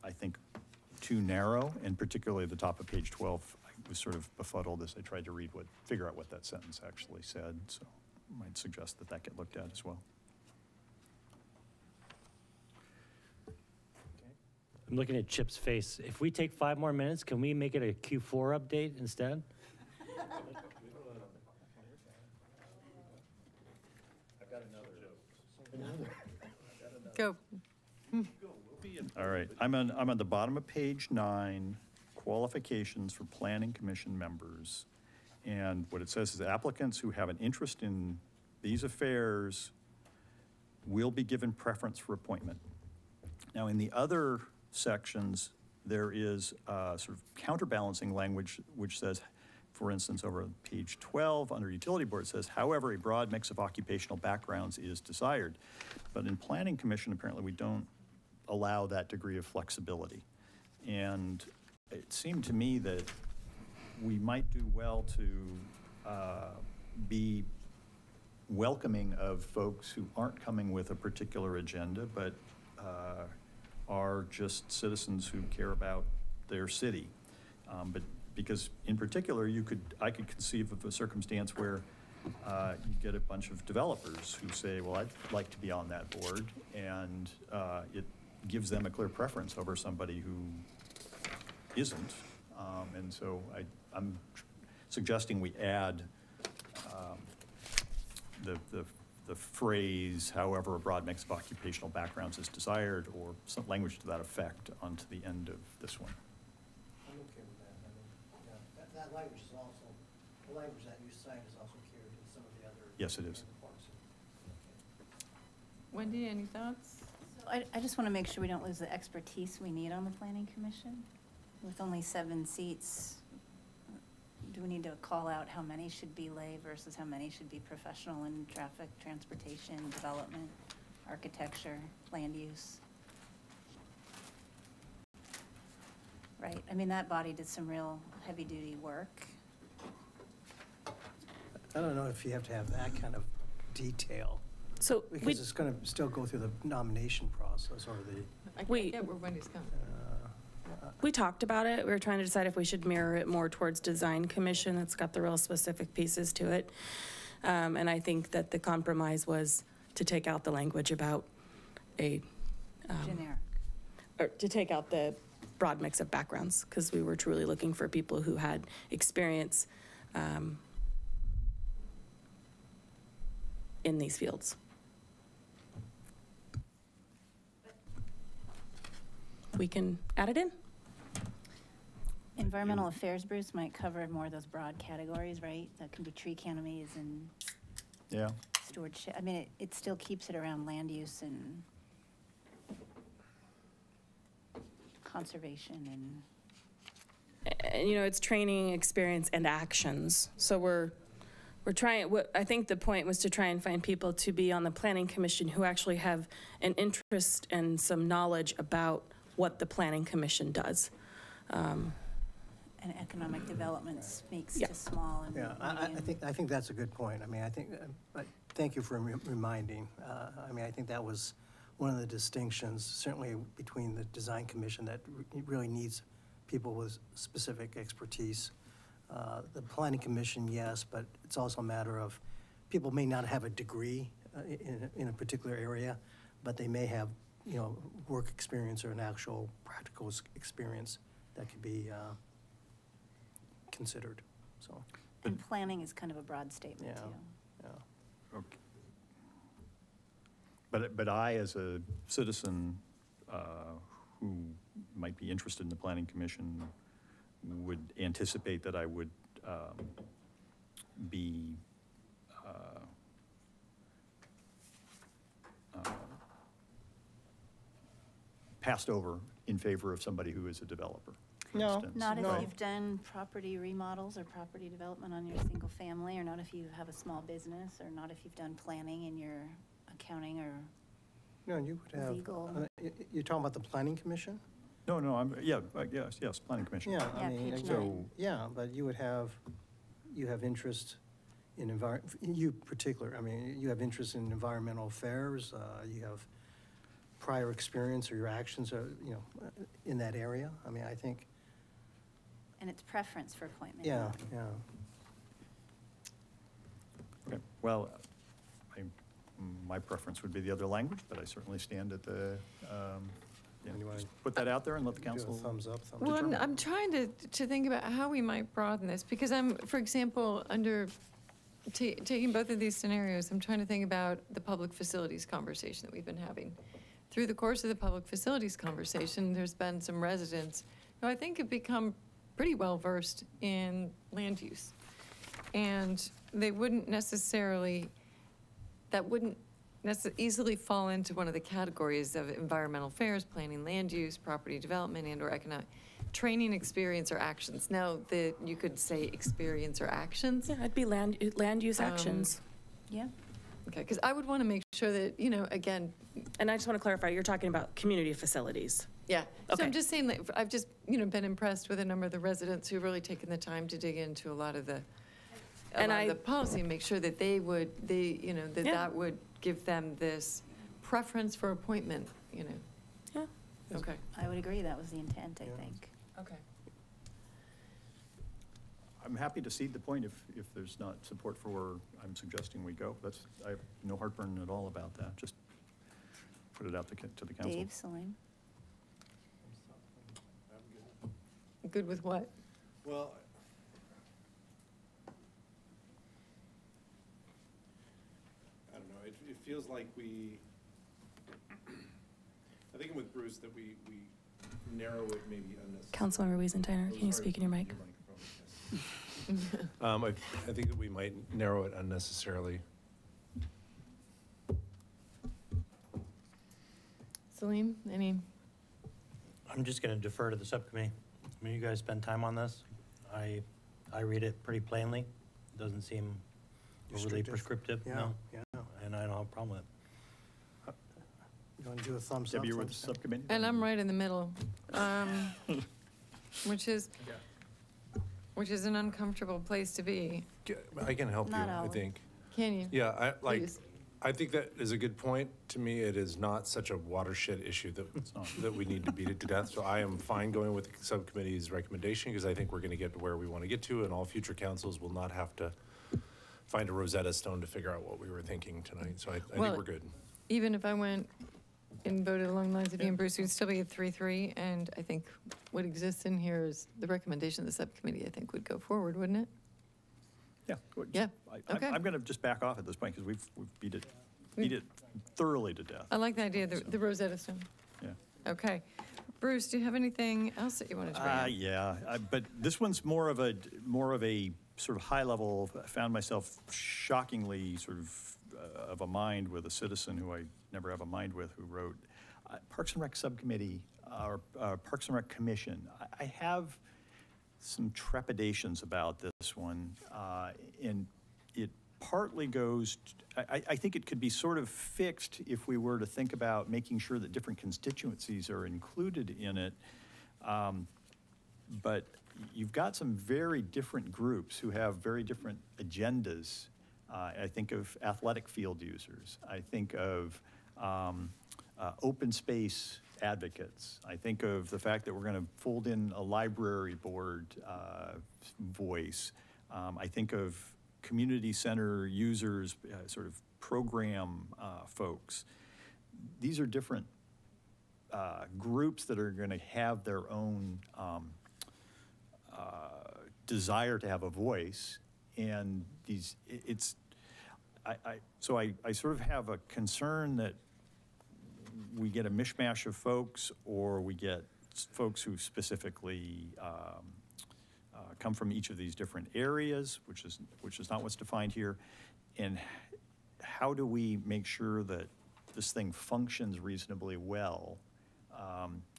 I think, too narrow, and particularly at the top of page 12, I was sort of befuddled as I tried to figure out what that sentence actually said, so I might suggest that get looked at as well. I'm looking at Chip's face. If we take 5 more minutes, can we make it a Q4 update instead? I've got another. Go. All right, I'm on the bottom of page 9, qualifications for Planning Commission members. And what it says is applicants who have an interest in these affairs will be given preference for appointment. Now, in the other sections, there is sort of counterbalancing language which says, for instance, over page 12 under utility board, it says, however, a broad mix of occupational backgrounds is desired. But in Planning Commission, apparently we don't allow that degree of flexibility. And it seemed to me that we might do well to be welcoming of folks who aren't coming with a particular agenda, but are just citizens who care about their city. But because in particular, I could conceive of a circumstance where you get a bunch of developers who say, well, I'd like to be on that board, and it gives them a clear preference over somebody who isn't. And so I'm suggesting we add the phrase, however, a broad mix of occupational backgrounds is desired, or some language to that effect onto the end of this one. I'm okay with that. I mean, yeah, that language is also, the language that you cite is also carried in some of the other. Yes, it is. Reports. Wendy, any thoughts? So I just want to make sure we don't lose the expertise we need on the Planning Commission. With only 7 seats, do we need to call out how many should be lay versus how many should be professional in traffic, transportation, development, architecture, land use? Right, I mean, that body did some real heavy-duty work. I don't know if you have to have that kind of detail. So because it's going to still go through the nomination process or the. I get where Wendy's coming. We talked about it. We were trying to decide if we should mirror it more towards Design Commission. It's got the real specific pieces to it. And I think that the compromise was to take out the language about a Generic. or to take out the broad mix of backgrounds, because we were truly looking for people who had experience in these fields. We can add it in. Environmental affairs, Bruce, might cover more of those broad categories, right? That can be tree canopies and Yeah. stewardship. I mean, it still keeps it around land use and conservation And, you know, it's training, experience, and actions. So we're trying, I think the point was to try and find people to be on the Planning Commission who actually have an interest and some knowledge about what the Planning Commission does. and economic development speaks Yeah. to small and Yeah, medium. I think that's a good point. I mean, I think, thank you for reminding. I mean, I think that was one of the distinctions, certainly between the Design Commission, that really needs people with specific expertise. The Planning Commission, yes, but it's also a matter of, people may not have a degree in a particular area, but they may have, you know, work experience or an actual practical experience that could be considered, so. And planning is kind of a broad statement, Yeah. too. Yeah. Okay. But I, as a citizen who might be interested in the Planning Commission, would anticipate that I would be passed over in favor of somebody who is a developer. for No. instance, Not if right? you've done property remodels or property development on your single family, or not if you have a small business, or not if you've done planning in your accounting or No, you would have, legal. you're talking about the planning commission? No, yes, Planning Commission. Yeah, Yeah, I mean, page so, yeah, but you would have, you have interest in you particular, I mean, you have interest in environmental affairs, you have prior experience or your actions are, in that area. I mean, I think, And it's preference for appointment. yeah, yeah. Okay, well, my preference would be the other language, but I certainly stand at the, just put that out there and let the Do a council. thumbs up, thumbs Well, down. I'm trying to think about how we might broaden this, because for example, under taking both of these scenarios, I'm trying to think about the public facilities conversation that we've been having. Through the course of the public facilities conversation, there's been some residents who I think have become pretty well-versed in land use. And they wouldn't necessarily, that wouldn't easily fall into one of the categories of environmental affairs, planning, land use, property development, and/or economic, training, experience, or actions. Now, you could say experience or actions. Yeah, it'd be land use actions. Yeah. Okay, because I would want to make sure that, again. And I just want to clarify, you're talking about community facilities. Yeah. So Okay. I'm just saying, that I've just, been impressed with a number of the residents who've really taken the time to dig into a lot of the, the policy and make sure that that would give them this preference for appointment, Yeah. Okay. I would agree, that was the intent, I think. Okay. I'm happy to cede the point if there's not support for where I'm suggesting we go. I have no heartburn at all about that. Just put it out to the council. Dave, Salim? Good with what? Well, I don't know, it feels like I think with Bruce that we narrow it maybe unnecessarily. Councilmember Wiesentiner, can you speak in your mic? I think that we might narrow it unnecessarily. Salim, any? I'm just going to defer to the subcommittee. I mean, you guys spend time on this. I read it pretty plainly. It doesn't seem overly Restrictive. prescriptive, Yeah, no. yeah. And I don't have a problem with it. You want to do a thumbs up? Debbie, you're with the thumbs down? subcommittee? And I'm right in the middle, which is an uncomfortable place to be. I can help you, Not I always. think. Can you? Yeah, Please. I think that is a good point. To me, it is not such a watershed issue that we need to beat it to death. So I am fine going with the subcommittee's recommendation because I think we're going to get to where we want to get to, and all future councils will not have to find a Rosetta Stone to figure out what we were thinking tonight. So I think Well, we're good. Even if I went and voted along the lines of you and Bruce, we'd still be at 3-3, and I think what exists in here is the recommendation of the subcommittee, I think, would go forward, wouldn't it? Yeah. good. Yeah, okay. I'm going to just back off at this point because we've beat it thoroughly to death. I like the idea of the Rosetta Stone. Yeah. Okay. Bruce, do you have anything else that you wanted to bring up? Yeah, but this one's more of a sort of high level. I found myself shockingly sort of a mind with a citizen who I never have a mind with, who wrote, Parks and Rec Subcommittee, or Parks and Rec Commission. I have some trepidations about this one, and it partly goes, I think it could be sort of fixed if we were to think about making sure that different constituencies are included in it. But you've got some very different groups who have very different agendas. I think of athletic field users. I think of open space advocates. I think of the fact that we're going to fold in a library board voice. I think of community center users, sort of program folks. These are different groups that are going to have their own desire to have a voice, and so I sort of have a concern that we get a mishmash of folks, or we get folks who specifically come from each of these different areas, which is not what's defined here. And how do we make sure that this thing functions reasonably well?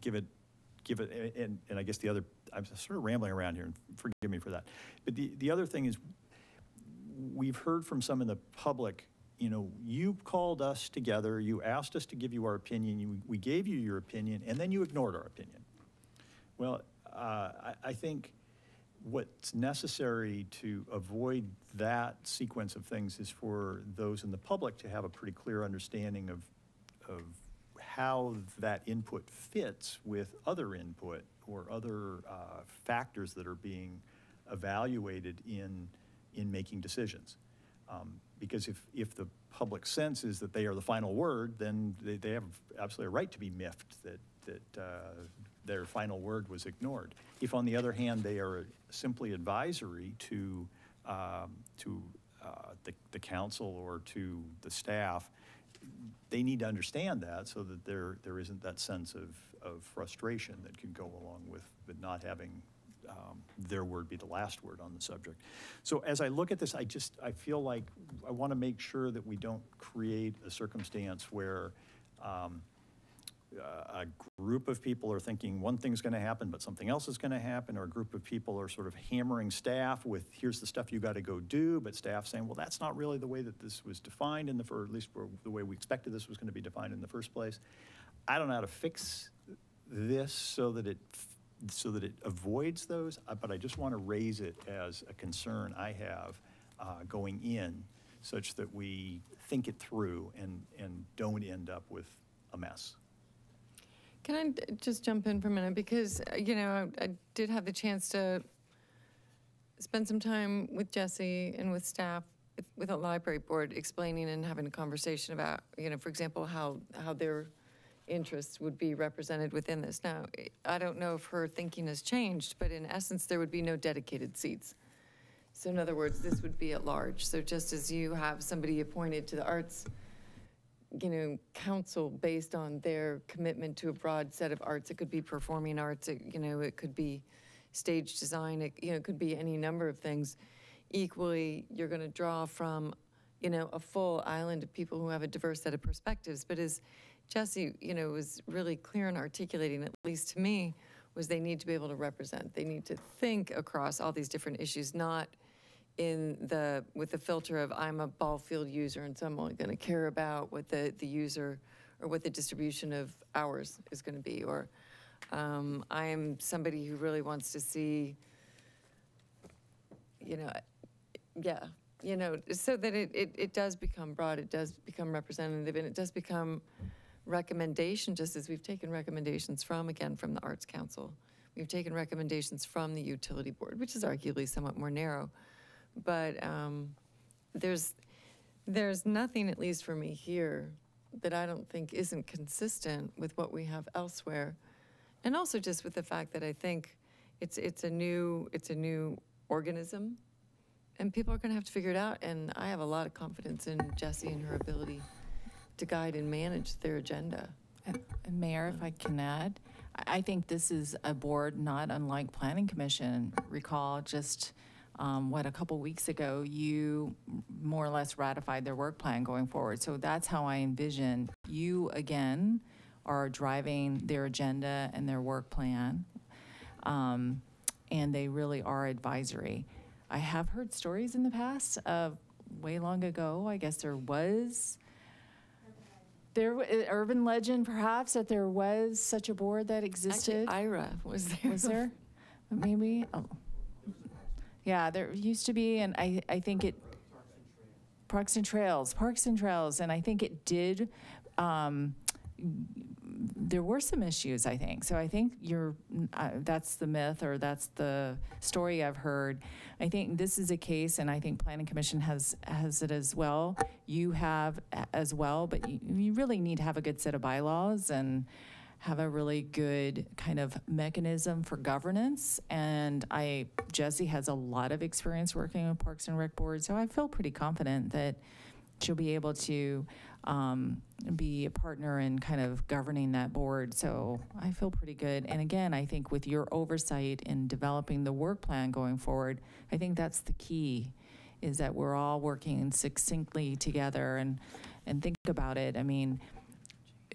Give it, and I guess the other, I'm sort of rambling around here, and forgive me for that. But the other thing is, we've heard from some in the public, you know, you called us together, you asked us to give you our opinion, we gave you your opinion, and then you ignored our opinion. Well, I think what's necessary to avoid that sequence of things is for those in the public to have a pretty clear understanding of how that input fits with other input or other factors that are being evaluated in making decisions. Because if the public sense is that they are the final word, then they have absolutely a right to be miffed that their final word was ignored. If, on the other hand, they are simply advisory to the council or to the staff, they need to understand that so that there isn't that sense of frustration that can go along with not having their word be the last word on the subject. So as I look at this, I feel like I want to make sure that we don't create a circumstance where a group of people are thinking one thing's going to happen, but something else is going to happen, or a group of people are sort of hammering staff with, here's the stuff you got to go do, but staff saying, well, that's not really the way that this was defined, or at least the way we expected this was going to be defined in the first place. I don't know how to fix this so that it avoids those, but I just want to raise it as a concern I have going in, such that we think it through and don't end up with a mess. Can I just jump in for a minute? Because, you know, I did have the chance to spend some time with Jesse and with staff, with the library board, explaining and having a conversation about, you know, for example, how their interests would be represented within this. Now, I don't know if her thinking has changed, but in essence, there would be no dedicated seats. So in other words, this would be at large. So just as you have somebody appointed to the arts, you know, council based on their commitment to a broad set of arts, it could be performing arts, you know, it could be stage design, it could be any number of things. Equally, you're going to draw from, you know, a full island of people who have a diverse set of perspectives. But as Jesse, you know, was really clear in articulating, at least to me, was they need to be able to represent. They need to think across all these different issues, not with the filter of I'm a ball field user and so I'm only going to care about what the user or what the distribution of hours is going to be, or I am somebody who really wants to see, you know, you know, so that it does become broad, it does become representative, and it does become recommendation, just as we've taken recommendations from the Arts Council. We've taken recommendations from the Utility Board, which is arguably somewhat more narrow. But there's nothing, at least for me here, that I don't think isn't consistent with what we have elsewhere. And also just with the fact that I think it's a new organism, and people are going to have to figure it out. And I have a lot of confidence in Jessie and her ability to guide and manage their agenda. And Mayor, if I can add, I think this is a board not unlike Planning Commission. Recall just a couple weeks ago, you more or less ratified their work plan going forward. So that's how I envision you, again, are driving their agenda and their work plan. And they really are advisory. I have heard stories in the past of way long ago, I guess urban legend perhaps, that there was such a board that existed. Actually, Ira was there. Was there? Maybe. Oh. Yeah, there used to be, and I think it, Parks and Trails, and I think it did, there were some issues, I think. So I think that's the myth, or that's the story I've heard. I think this is a case, and I think Planning Commission has it as well. You have as well, but you really need to have a good set of bylaws and have a really good kind of mechanism for governance. And Jessie has a lot of experience working with Parks and Rec Board, so I feel pretty confident that she'll be able to be a partner in kind of governing that board. So I feel pretty good. And again, I think with your oversight in developing the work plan going forward, I think that's the key, is that we're all working succinctly together and think about it. I mean,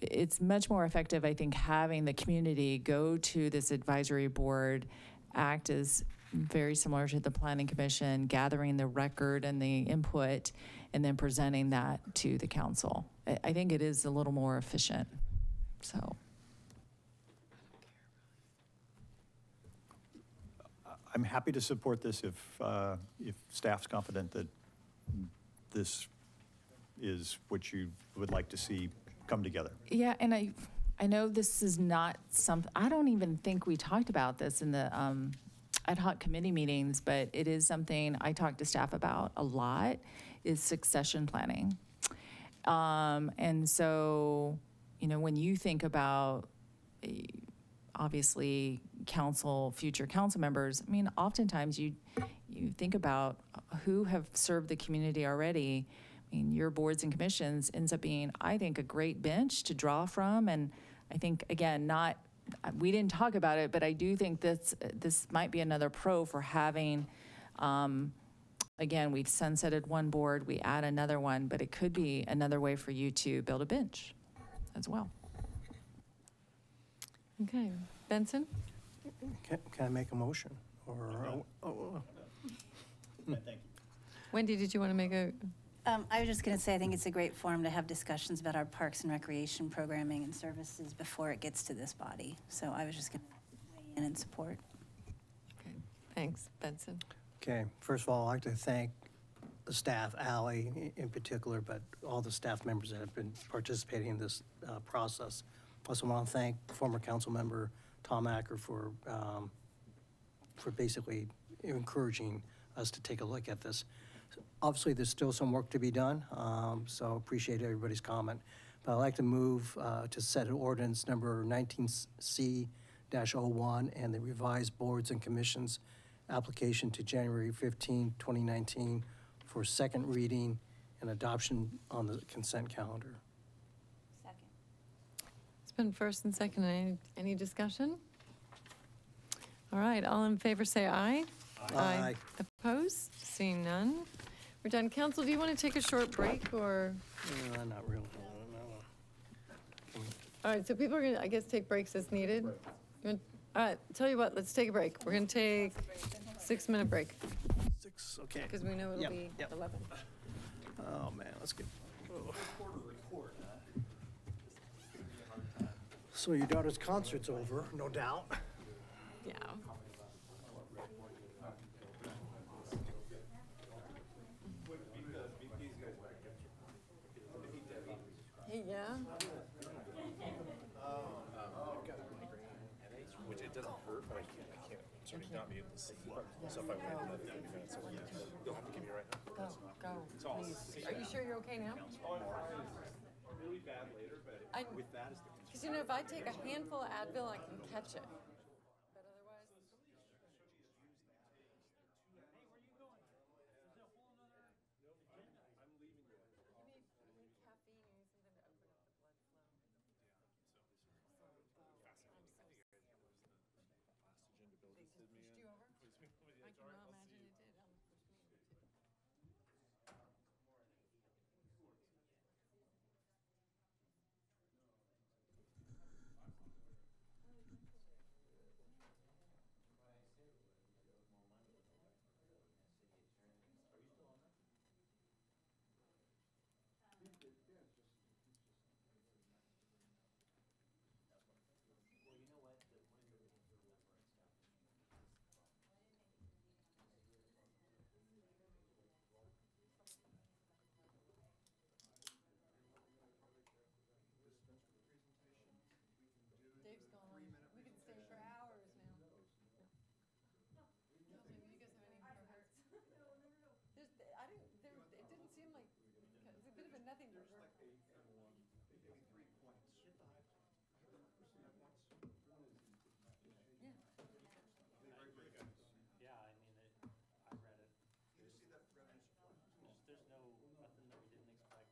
it's much more effective, I think, having the community go to this advisory board, act as very similar to the Planning Commission, gathering the record and the input, and then presenting that to the council. I think it is a little more efficient, so. I'm happy to support this if staff's confident that this is what you would like to see come together. Yeah, and I know this is not something, I don't even think we talked about this in the ad hoc committee meetings, but it is something I talk to staff about a lot, is succession planning. And so, you know, when you think about, obviously, future council members, I mean, oftentimes you think about who have served the community already. I mean, your boards and commissions ends up being, I think, a great bench to draw from. And I think, again, we didn't talk about it, but I do think this might be another pro for having, again, we've sunsetted one board, we add another one, but it could be another way for you to build a bench as well. Okay, Benson? Can I make a motion? Or, Thank you. Wendy, did you want to make a? I was just going to say, I think it's a great forum to have discussions about our parks and recreation programming and services before it gets to this body. So I was just going to weigh in and support. Okay, thanks, Benson. Okay, first of all, I'd like to thank the staff, Ally in particular, but all the staff members that have been participating in this process. Also want to thank former council member Tom Acker for basically encouraging us to take a look at this. Obviously, there's still some work to be done, so appreciate everybody's comment. But I'd like to move to set ordinance number 19C-01 and the revised boards and commissions application to January 15, 2019 for second reading and adoption on the consent calendar. Second. It's been first and second. Any discussion? All right, all in favor say aye. Aye. Opposed? Seeing none. We're done. Council, do you want to take a short break or? Not really. All right, so people are going to, I guess, take breaks as needed. All right, tell you what, let's take a break. We're going to take a 6-minute break. 6, okay. Because we know it'll be 11. Oh, man, let's get. Oh. So your daughter's concert's over, no doubt. Yeah. Hey, yeah. Which it doesn't hurt, but I can't sort of not be able to see. So if I wait another 30 minutes, you'll have to give me right now. Go, please. Are you sure you're okay now? Really bad later, but with that is the concern. Because, you know, if I take a handful of Advil, I can catch it. But otherwise. Dave's gone. We could stay for hours now. You guys have anything for her? It didn't seem like, it's a bit of a nothing to work. Yeah, I mean, I read it. There's nothing that we didn't expect.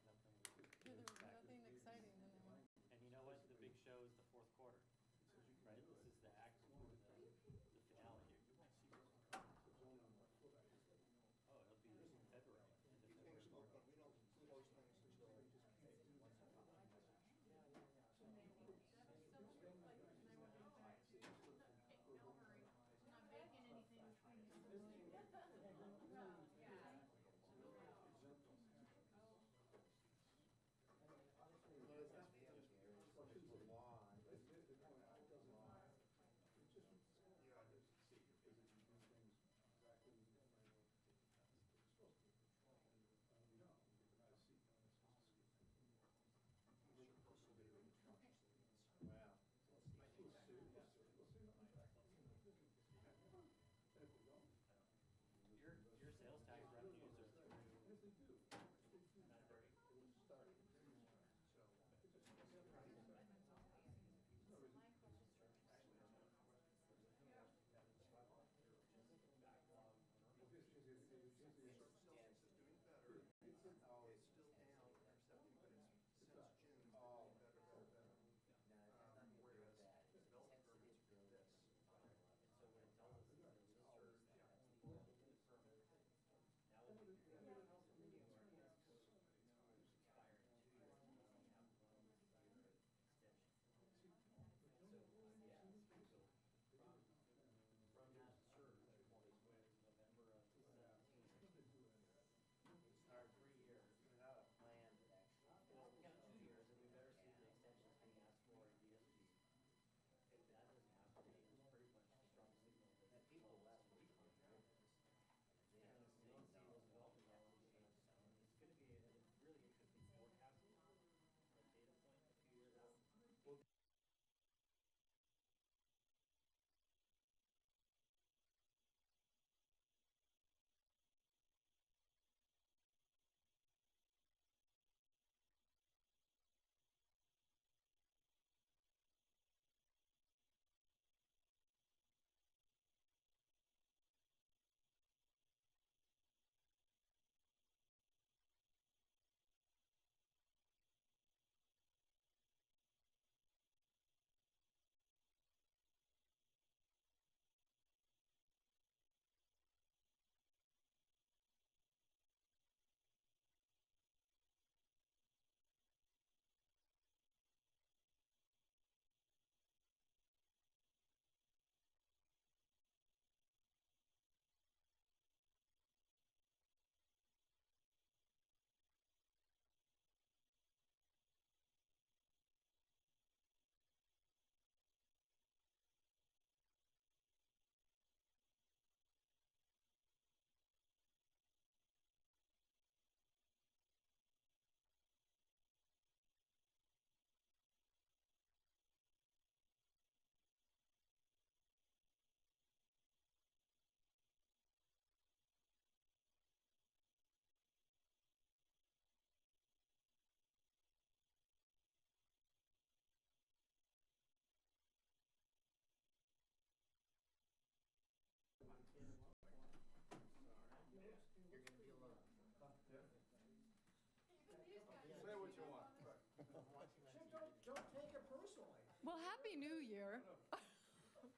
Well, Happy New Year.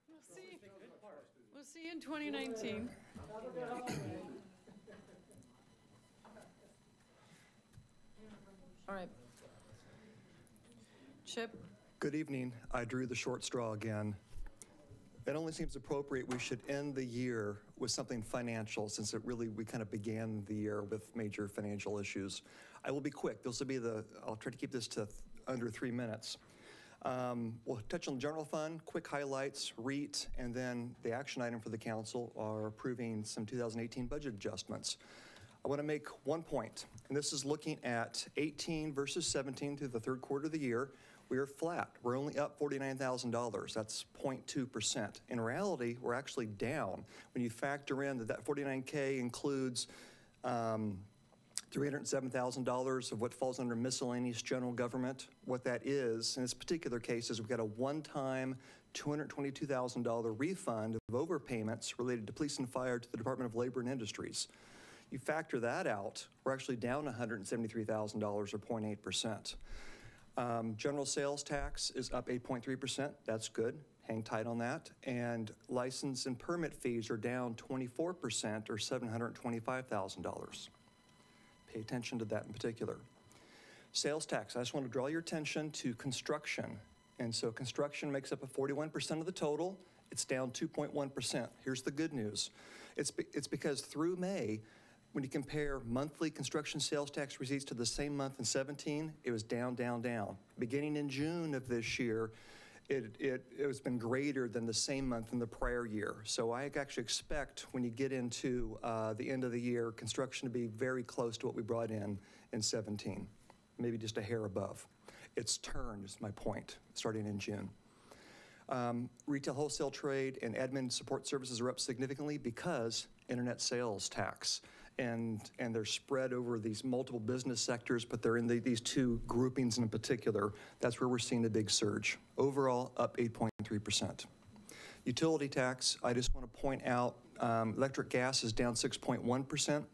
We'll see you in 2019. All right. Chip? Good evening. I drew the short straw again. It only seems appropriate we should end the year with something financial, since we kind of began the year with major financial issues. I will be quick. I'll try to keep this to under 3 minutes. We'll touch on the general fund, quick highlights, REIT, and then the action item for the council are approving some 2018 budget adjustments. I want to make one point, and this is looking at 18 versus 17 through the third quarter of the year. We are flat. We're only up $49,000. That's 0.2%. In reality, we're actually down. When you factor in that 49K includes $307,000 of what falls under miscellaneous general government. What that is, in this particular case, is we've got a one-time $222,000 refund of overpayments related to police and fire to the Department of Labor and Industries. You factor that out, we're actually down $173,000 or 0.8%. General sales tax is up 8.3%. That's good. Hang tight on that. And license and permit fees are down 24% or $725,000. Pay attention to that in particular. Sales tax, I just want to draw your attention to construction. And so construction makes up 41% of the total. It's down 2.1%. Here's the good news. It's because through May, when you compare monthly construction sales tax receipts to the same month in 17, it was down, down, down. Beginning in June of this year, it has been greater than the same month in the prior year. So I actually expect when you get into the end of the year, construction to be very close to what we brought in 17, maybe just a hair above. It's turned, is my point, starting in June. Retail wholesale trade and admin support services are up significantly because internet sales tax. And they're spread over these multiple business sectors, but they're in these two groupings in particular. That's where we're seeing the big surge. Overall, up 8.3%. Utility tax, I just want to point out, electric gas is down 6.1%.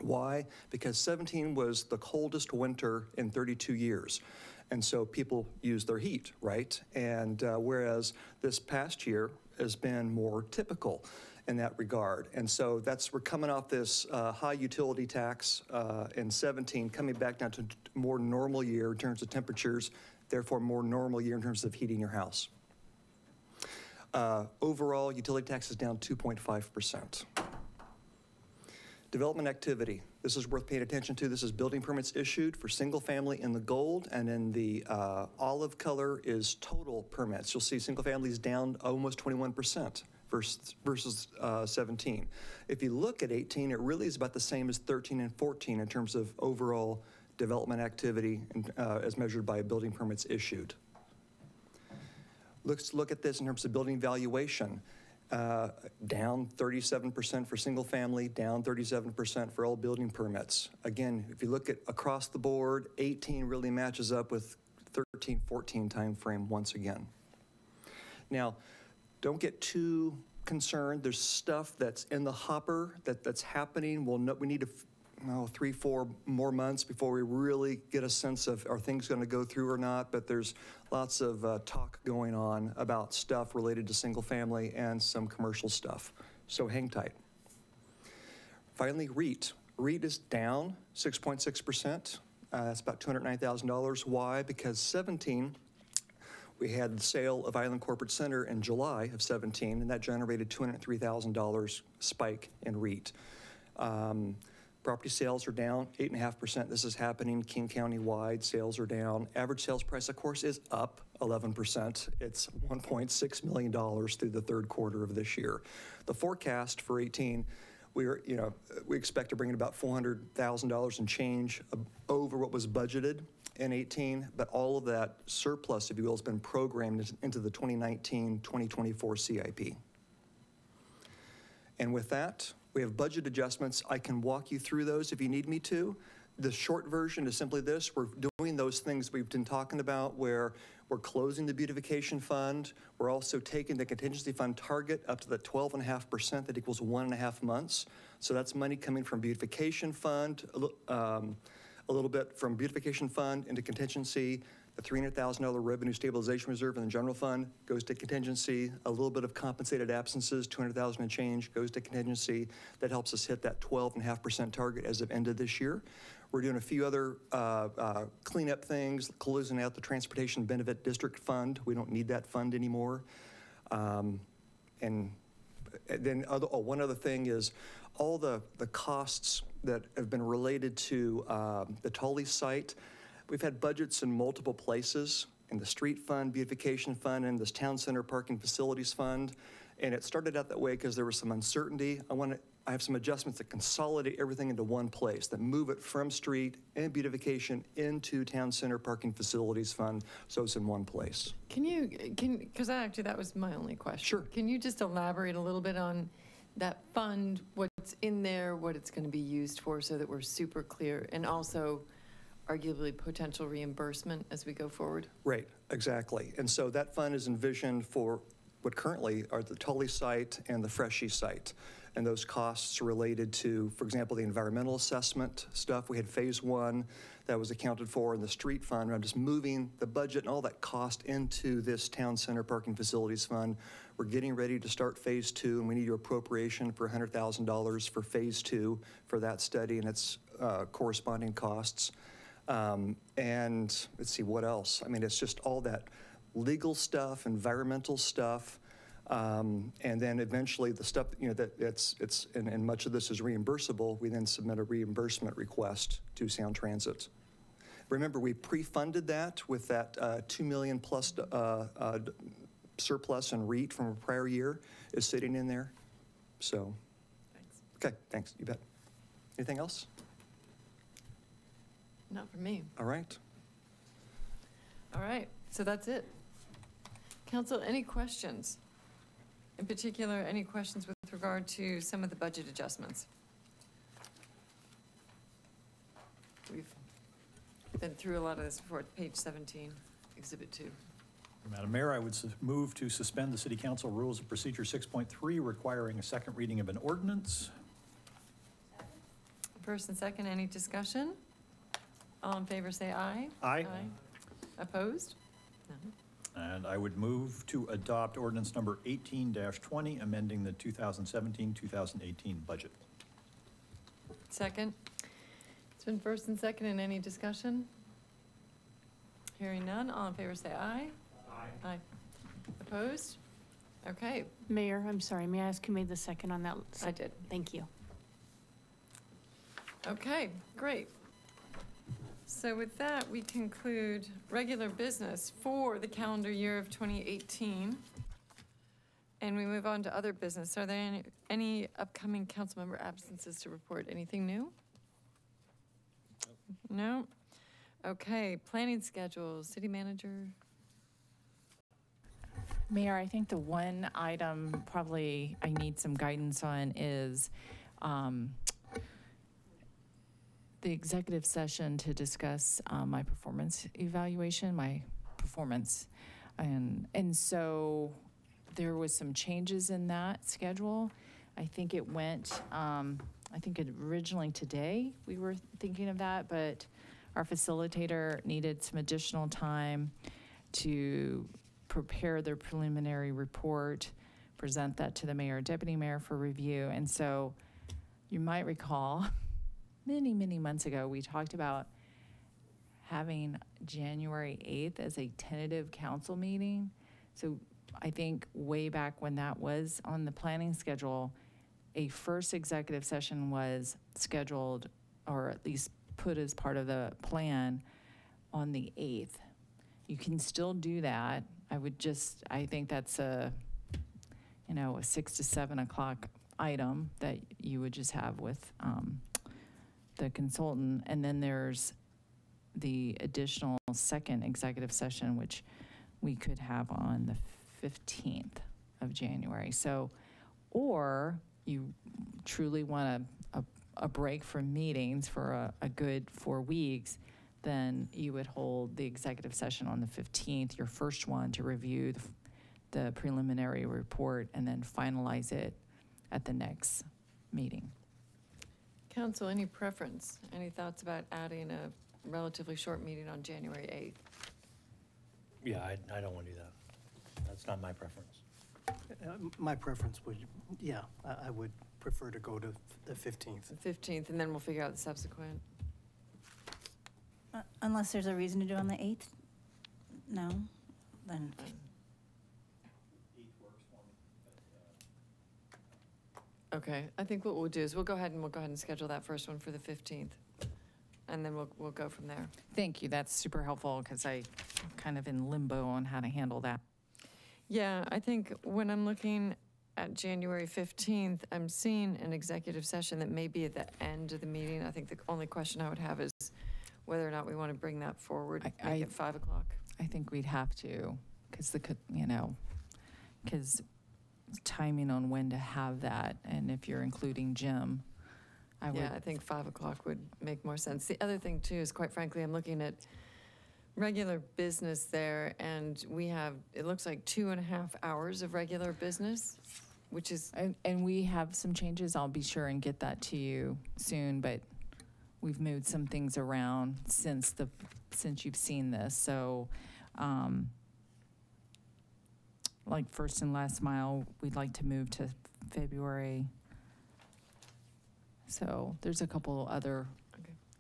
Why? Because 17 was the coldest winter in 32 years. And so people use their heat, right? And whereas this past year has been more typical in that regard. And so we're coming off this high utility tax in 17, coming back down to a more normal year in terms of temperatures, therefore more normal year in terms of heating your house. Overall, utility tax is down 2.5%. Development activity. This is worth paying attention to. This is building permits issued for single family in the gold, and in the olive color is total permits. You'll see single family is down almost 21% versus 17. If you look at 18, it really is about the same as 13 and 14 in terms of overall development activity as measured by building permits issued. Let's look at this in terms of building valuation. Down 37% for single family, down 37% for all building permits. Again, if you look at across the board, 18 really matches up with 13, 14 timeframe once again. Now, don't get too concerned. There's stuff that's in the hopper that's happening. We need 3-4 more months before we really get a sense of are things going to go through or not, but there's lots of talk going on about stuff related to single family and some commercial stuff. So hang tight. Finally, REIT. REIT is down 6.6%. That's about $209,000. Why? Because 17, we had the sale of Island Corporate Center in July of 17, and that generated $203,000 spike in REIT. Property sales are down 8.5%. This is happening King County wide. Sales are down. Average sales price, of course, is up 11%. It's $1.6 million through the third quarter of this year. The forecast for 18, we expect to bring in about $400,000 in change over what was budgeted in 18, but all of that surplus, if you will, has been programmed into the 2019-2024 CIP. And with that, we have budget adjustments. I can walk you through those if you need me to. The short version is simply this. We're doing those things we've been talking about where we're closing the beautification fund. We're also taking the contingency fund target up to the 12.5%. That equals 1.5 months. So that's money coming from beautification fund, a little bit from beautification fund into contingency The $300,000 revenue stabilization reserve in the general fund goes to contingency. A little bit of compensated absences, $200,000 and change, goes to contingency. That helps us hit that 12.5% target as of end of this year. We're doing a few other cleanup things, closing out the Transportation Benefit District Fund. We don't need that fund anymore. And then one other thing is all the costs that have been related to the Tully site. We've had budgets in multiple places, in the street fund, beautification fund, and this town center parking facilities fund. And it started out that way because there was some uncertainty. I have some adjustments that consolidate everything into one place, that move it from street and beautification into town center parking facilities fund, so it's in one place. Because actually that was my only question. Sure. Can you just elaborate a little bit on that fund, what's in there, what it's going to be used for, so that we're super clear, and also arguably potential reimbursement as we go forward? Right, exactly. And so that fund is envisioned for what currently are the Tully site and the Freshie site. And those costs related to, for example, the environmental assessment stuff. We had phase 1 that was accounted for in the street fund. I'm just moving the budget and all that cost into this town center parking facilities fund. We're getting ready to start phase 2, and we need your appropriation for $100,000 for phase 2 for that study and its corresponding costs. And let's see, what else? I mean, it's just all that legal stuff, environmental stuff, and then eventually the stuff, and much of this is reimbursable. We then submit a reimbursement request to Sound Transit. Remember, we pre-funded that with that $2 million plus surplus and REIT from a prior year is sitting in there. So, thanks. Okay, thanks, you bet. Anything else? Not for me. All right. All right, so that's it. Council, any questions? In particular, any questions with regard to some of the budget adjustments? We've been through a lot of this before. Page 17, Exhibit 2. Madam Mayor, I would move to suspend the City Council Rules of Procedure 6.3 requiring a second reading of an ordinance. First and second, any discussion? All in favor say aye. Aye. Opposed? None. And I would move to adopt ordinance number 18-20, amending the 2017-2018 budget. Second. It's been first and second, and any discussion? Hearing none, all in favor say aye. Aye. Aye. Opposed? Okay. Mayor, I'm sorry, may I ask who made the second on that? I did. Thank you. Okay, great. So with that, we conclude regular business for the calendar year of 2018. And we move on to other business. Are there any upcoming council member absences to report? Anything new? No? Okay, planning schedule, city manager. Mayor, I think the one item probably I need some guidance on is the executive session to discuss my performance evaluation, my performance. And so there was some changes in that schedule. I think it went, originally today we were thinking of that, but our facilitator needed some additional time to prepare their preliminary report, present that to the mayor, deputy mayor for review. And so you might recall many, many months ago, we talked about having January 8th as a tentative council meeting. So I think way back when that was on the planning schedule, a first executive session was scheduled, or at least put as part of the plan, on the 8th. You can still do that. I think that's a 6 to 7 o'clock item that you would just have with the consultant. And then there's the additional second executive session, which we could have on the 15th of January. So, or you truly want a break from meetings for a good 4 weeks, then you would hold the executive session on the 15th, your first one, to review the preliminary report and then finalize it at the next meeting. Council, any preference? Any thoughts about adding a relatively short meeting on January 8th? Yeah, I don't want to do that. That's not my preference. My preference would, yeah, I would prefer to go to the 15th. The 15th, and then we'll figure out the subsequent. Unless there's a reason to do on the 8th? No? Then, Okay, I think what we'll do is we'll go ahead and schedule that first one for the 15th. And then we'll go from there. Thank you, that's super helpful, because I'm kind of in limbo on how to handle that. Yeah, I think when I'm looking at January 15th, I'm seeing an executive session that may be at the end of the meeting. I think the only question I would have is whether or not we want to bring that forward, make it 5 o'clock. I think we'd have to, because because timing on when to have that, and if you're including Jim, I think 5 o'clock would make more sense. The other thing too is, quite frankly, I'm looking at regular business there, and we have, it looks like 2.5 hours of regular business, which is. And we have some changes. I'll be sure and get that to you soon, but we've moved some things around since you've seen this. So, like first and last mile, we'd like to move to February. So there's a couple other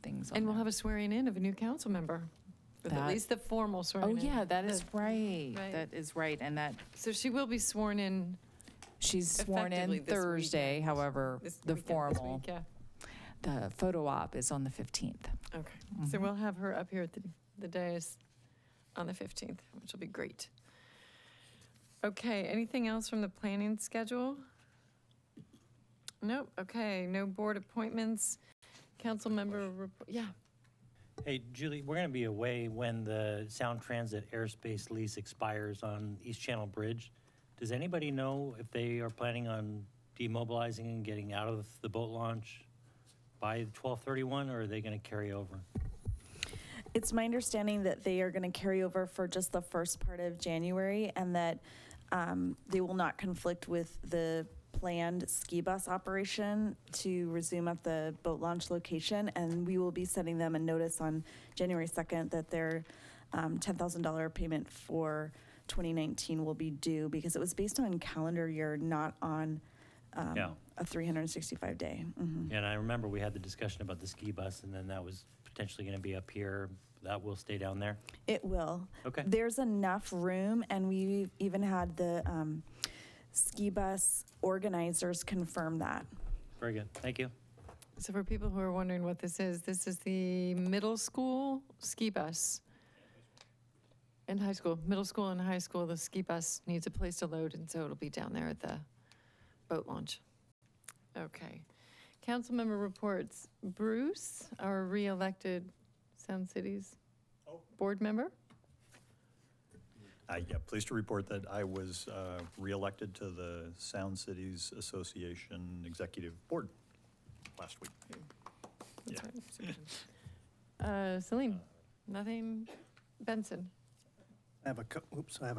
things on And we'll there. have a swearing in of a new council member, with at least the formal swearing in. Oh, yeah, that is right. That is right, and that. So she will be sworn in. She's sworn effectively in this Thursday, weekend. however, the This formal. week, yeah. The photo op is on the 15th. Okay, so we'll have her up here at the dais on the 15th, which will be great. Okay, anything else from the planning schedule? Nope, okay, no board appointments, council member, yeah. Hey, Julie, we're going to be away when the Sound Transit airspace lease expires on East Channel Bridge. Does anybody know if they are planning on demobilizing and getting out of the boat launch by 12/31, or are they going to carry over? It's my understanding that they are going to carry over for just the first part of January, and that they will not conflict with the planned ski bus operation to resume at the boat launch location. And we will be sending them a notice on January 2nd that their $10,000 payment for 2019 will be due, because it was based on calendar year, not on a 365-day. And I remember we had the discussion about the ski bus, and then that was potentially going to be up here. That will stay down there? It will. Okay. There's enough room, and we even had the ski bus organizers confirm that. Very good. Thank you. So for people who are wondering what this is the middle school ski bus. And high school, middle school and high school, the ski bus needs a place to load, and so it'll be down there at the boat launch. Okay. Council member reports. Bruce, our re-elected Sound Cities board member. Yeah, pleased to report that I was re-elected to the Sound Cities Association Executive Board last week. Yeah. Celine, nothing. Benson. I have a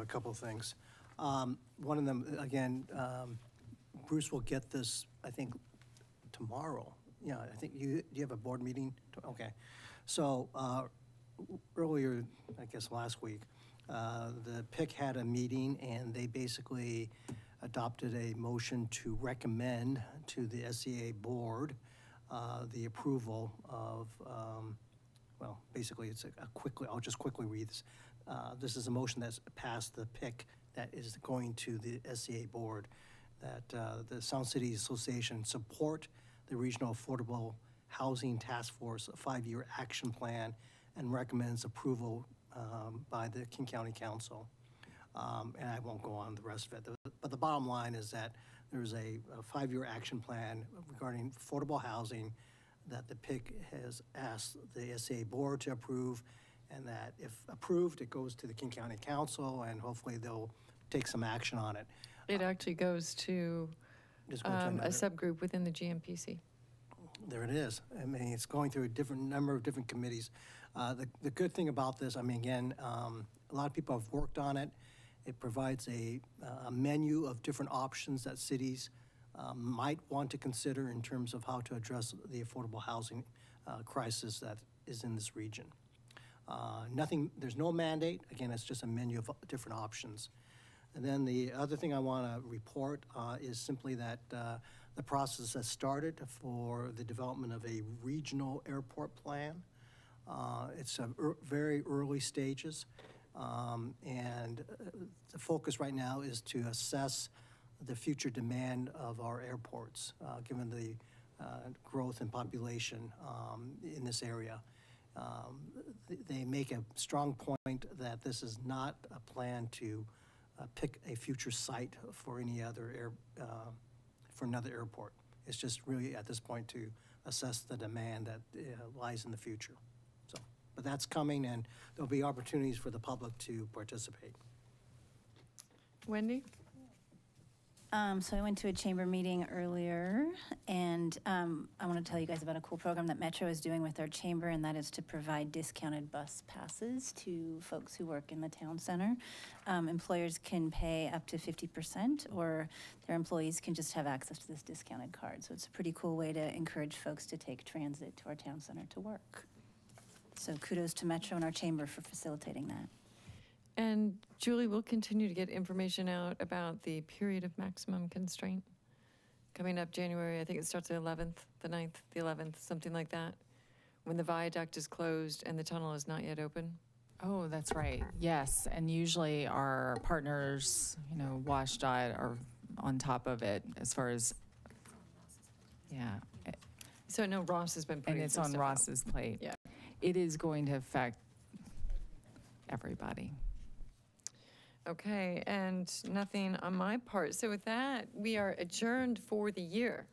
couple of things. One of them, again, Bruce will get this, I think, tomorrow. Yeah, I think you have a board meeting? Okay. So earlier, I guess last week, the PIC had a meeting, and they basically adopted a motion to recommend to the SCA board the approval of, well, basically it's I'll just quickly read this. This is a motion that's passed the PIC that is going to the SCA board, that the Sound City Association support the Regional Affordable Housing Task Force 5-year action plan and recommends approval by the King County Council. And I won't go on the rest of it. But the bottom line is that there's a 5-year action plan regarding affordable housing that the PIC has asked the SCA board to approve, and that if approved, it goes to the King County Council, and hopefully they'll take some action on it. It actually goes to a subgroup within the GMPC. There it is. I mean, it's going through a number of different committees. The good thing about this, I mean, again, a lot of people have worked on it. It provides a menu of different options that cities might want to consider in terms of how to address the affordable housing crisis that is in this region. There's no mandate. Again, it's just a menu of different options. And then the other thing I want to report is simply that the process has started for the development of a regional airport plan. It's very early stages, and the focus right now is to assess the future demand of our airports, given the growth in population in this area. They make a strong point that this is not a plan to pick a future site for any other for another airport. It's just really at this point to assess the demand that lies in the future. So, but that's coming, and there'll be opportunities for the public to participate. Wendy? So I went to a chamber meeting earlier, and I want to tell you guys about a cool program that Metro is doing with our chamber, and that is to provide discounted bus passes to folks who work in the town center. Employers can pay up to 50%, or their employees can just have access to this discounted card. So it's a pretty cool way to encourage folks to take transit to our town center to work. So kudos to Metro and our chamber for facilitating that. And Julie, we'll continue to get information out about the period of maximum constraint coming up January. I think it starts the 11th, the 9th, the 11th, something like that, when the viaduct is closed and the tunnel is not yet open. Oh, that's right. Yes, and usually our partners, WashDOT are on top of it as far as, yeah. So I know Ross has been putting and it's some on stuff Ross's out. plate. Yeah. It is going to affect everybody. Okay, and nothing on my part. So with that, we are adjourned for the year.